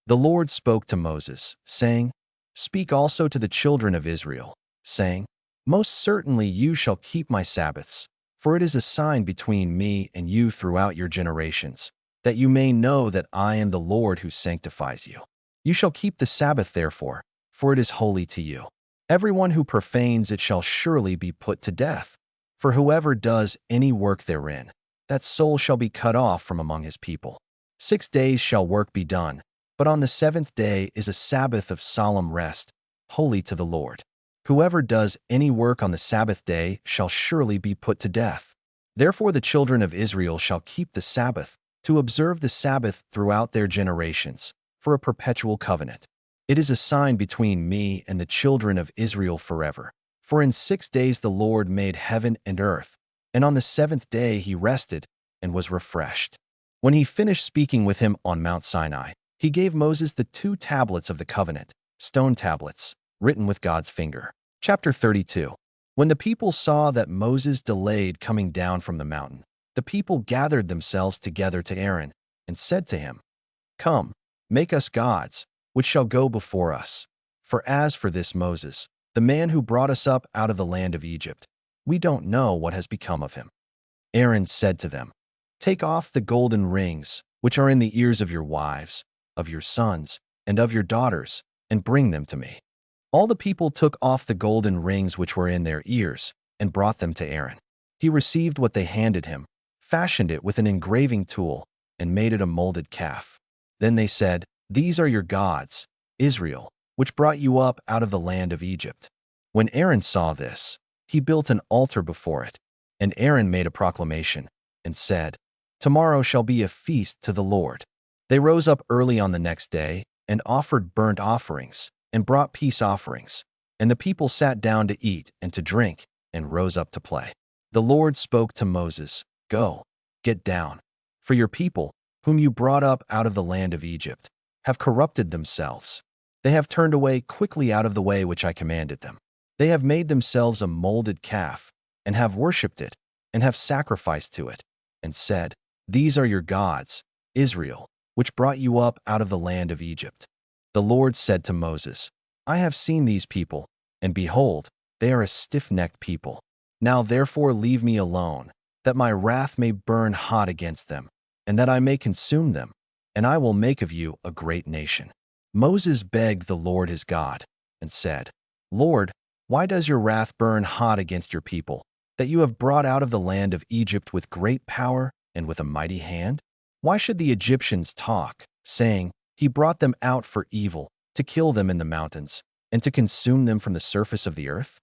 The Lord spoke to Moses, saying, Speak also to the children of Israel, saying, Most certainly you shall keep my Sabbaths, for it is a sign between me and you throughout your generations, that you may know that I am the Lord who sanctifies you. You shall keep the Sabbath therefore, for it is holy to you. Everyone who profanes it shall surely be put to death. For whoever does any work therein, that soul shall be cut off from among his people. 6 days shall work be done, but on the 7th day is a Sabbath of solemn rest, holy to the Lord. Whoever does any work on the Sabbath day shall surely be put to death. Therefore the children of Israel shall keep the Sabbath, to observe the Sabbath throughout their generations, for a perpetual covenant. It is a sign between me and the children of Israel forever. For in 6 days the Lord made heaven and earth, and on the 7th day he rested and was refreshed. When he finished speaking with him on Mount Sinai, he gave Moses the 2 tablets of the covenant, stone tablets, written with God's finger. Chapter 32. When the people saw that Moses delayed coming down from the mountain, the people gathered themselves together to Aaron and said to him, Come, make us gods, which shall go before us. For as for this Moses, the man who brought us up out of the land of Egypt, we don't know what has become of him. Aaron said to them, Take off the golden rings, which are in the ears of your wives, of your sons, and of your daughters, and bring them to me. All the people took off the golden rings which were in their ears and brought them to Aaron. He received what they handed him, fashioned it with an engraving tool, and made it a molded calf. Then they said, "These are your gods, Israel, which brought you up out of the land of Egypt." When Aaron saw this, he built an altar before it, and Aaron made a proclamation and said, "Tomorrow shall be a feast to the Lord." They rose up early on the next day and offered burnt offerings and brought peace offerings, and the people sat down to eat and to drink and rose up to play. The Lord spoke to Moses, "Go, get down, for your people, whom you brought up out of the land of Egypt, have corrupted themselves. They have turned away quickly out of the way which I commanded them. They have made themselves a molded calf, and have worshipped it, and have sacrificed to it, and said, 'These are your gods, Israel, which brought you up out of the land of Egypt.'" The Lord said to Moses, "I have seen these people, and behold, they are a stiff-necked people. Now therefore leave me alone, that my wrath may burn hot against them, and that I may consume them, and I will make of you a great nation." Moses begged the Lord his God, and said, "Lord, why does your wrath burn hot against your people, that you have brought out of the land of Egypt with great power and with a mighty hand? Why should the Egyptians talk, saying, 'He brought them out for evil, to kill them in the mountains, and to consume them from the surface of the earth'?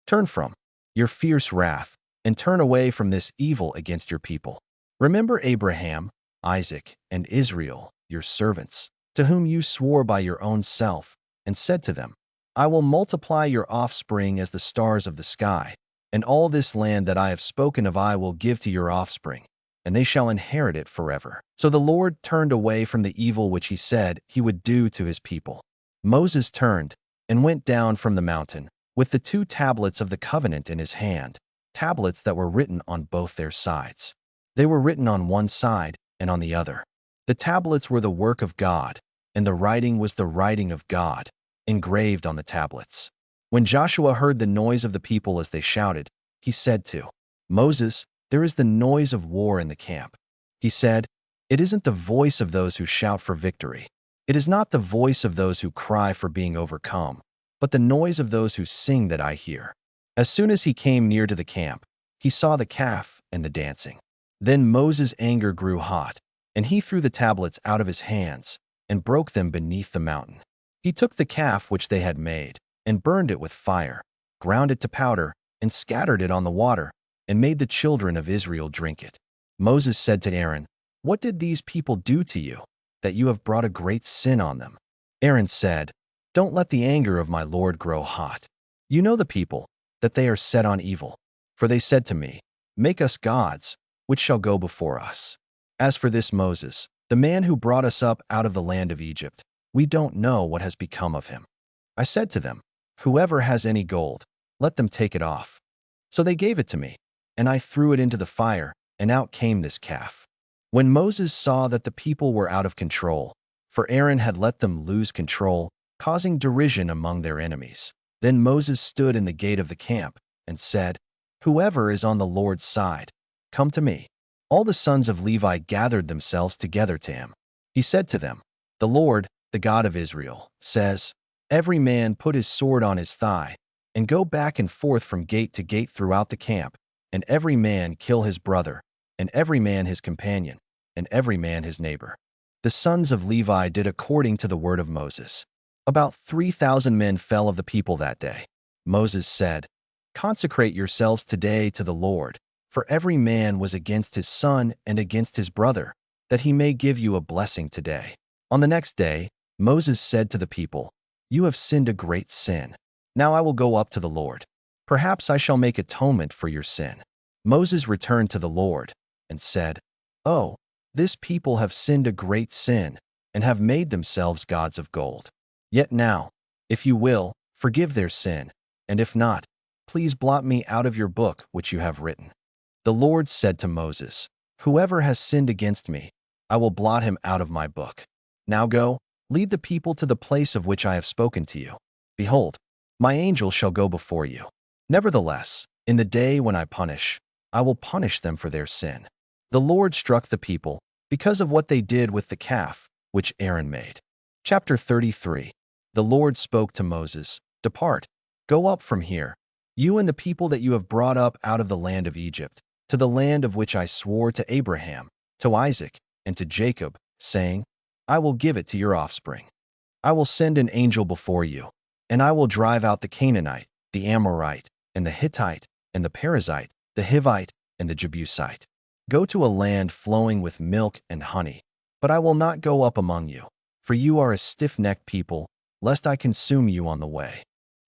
Turn from your fierce wrath, and turn away from this evil against your people. Remember Abraham, Isaac, and Israel, your servants, to whom you swore by your own self, and said to them, 'I will multiply your offspring as the stars of the sky, and all this land that I have spoken of I will give to your offspring, and they shall inherit it forever.'" So the Lord turned away from the evil which he said he would do to his people. Moses turned and went down from the mountain with the 2 tablets of the covenant in his hand, tablets that were written on both their sides. They were written on one side and on the other. The tablets were the work of God, and the writing was the writing of God, engraved on the tablets. When Joshua heard the noise of the people as they shouted, he said to Moses, "There is the noise of war in the camp." He said, "It isn't the voice of those who shout for victory. It is not the voice of those who cry for being overcome, but the noise of those who sing that I hear." As soon as he came near to the camp, he saw the calf and the dancing. Then Moses' anger grew hot, and he threw the tablets out of his hands and broke them beneath the mountain. He took the calf which they had made and burned it with fire, ground it to powder, and scattered it on the water, and made the children of Israel drink it. Moses said to Aaron, "What did these people do to you, that you have brought a great sin on them?" Aaron said, "Don't let the anger of my Lord grow hot. You know the people, that they are set on evil. For they said to me, 'Make us gods, which shall go before us.' As for this Moses, the man who brought us up out of the land of Egypt, we don't know what has become of him." I said to them, "Whoever has any gold, let them take it off." So they gave it to me, and I threw it into the fire, and out came this calf. When Moses saw that the people were out of control, for Aaron had let them lose control, causing derision among their enemies, then Moses stood in the gate of the camp and said, "Whoever is on the Lord's side, come to me." All the sons of Levi gathered themselves together to him. He said to them, "The Lord, the God of Israel, says, 'Every man put his sword on his thigh, and go back and forth from gate to gate throughout the camp, and every man kill his brother, and every man his companion, and every man his neighbor.'" The sons of Levi did according to the word of Moses. About 3,000 men fell of the people that day. Moses said, "Consecrate yourselves today to the Lord, for every man was against his son and against his brother, that he may give you a blessing today." On the next day, Moses said to the people, "You have sinned a great sin. Now I will go up to the Lord. Perhaps I shall make atonement for your sin." Moses returned to the Lord and said, "Oh, this people have sinned a great sin and have made themselves gods of gold. Yet now, if you will, forgive their sin, and if not, please blot me out of your book which you have written." The Lord said to Moses, "Whoever has sinned against me, I will blot him out of my book. Now go, lead the people to the place of which I have spoken to you. Behold, my angel shall go before you. Nevertheless, in the day when I punish, I will punish them for their sin." The Lord struck the people because of what they did with the calf which Aaron made. Chapter 33. The Lord spoke to Moses, Depart, go up from here, you and the people that you have brought up out of the land of Egypt, to the land of which I swore to Abraham, to Isaac, and to Jacob, saying, I will give it to your offspring. I will send an angel before you, and I will drive out the Canaanite, the Amorite, and the Hittite, and the Perizzite, the Hivite, and the Jebusite. Go to a land flowing with milk and honey, but I will not go up among you, for you are a stiff-necked people, lest I consume you on the way.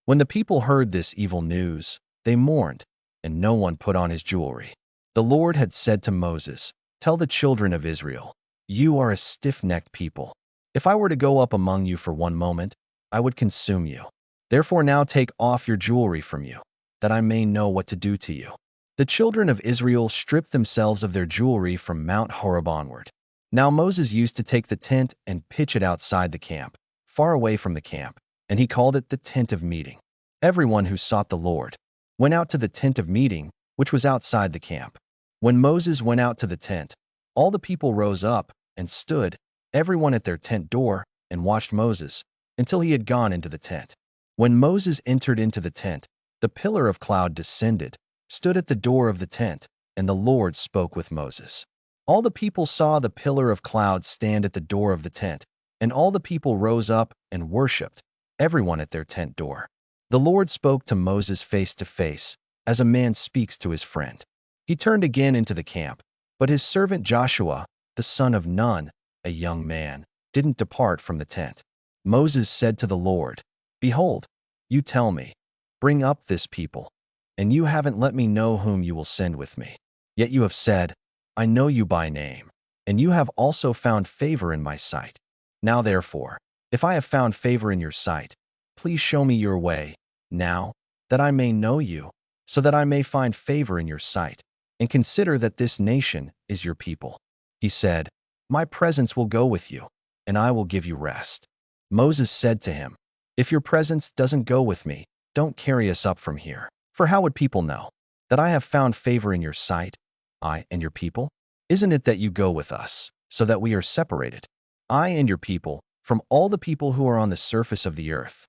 When the people heard this evil news, they mourned, and no one put on his jewelry. The Lord had said to Moses, Tell the children of Israel, you are a stiff-necked people. If I were to go up among you for one moment, I would consume you. Therefore now take off your jewelry from you, that I may know what to do to you. The children of Israel stripped themselves of their jewelry from Mount Horeb onward. Now Moses used to take the tent and pitch it outside the camp, far away from the camp, and he called it the tent of meeting. Everyone who sought the Lord went out to the tent of meeting, which was outside the camp. When Moses went out to the tent, all the people rose up and stood, everyone at their tent door, and watched Moses until he had gone into the tent. When Moses entered into the tent, the pillar of cloud descended, stood at the door of the tent, and the Lord spoke with Moses. All the people saw the pillar of cloud stand at the door of the tent, and all the people rose up and worshipped, everyone at their tent door. The Lord spoke to Moses face to face, as a man speaks to his friend. He turned again into the camp, but his servant Joshua, the son of Nun, a young man, didn't depart from the tent. Moses said to the Lord, Behold, you tell me, bring up this people, and you haven't let me know whom you will send with me. Yet you have said, I know you by name, and you have also found favor in my sight. Now therefore, if I have found favor in your sight, please show me your way, now, that I may know you, so that I may find favor in your sight, and consider that this nation is your people. He said, My presence will go with you, and I will give you rest. Moses said to him, If your presence doesn't go with me, don't carry us up from here. For how would people know that I have found favor in your sight, I and your people? Isn't it that you go with us, so that we are separated, I and your people, from all the people who are on the surface of the earth?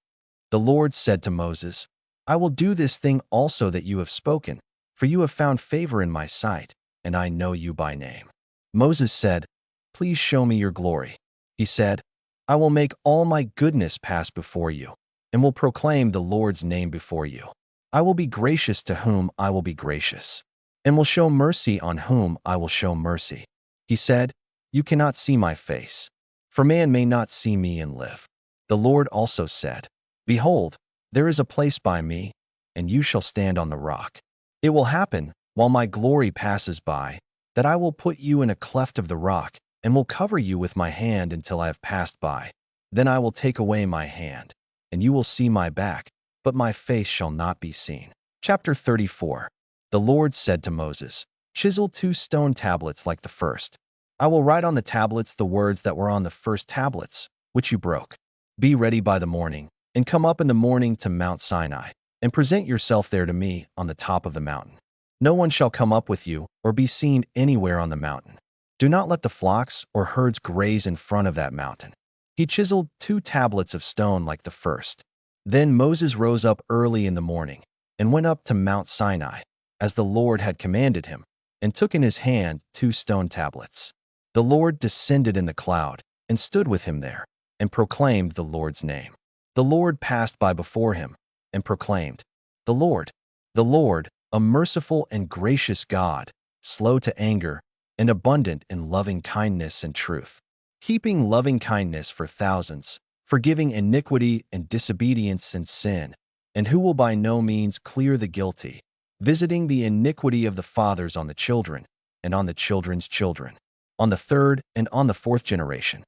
The Lord said to Moses, I will do this thing also that you have spoken, for you have found favor in my sight, and I know you by name. Moses said, Please show me your glory. He said, I will make all my goodness pass before you, and will proclaim the Lord's name before you. I will be gracious to whom I will be gracious, and will show mercy on whom I will show mercy. He said, You cannot see my face, for man may not see me and live. The Lord also said, Behold, there is a place by me, and you shall stand on the rock. It will happen, while my glory passes by, that I will put you in a cleft of the rock, and will cover you with my hand until I have passed by. Then I will take away my hand, and you will see my back, but my face shall not be seen. Chapter 34. The Lord said to Moses, Chisel 2 stone tablets like the first. I will write on the tablets the words that were on the first tablets, which you broke. Be ready by the morning, and come up in the morning to Mount Sinai, and present yourself there to me on the top of the mountain. No one shall come up with you or be seen anywhere on the mountain. Do not let the flocks or herds graze in front of that mountain. He chiseled 2 tablets of stone like the first. Then Moses rose up early in the morning and went up to Mount Sinai, as the Lord had commanded him, and took in his hand 2 stone tablets. The Lord descended in the cloud and stood with him there, and proclaimed the Lord's name. The Lord passed by before him and proclaimed, The Lord, a merciful and gracious God, slow to anger, and abundant in loving kindness and truth, keeping loving kindness for thousands, forgiving iniquity and disobedience and sin, and who will by no means clear the guilty, visiting the iniquity of the fathers on the children, and on the children's children, on the 3rd and on the 4th generation.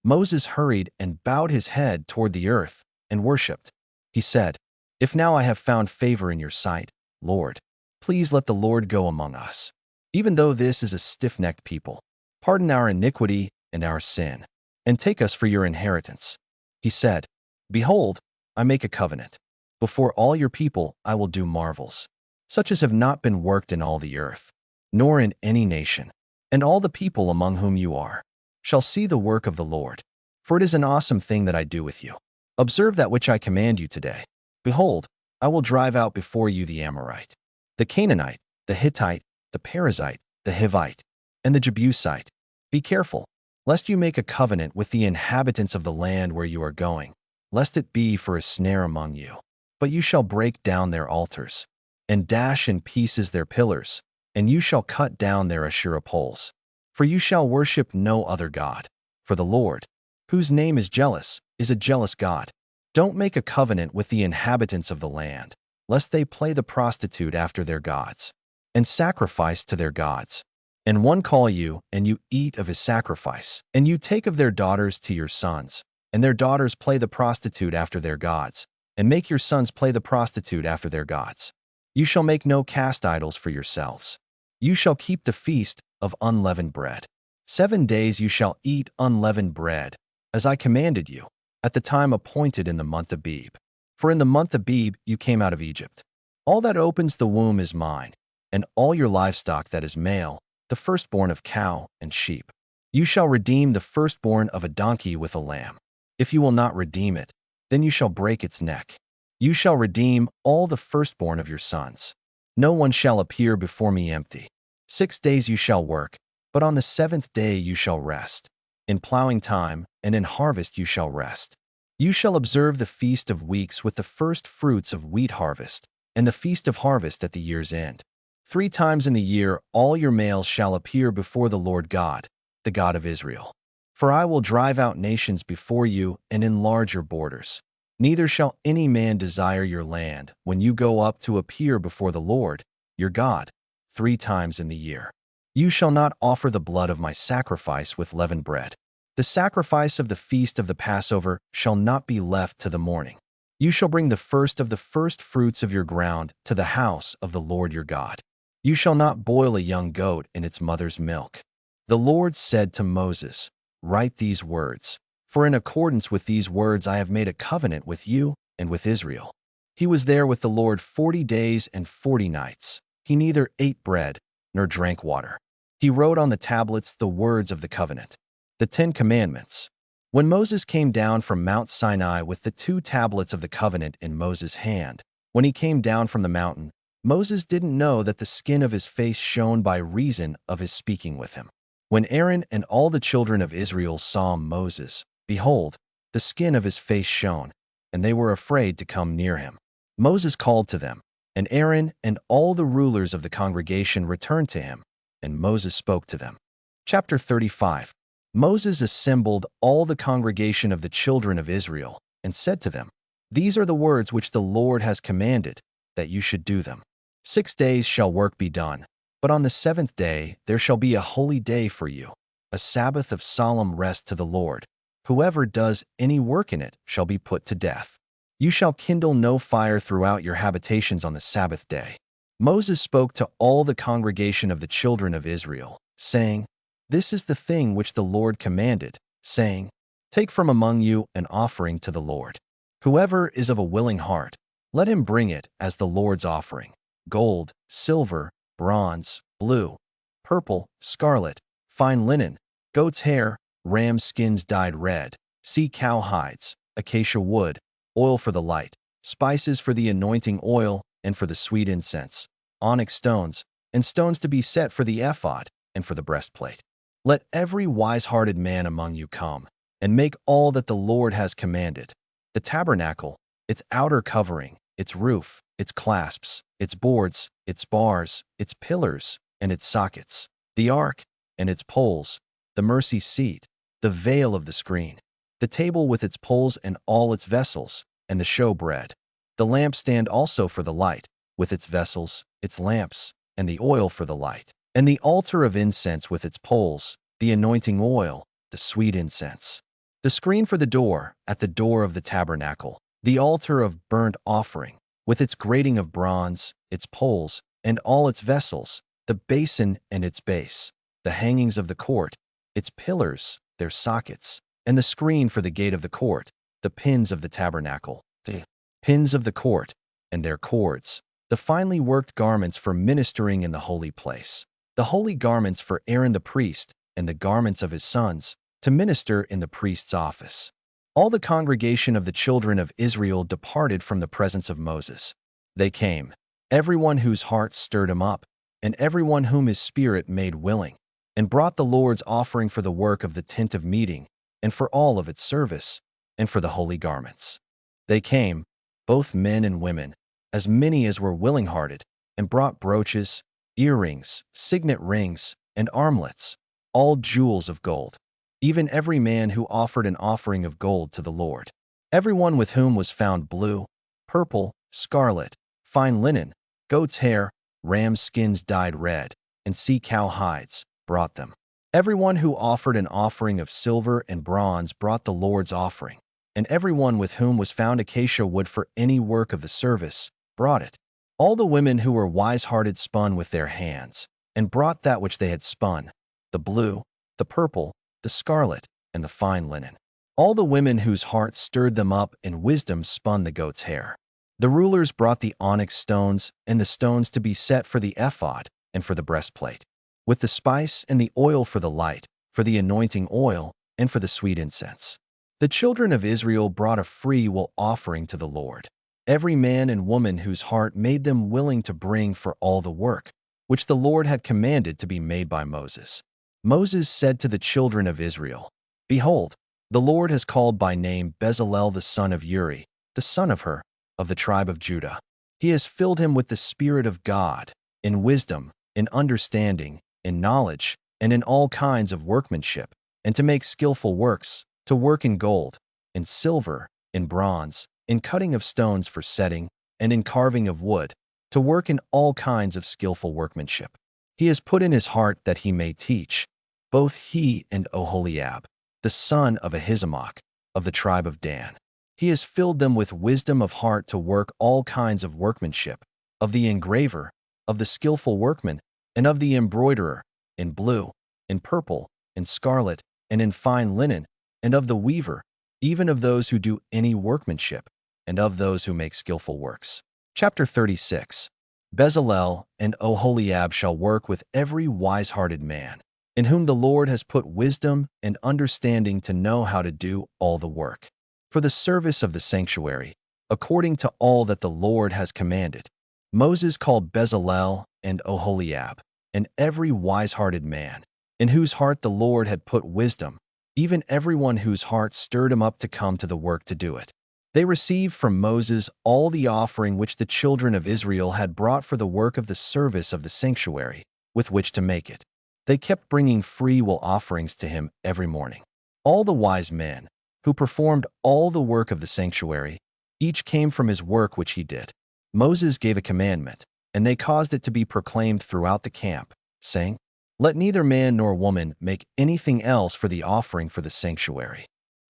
Moses hurried and bowed his head toward the earth and worshipped. He said, If now I have found favor in your sight, Lord, please let the Lord go among us. Even though this is a stiff-necked people, pardon our iniquity and our sin, and take us for your inheritance. He said, Behold, I make a covenant. Before all your people I will do marvels, such as have not been worked in all the earth, nor in any nation. And all the people among whom you are shall see the work of the Lord. For it is an awesome thing that I do with you. Observe that which I command you today. Behold, I will drive out before you the Amorite, the Canaanite, the Hittite, the Perizzite, the Hivite, and the Jebusite. Be careful, lest you make a covenant with the inhabitants of the land where you are going, lest it be for a snare among you. But you shall break down their altars, and dash in pieces their pillars, and you shall cut down their Asherah poles. For you shall worship no other God. For the Lord, whose name is jealous, is a jealous God. Don't make a covenant with the inhabitants of the land, lest they play the prostitute after their gods, and sacrifice to their gods. And one call you, and you eat of his sacrifice, and you take of their daughters to your sons, and their daughters play the prostitute after their gods, and make your sons play the prostitute after their gods. You shall make no cast idols for yourselves. You shall keep the feast of unleavened bread. 7 days you shall eat unleavened bread, as I commanded you, at the time appointed in the month of W.E.B. For in the month of W.E.B. you came out of Egypt. All that opens the womb is mine, and all your livestock that is male, the firstborn of cow and sheep. You shall redeem the firstborn of a donkey with a lamb. If you will not redeem it, then you shall break its neck. You shall redeem all the firstborn of your sons. No one shall appear before me empty. 6 days you shall work, but on the 7th day you shall rest. In plowing time and in harvest you shall rest. You shall observe the feast of weeks with the first fruits of wheat harvest, and the feast of harvest at the year's end. 3 times in the year all your males shall appear before the Lord God, the God of Israel. For I will drive out nations before you and enlarge your borders. Neither shall any man desire your land when you go up to appear before the Lord, your God, 3 times in the year. You shall not offer the blood of my sacrifice with leavened bread. The sacrifice of the feast of the Passover shall not be left to the morning. You shall bring the first of the first fruits of your ground to the house of the Lord your God. You shall not boil a young goat in its mother's milk. The Lord said to Moses, Write these words, for in accordance with these words I have made a covenant with you and with Israel. He was there with the Lord 40 days and 40 nights. He neither ate bread nor drank water. He wrote on the tablets the words of the covenant, the 10 commandments. When Moses came down from Mount Sinai with the 2 tablets of the covenant in Moses' hand, when he came down from the mountain, Moses didn't know that the skin of his face shone by reason of his speaking with him. When Aaron and all the children of Israel saw Moses, behold, the skin of his face shone, and they were afraid to come near him. Moses called to them, and Aaron and all the rulers of the congregation returned to him, and Moses spoke to them. Chapter 35. Moses assembled all the congregation of the children of Israel, and said to them, These are the words which the Lord has commanded, that you should do them. 6 days shall work be done, but on the 7th day there shall be a holy day for you, a Sabbath of solemn rest to the Lord. Whoever does any work in it shall be put to death. You shall kindle no fire throughout your habitations on the Sabbath day. Moses spoke to all the congregation of the children of Israel, saying, This is the thing which the Lord commanded, saying, Take from among you an offering to the Lord. Whoever is of a willing heart, let him bring it as the Lord's offering: gold, silver, bronze, blue, purple, scarlet, fine linen, goat's hair, ram skins dyed red, sea cow hides, acacia wood, oil for the light, spices for the anointing oil and for the sweet incense, onyx stones, and stones to be set for the ephod and for the breastplate. Let every wise-hearted man among you come, and make all that the Lord has commanded: the tabernacle, its outer covering, its roof, its clasps, its boards, its bars, its pillars, and its sockets, the ark and its poles, the mercy seat, the veil of the screen, the table with its poles and all its vessels, and the showbread, the lampstand also for the light, with its vessels, its lamps, and the oil for the light, and the altar of incense with its poles, the anointing oil, the sweet incense, the screen for the door, at the door of the tabernacle, the altar of burnt offering, with its grating of bronze, its poles, and all its vessels, the basin and its base, the hangings of the court, its pillars, their sockets, and the screen for the gate of the court, the pins of the tabernacle, the pins of the court, and their cords, the finely worked garments for ministering in the holy place, the holy garments for Aaron the priest, and the garments of his sons, to minister in the priest's office, All the congregation of the children of Israel departed from the presence of Moses. They came, everyone whose heart stirred him up, and everyone whom his spirit made willing, and brought the Lord's offering for the work of the tent of meeting, and for all of its service, and for the holy garments. They came, both men and women, as many as were willing-hearted, and brought brooches, earrings, signet rings, and armlets, all jewels of gold, even every man who offered an offering of gold to the Lord. Everyone with whom was found blue, purple, scarlet, fine linen, goat's hair, ram's skins dyed red, and sea-cow hides, brought them. Everyone who offered an offering of silver and bronze brought the Lord's offering, and everyone with whom was found acacia wood for any work of the service brought it. All the women who were wise-hearted spun with their hands, and brought that which they had spun, the blue, the purple, the scarlet, and the fine linen. All the women whose hearts stirred them up in wisdom spun the goat's hair. The rulers brought the onyx stones and the stones to be set for the ephod and for the breastplate, with the spice and the oil for the light, for the anointing oil, and for the sweet incense. The children of Israel brought a free will offering to the Lord, every man and woman whose heart made them willing to bring for all the work, which the Lord had commanded to be made by Moses. Moses said to the children of Israel, Behold, the Lord has called by name Bezalel the son of Uri, the son of Hur, of the tribe of Judah. He has filled him with the Spirit of God, in wisdom, in understanding, in knowledge, and in all kinds of workmanship, and to make skillful works, to work in gold, in silver, in bronze, in cutting of stones for setting, and in carving of wood, to work in all kinds of skillful workmanship. He has put in his heart that he may teach, both he and Oholiab, the son of Ahisamach, of the tribe of Dan. He has filled them with wisdom of heart to work all kinds of workmanship, of the engraver, of the skillful workman, and of the embroiderer, in blue, in purple, in scarlet, and in fine linen, and of the weaver, even of those who do any workmanship, and of those who make skillful works. Chapter 36. Bezalel and Oholiab shall work with every wise-hearted man, in whom the Lord has put wisdom and understanding to know how to do all the work, for the service of the sanctuary, according to all that the Lord has commanded. Moses called Bezalel and Oholiab, and every wise-hearted man, in whose heart the Lord had put wisdom, even everyone whose heart stirred him up to come to the work to do it. They received from Moses all the offering which the children of Israel had brought for the work of the service of the sanctuary, with which to make it. They kept bringing free will offerings to him every morning. All the wise men, who performed all the work of the sanctuary, each came from his work which he did. Moses gave a commandment, and they caused it to be proclaimed throughout the camp, saying, Let neither man nor woman make anything else for the offering for the sanctuary.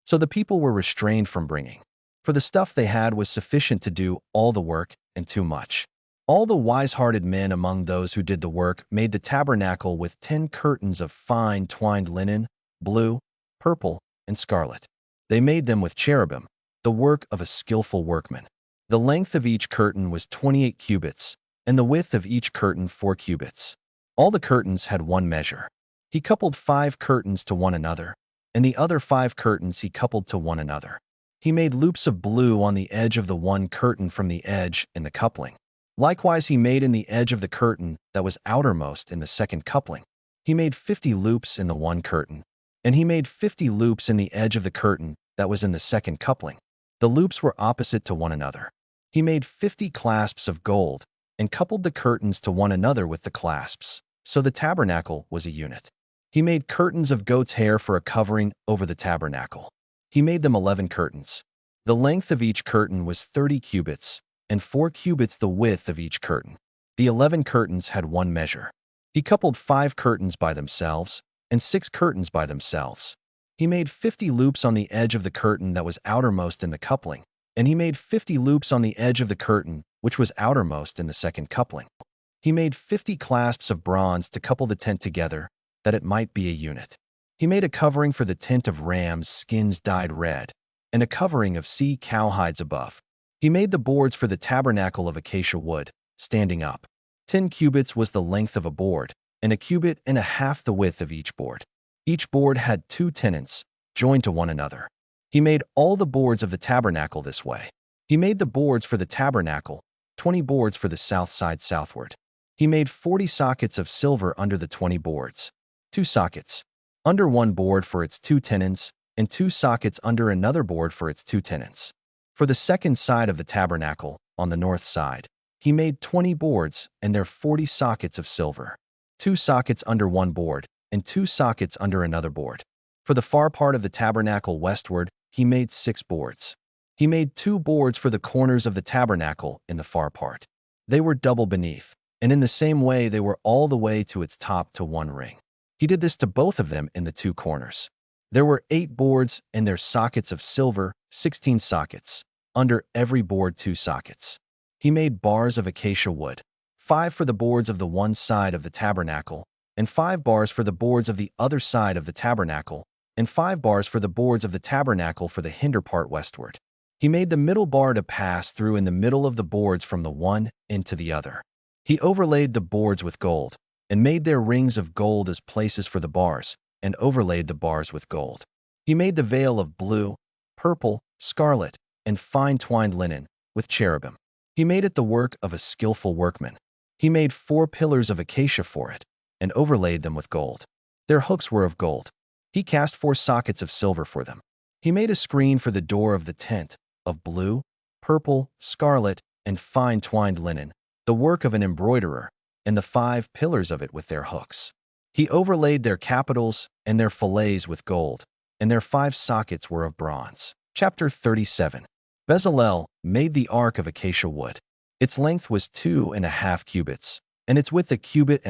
So the people were restrained from bringing, for the stuff they had was sufficient to do all the work and too much. All the wise-hearted men among those who did the work made the tabernacle with 10 curtains of fine twined linen, blue, purple, and scarlet. They made them with cherubim, the work of a skillful workman. The length of each curtain was 28 cubits, and the width of each curtain 4 cubits. All the curtains had one measure. He coupled 5 curtains to one another, and the other 5 curtains he coupled to one another. He made loops of blue on the edge of the one curtain from the edge in the coupling. Likewise he made in the edge of the curtain that was outermost in the second coupling. He made 50 loops in the one curtain, and he made 50 loops in the edge of the curtain that was in the second coupling. The loops were opposite to one another. He made 50 clasps of gold, and coupled the curtains to one another with the clasps, so the tabernacle was a unit. He made curtains of goat's hair for a covering over the tabernacle. He made them 11 curtains. The length of each curtain was 30 cubits, and 4 cubits the width of each curtain. The 11 curtains had one measure. He coupled 5 curtains by themselves, and 6 curtains by themselves. He made 50 loops on the edge of the curtain that was outermost in the coupling, and he made 50 loops on the edge of the curtain which was outermost in the second coupling. He made 50 clasps of bronze to couple the tent together, that it might be a unit. He made a covering for the tent of rams' skins dyed red, and a covering of sea-cow hides above. He made the boards for the tabernacle of acacia wood, standing up. 10 cubits was the length of a board, and a cubit and a half the width of each board. Each board had 2 tenons, joined to one another. He made all the boards of the tabernacle this way. He made the boards for the tabernacle, 20 boards for the south side southward. He made 40 sockets of silver under the 20 boards. 2 sockets under one board for its 2 tenons, and 2 sockets under another board for its 2 tenons. For the second side of the tabernacle, on the north side, he made 20 boards and their 40 sockets of silver. 2 sockets under one board, and 2 sockets under another board. For the far part of the tabernacle westward, he made 6 boards. He made 2 boards for the corners of the tabernacle in the far part. They were double beneath, and in the same way they were all the way to its top to one ring. He did this to both of them in the 2 corners. There were 8 boards and their sockets of silver, 16 sockets. Under every board 2 sockets. He made bars of acacia wood, 5 for the boards of the one side of the tabernacle, and 5 bars for the boards of the other side of the tabernacle, and 5 bars for the boards of the tabernacle for the hinder part westward. He made the middle bar to pass through in the middle of the boards from the one end to the other. He overlaid the boards with gold, and made their rings of gold as places for the bars, and overlaid the bars with gold. He made the veil of blue, purple, scarlet, and fine twined linen, with cherubim. He made it the work of a skillful workman. He made 4 pillars of acacia for it, and overlaid them with gold. Their hooks were of gold. He cast 4 sockets of silver for them. He made a screen for the door of the tent, of blue, purple, scarlet, and fine twined linen, the work of an embroiderer, and the 5 pillars of it with their hooks. He overlaid their capitals and their fillets with gold, and their 5 sockets were of bronze. Chapter 37. Bezalel made the ark of acacia wood. Its length was 2.5 cubits, and its width 1.5 cubits,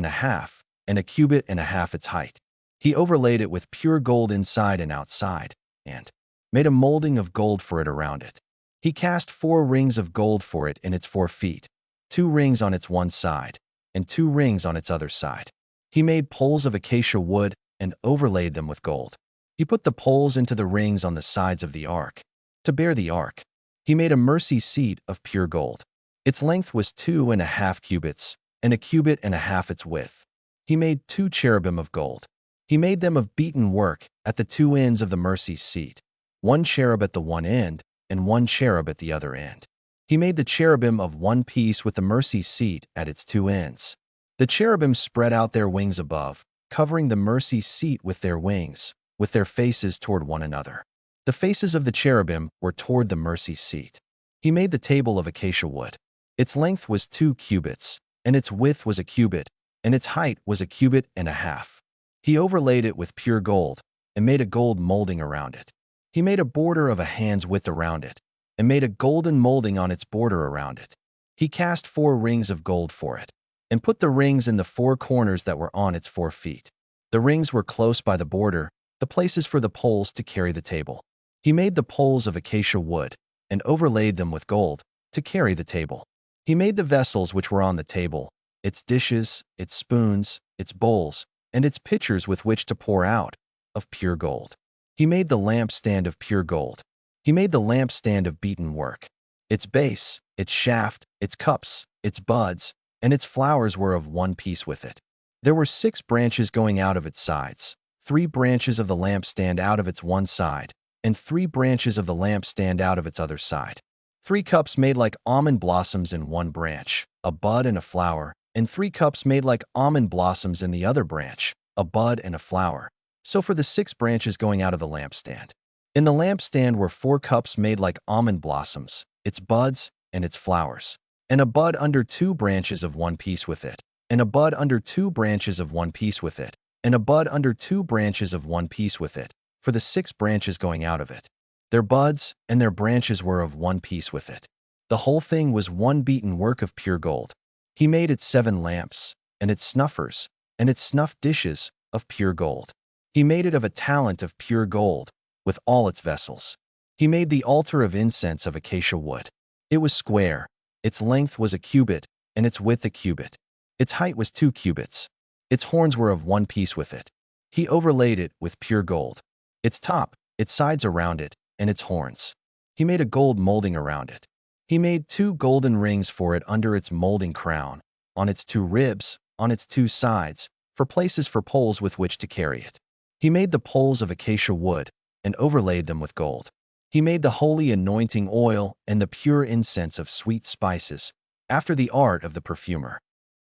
and 1.5 cubits its height. He overlaid it with pure gold inside and outside, and made a molding of gold for it around it. He cast 4 rings of gold for it in its 4 feet, 2 rings on its one side, and 2 rings on its other side. He made poles of acacia wood and overlaid them with gold. He put the poles into the rings on the sides of the ark, to bear the ark. He made a mercy seat of pure gold. Its length was 2.5 cubits, and 1.5 cubits its width. He made 2 cherubim of gold. He made them of beaten work at the 2 ends of the mercy seat, 1 cherub at the one end, and 1 cherub at the other end. He made the cherubim of one piece with the mercy seat at its 2 ends. The cherubim spread out their wings above, covering the mercy seat with their wings, with their faces toward one another. The faces of the cherubim were toward the mercy seat. He made the table of acacia wood. Its length was 2 cubits, and its width was 1 cubit, and its height was 1.5 cubits. He overlaid it with pure gold, and made a gold molding around it. He made a border of a hand's width around it, and made a golden molding on its border around it. He cast 4 rings of gold for it, and put the rings in the 4 corners that were on its 4 feet. The rings were close by the border, the places for the poles to carry the table. He made the poles of acacia wood, and overlaid them with gold, to carry the table. He made the vessels which were on the table, its dishes, its spoons, its bowls, and its pitchers with which to pour out, of pure gold. He made the lampstand of pure gold. He made the lampstand of beaten work. Its base, its shaft, its cups, its buds, and its flowers were of one piece with it. There were 6 branches going out of its sides, 3 branches of the lampstand out of its one side, and 3 branches of the lampstand out of its other side. 3 cups made like almond blossoms in one branch, a bud and a flower, and 3 cups made like almond blossoms in the other branch, a bud and a flower. So for the 6 branches going out of the lampstand. In the lampstand were 4 cups made like almond blossoms, its buds and its flowers, and a bud under 2 branches of one piece with it, and a bud under 2 branches of one piece with it, and a bud under 2 branches of one piece with it, for the 6 branches going out of it. Their buds and their branches were of one piece with it. The whole thing was one beaten work of pure gold. He made its 7 lamps, and its snuffers, and its snuff dishes of pure gold. He made it of a talent of pure gold, with all its vessels. He made the altar of incense of acacia wood. It was square. Its length was 1 cubit, and its width 1 cubit. Its height was 2 cubits. Its horns were of one piece with it. He overlaid it with pure gold. Its top, its sides around it, and its horns. He made a gold molding around it. He made 2 golden rings for it under its molding crown, on its 2 ribs, on its 2 sides, for places for poles with which to carry it. He made the poles of acacia wood, and overlaid them with gold. He made the holy anointing oil and the pure incense of sweet spices, after the art of the perfumer.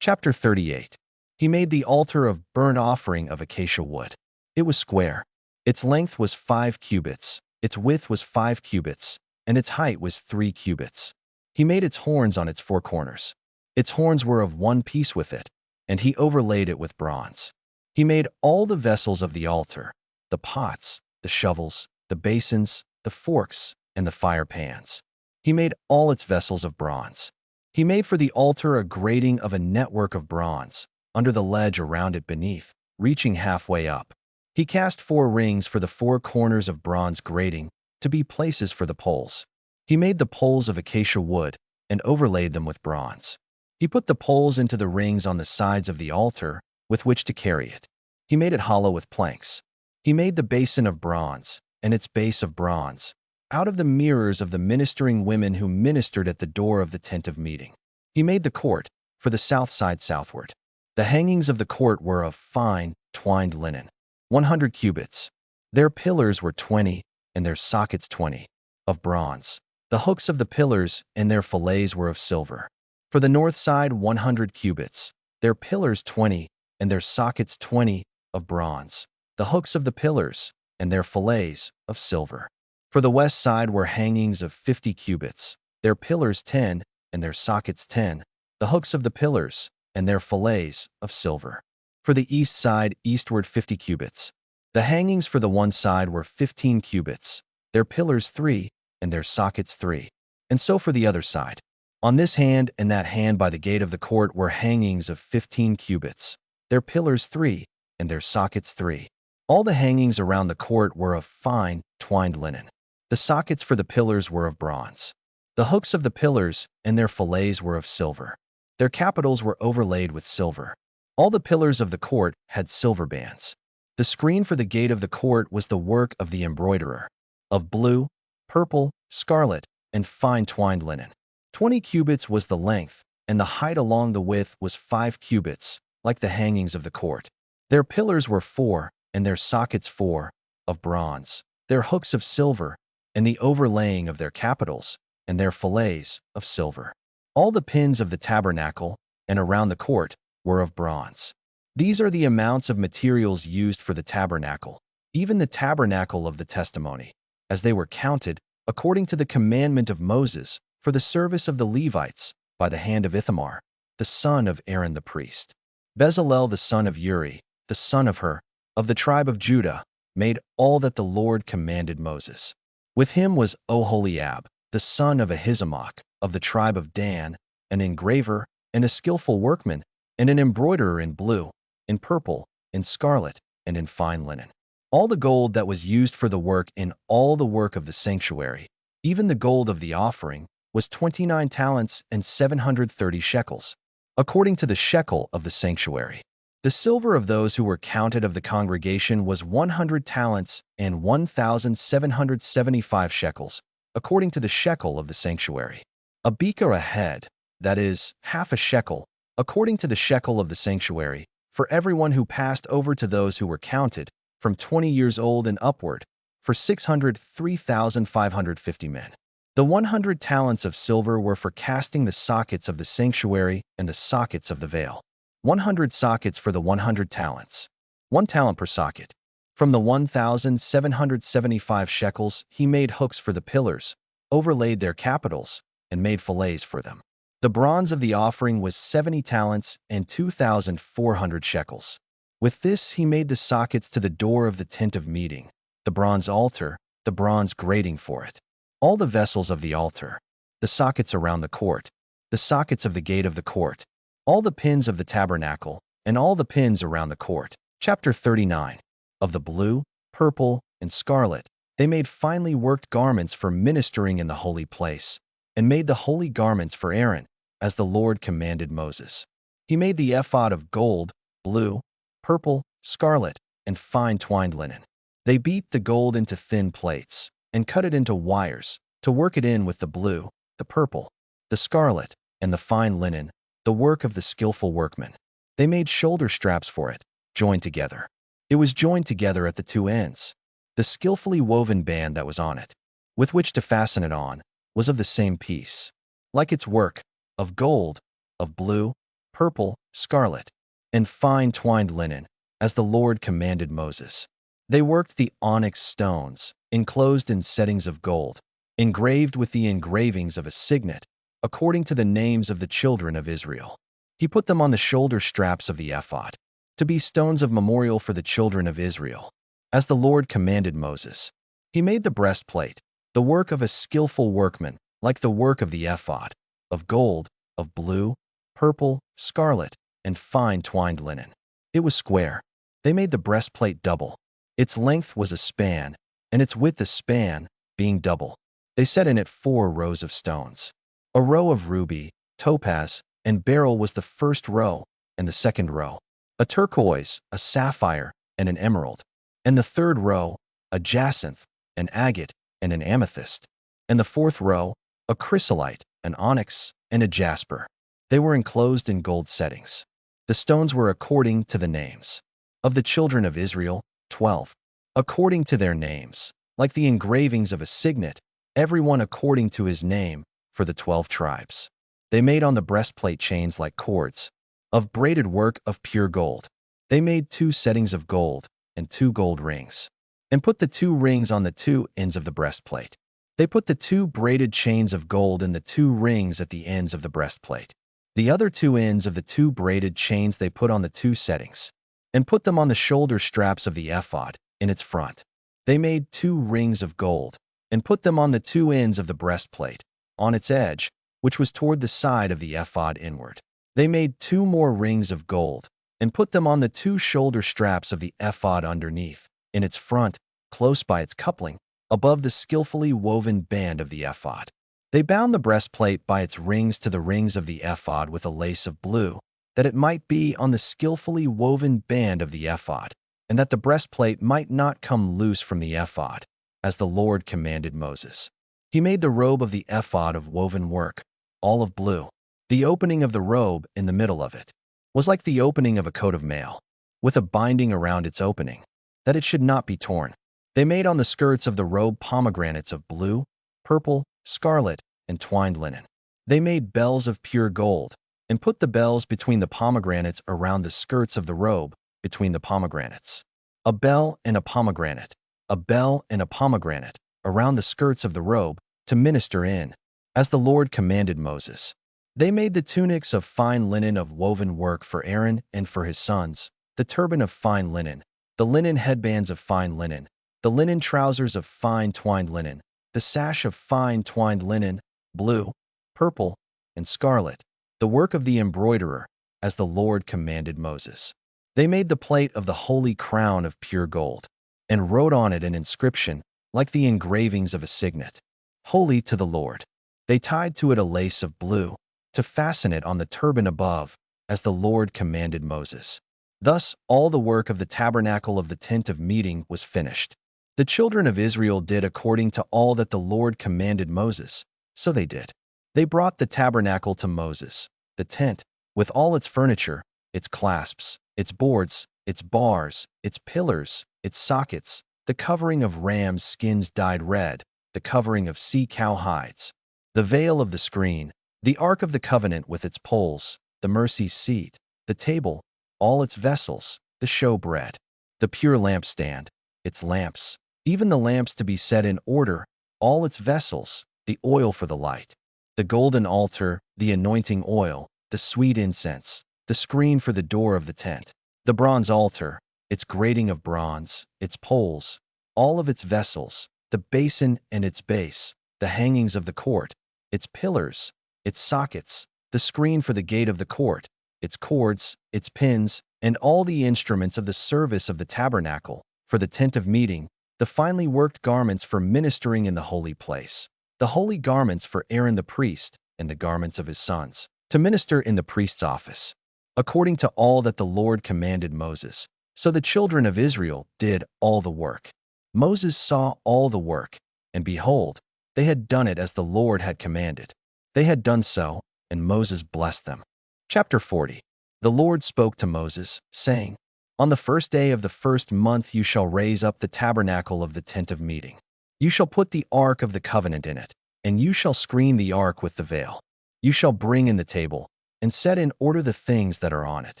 Chapter 38. He made the altar of burnt offering of acacia wood. It was square. Its length was 5 cubits, its width was 5 cubits, and its height was 3 cubits. He made its horns on its 4 corners. Its horns were of one piece with it, and he overlaid it with bronze. He made all the vessels of the altar, the pots, the shovels, the basins, the forks, and the fire pans. He made all its vessels of bronze. He made for the altar a grating of a network of bronze, under the ledge around it beneath, reaching halfway up. He cast 4 rings for the 4 corners of bronze grating, to be places for the poles. He made the poles of acacia wood, and overlaid them with bronze. He put the poles into the rings on the sides of the altar, with which to carry it. He made it hollow with planks. He made the basin of bronze, and its base of bronze, out of the mirrors of the ministering women who ministered at the door of the tent of meeting. He made the court, for the south side southward. The hangings of the court were of fine, twined linen, 100 cubits. Their pillars were 20, and their sockets 20, of bronze. The hooks of the pillars and their fillets were of silver. For the north side 100 cubits, their pillars 20, and their sockets 20, of bronze. The hooks of the pillars and their fillets of silver. For the west side were hangings of 50 cubits, their pillars 10, and their sockets 10, the hooks of the pillars and their fillets of silver. For the east side eastward 50 cubits. The hangings for the one side were 15 cubits, their pillars 3, and their sockets 3. And so for the other side. On this hand and that hand by the gate of the court were hangings of 15 cubits, their pillars 3, and their sockets 3. All the hangings around the court were of fine, twined linen. The sockets for the pillars were of bronze. The hooks of the pillars and their fillets were of silver. Their capitals were overlaid with silver. All the pillars of the court had silver bands. The screen for the gate of the court was the work of the embroiderer, of blue, purple, scarlet, and fine twined linen. 20 cubits was the length, and the height along the width was 5 cubits, like the hangings of the court. Their pillars were 4, and their sockets 4, of bronze, their hooks of silver, and the overlaying of their capitals, and their fillets of silver. All the pins of the tabernacle, and around the court, were of bronze. These are the amounts of materials used for the tabernacle, even the tabernacle of the testimony, as they were counted, according to the commandment of Moses, for the service of the Levites, by the hand of Ithamar, the son of Aaron the priest. Bezalel the son of Uri, the son of Hur, of the tribe of Judah, made all that the Lord commanded Moses. With him was Oholiab, the son of Ahisamach, of the tribe of Dan, an engraver, and a skillful workman, and an embroiderer in blue, in purple, in scarlet, and in fine linen. All the gold that was used for the work in all the work of the sanctuary, even the gold of the offering, was 29 talents and 730 shekels, according to the shekel of the sanctuary. The silver of those who were counted of the congregation was 100 talents and 1,775 shekels, according to the shekel of the sanctuary. A beker a head, that is, half a shekel, according to the shekel of the sanctuary, for everyone who passed over to those who were counted, from 20 years old and upward, for 603,550 men. The 100 talents of silver were for casting the sockets of the sanctuary and the sockets of the veil. 100 sockets for the 100 talents, 1 talent per socket. From the 1,775 shekels he made hooks for the pillars, overlaid their capitals, and made fillets for them. The bronze of the offering was 70 talents and 2,400 shekels. With this he made the sockets to the door of the tent of meeting, the bronze altar, the bronze grating for it, all the vessels of the altar, the sockets around the court, the sockets of the gate of the court, all the pins of the tabernacle, and all the pins around the court. Chapter 39. Of the blue, purple, and scarlet, they made finely worked garments for ministering in the holy place, and made the holy garments for Aaron, as the Lord commanded Moses. He made the ephod of gold, blue, purple, scarlet, and fine twined linen. They beat the gold into thin plates, and cut it into wires, to work it in with the blue, the purple, the scarlet, and the fine linen, the work of the skillful workman. They made shoulder straps for it, joined together. It was joined together at the 2 ends. The skillfully woven band that was on it, with which to fasten it on, was of the same piece, like its work, of gold, of blue, purple, scarlet, and fine twined linen, as the Lord commanded Moses. They worked the onyx stones, enclosed in settings of gold, engraved with the engravings of a signet, according to the names of the children of Israel. He put them on the shoulder straps of the ephod, to be stones of memorial for the children of Israel, as the Lord commanded Moses. He made the breastplate, the work of a skillful workman, like the work of the ephod, of gold, of blue, purple, scarlet, and fine twined linen. It was square. They made the breastplate double. Its length was a span, and its width a span, being double. They set in it 4 rows of stones. A row of ruby, topaz, and beryl was the first row, and the second row, a turquoise, a sapphire, and an emerald, and the third row, a jacinth, an agate, and an amethyst, and the fourth row, a chrysolite, an onyx, and a jasper. They were enclosed in gold settings. The stones were according to the names of the children of Israel, 12, according to their names, like the engravings of a signet, everyone according to his name, for the 12 tribes. They made on the breastplate chains like cords, of braided work of pure gold. They made 2 settings of gold, and 2 gold rings, and put the 2 rings on the 2 ends of the breastplate. They put the 2 braided chains of gold in the 2 rings at the ends of the breastplate. The other 2 ends of the 2 braided chains they put on the 2 settings, and put them on the shoulder straps of the ephod, in its front. They made 2 rings of gold, and put them on the 2 ends of the breastplate, on its edge, which was toward the side of the ephod inward. They made 2 more rings of gold, and put them on the 2 shoulder straps of the ephod underneath, in its front, close by its coupling, above the skillfully woven band of the ephod. They bound the breastplate by its rings to the rings of the ephod with a lace of blue, that it might be on the skillfully woven band of the ephod, and that the breastplate might not come loose from the ephod, as the Lord commanded Moses. He made the robe of the ephod of woven work, all of blue. The opening of the robe in the middle of it was like the opening of a coat of mail, with a binding around its opening, that it should not be torn. They made on the skirts of the robe pomegranates of blue, purple, scarlet, and twined linen. They made bells of pure gold, and put the bells between the pomegranates around the skirts of the robe, between the pomegranates. A bell and a pomegranate, a bell and a pomegranate, around the skirts of the robe, to minister in, as the Lord commanded Moses. They made the tunics of fine linen of woven work for Aaron and for his sons, the turban of fine linen, the linen headbands of fine linen, the linen trousers of fine twined linen, the sash of fine twined linen, blue, purple, and scarlet, the work of the embroiderer, as the Lord commanded Moses. They made the plate of the holy crown of pure gold, and wrote on it an inscription, like the engravings of a signet, "Holy to the Lord." They tied to it a lace of blue, to fasten it on the turban above, as the Lord commanded Moses. Thus all the work of the tabernacle of the tent of meeting was finished. The children of Israel did according to all that the Lord commanded Moses, so they did. They brought the tabernacle to Moses, the tent, with all its furniture, its clasps, its boards, its bars, its pillars, its sockets, the covering of rams' skins dyed red, the covering of sea-cow hides, the veil of the screen, the ark of the covenant with its poles, the mercy seat, the table, all its vessels, the showbread, the pure lampstand, its lamps, even the lamps to be set in order, all its vessels, the oil for the light, the golden altar, the anointing oil, the sweet incense, the screen for the door of the tent, the bronze altar, its grating of bronze, its poles, all of its vessels, the basin and its base, the hangings of the court, its pillars, its sockets, the screen for the gate of the court, its cords, its pins, and all the instruments of the service of the tabernacle, for the tent of meeting, the finely worked garments for ministering in the holy place, the holy garments for Aaron the priest, and the garments of his sons, to minister in the priest's office, according to all that the Lord commanded Moses. So the children of Israel did all the work. Moses saw all the work, and behold, they had done it as the Lord had commanded. They had done so, and Moses blessed them. Chapter 40. The Lord spoke to Moses, saying, On the first day of the first month you shall raise up the tabernacle of the tent of meeting. You shall put the ark of the covenant in it, and you shall screen the ark with the veil. You shall bring in the table, and set in order the things that are on it.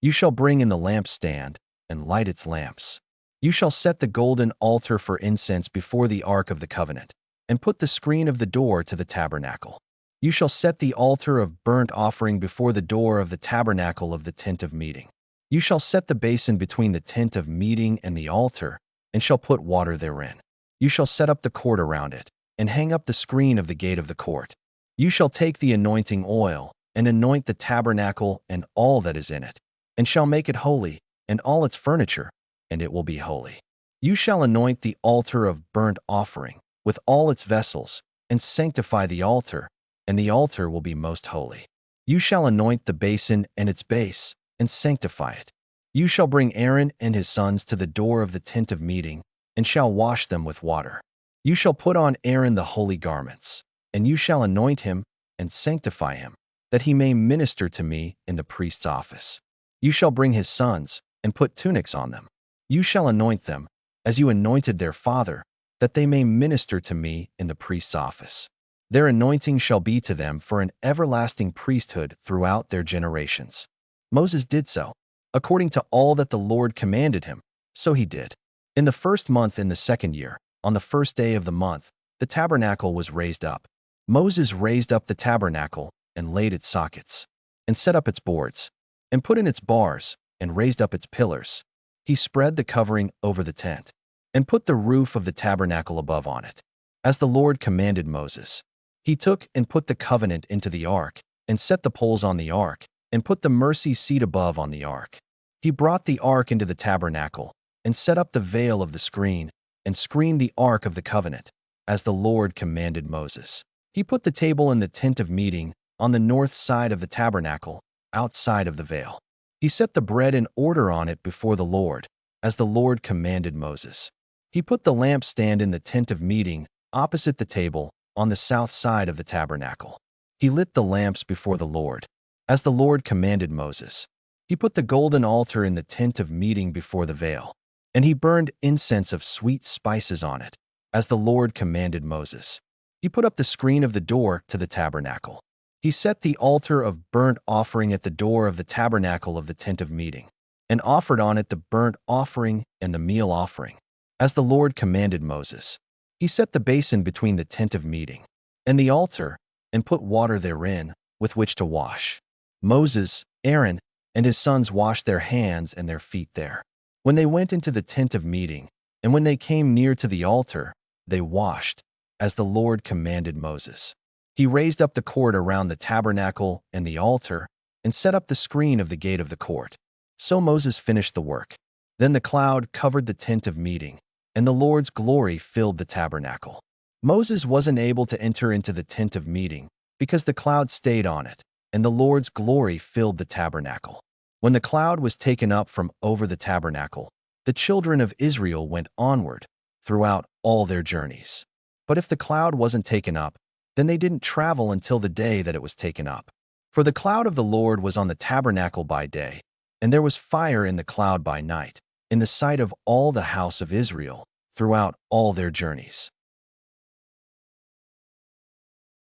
You shall bring in the lampstand, and light its lamps. You shall set the golden altar for incense before the ark of the covenant, and put the screen of the door to the tabernacle. You shall set the altar of burnt offering before the door of the tabernacle of the tent of meeting. You shall set the basin between the tent of meeting and the altar, and shall put water therein. You shall set up the court around it, and hang up the screen of the gate of the court. You shall take the anointing oil, and anoint the tabernacle and all that is in it, and shall make it holy, and all its furniture, and it will be holy. You shall anoint the altar of burnt offering, with all its vessels, and sanctify the altar, and the altar will be most holy. You shall anoint the basin and its base, and sanctify it. You shall bring Aaron and his sons to the door of the tent of meeting, and shall wash them with water. You shall put on Aaron the holy garments, and you shall anoint him and sanctify him, that he may minister to me in the priest's office. You shall bring his sons, and put tunics on them. You shall anoint them, as you anointed their father, that they may minister to me in the priest's office. Their anointing shall be to them for an everlasting priesthood throughout their generations. Moses did so, according to all that the Lord commanded him, so he did. In the first month in the second year, on the first day of the month, the tabernacle was raised up. Moses raised up the tabernacle, and laid its sockets, and set up its boards, and put in its bars, and raised up its pillars. He spread the covering over the tent, and put the roof of the tabernacle above on it, as the Lord commanded Moses. He took and put the covenant into the ark, and set the poles on the ark, and put the mercy seat above on the ark. He brought the ark into the tabernacle, and set up the veil of the screen, and screened the ark of the covenant, as the Lord commanded Moses. He put the table in the tent of meeting, on the north side of the tabernacle, outside of the veil. He set the bread in order on it before the Lord, as the Lord commanded Moses. He put the lampstand in the tent of meeting, opposite the table, on the south side of the tabernacle. He lit the lamps before the Lord, as the Lord commanded Moses. He put the golden altar in the tent of meeting before the veil, and he burned incense of sweet spices on it, as the Lord commanded Moses. He put up the screen of the door to the tabernacle. He set the altar of burnt offering at the door of the tabernacle of the tent of meeting, and offered on it the burnt offering and the meal offering, as the Lord commanded Moses. He set the basin between the tent of meeting and the altar, and put water therein, with which to wash. Moses, Aaron, and his sons washed their hands and their feet there. When they went into the tent of meeting, and when they came near to the altar, they washed, as the Lord commanded Moses. He raised up the court around the tabernacle and the altar, and set up the screen of the gate of the court. So Moses finished the work. Then the cloud covered the tent of meeting, and the Lord's glory filled the tabernacle. Moses wasn't able to enter into the tent of meeting, because the cloud stayed on it, and the Lord's glory filled the tabernacle. When the cloud was taken up from over the tabernacle, the children of Israel went onward throughout all their journeys. But if the cloud wasn't taken up, then they didn't travel until the day that it was taken up. For the cloud of the Lord was on the tabernacle by day, and there was fire in the cloud by night, in the sight of all the house of Israel, throughout all their journeys.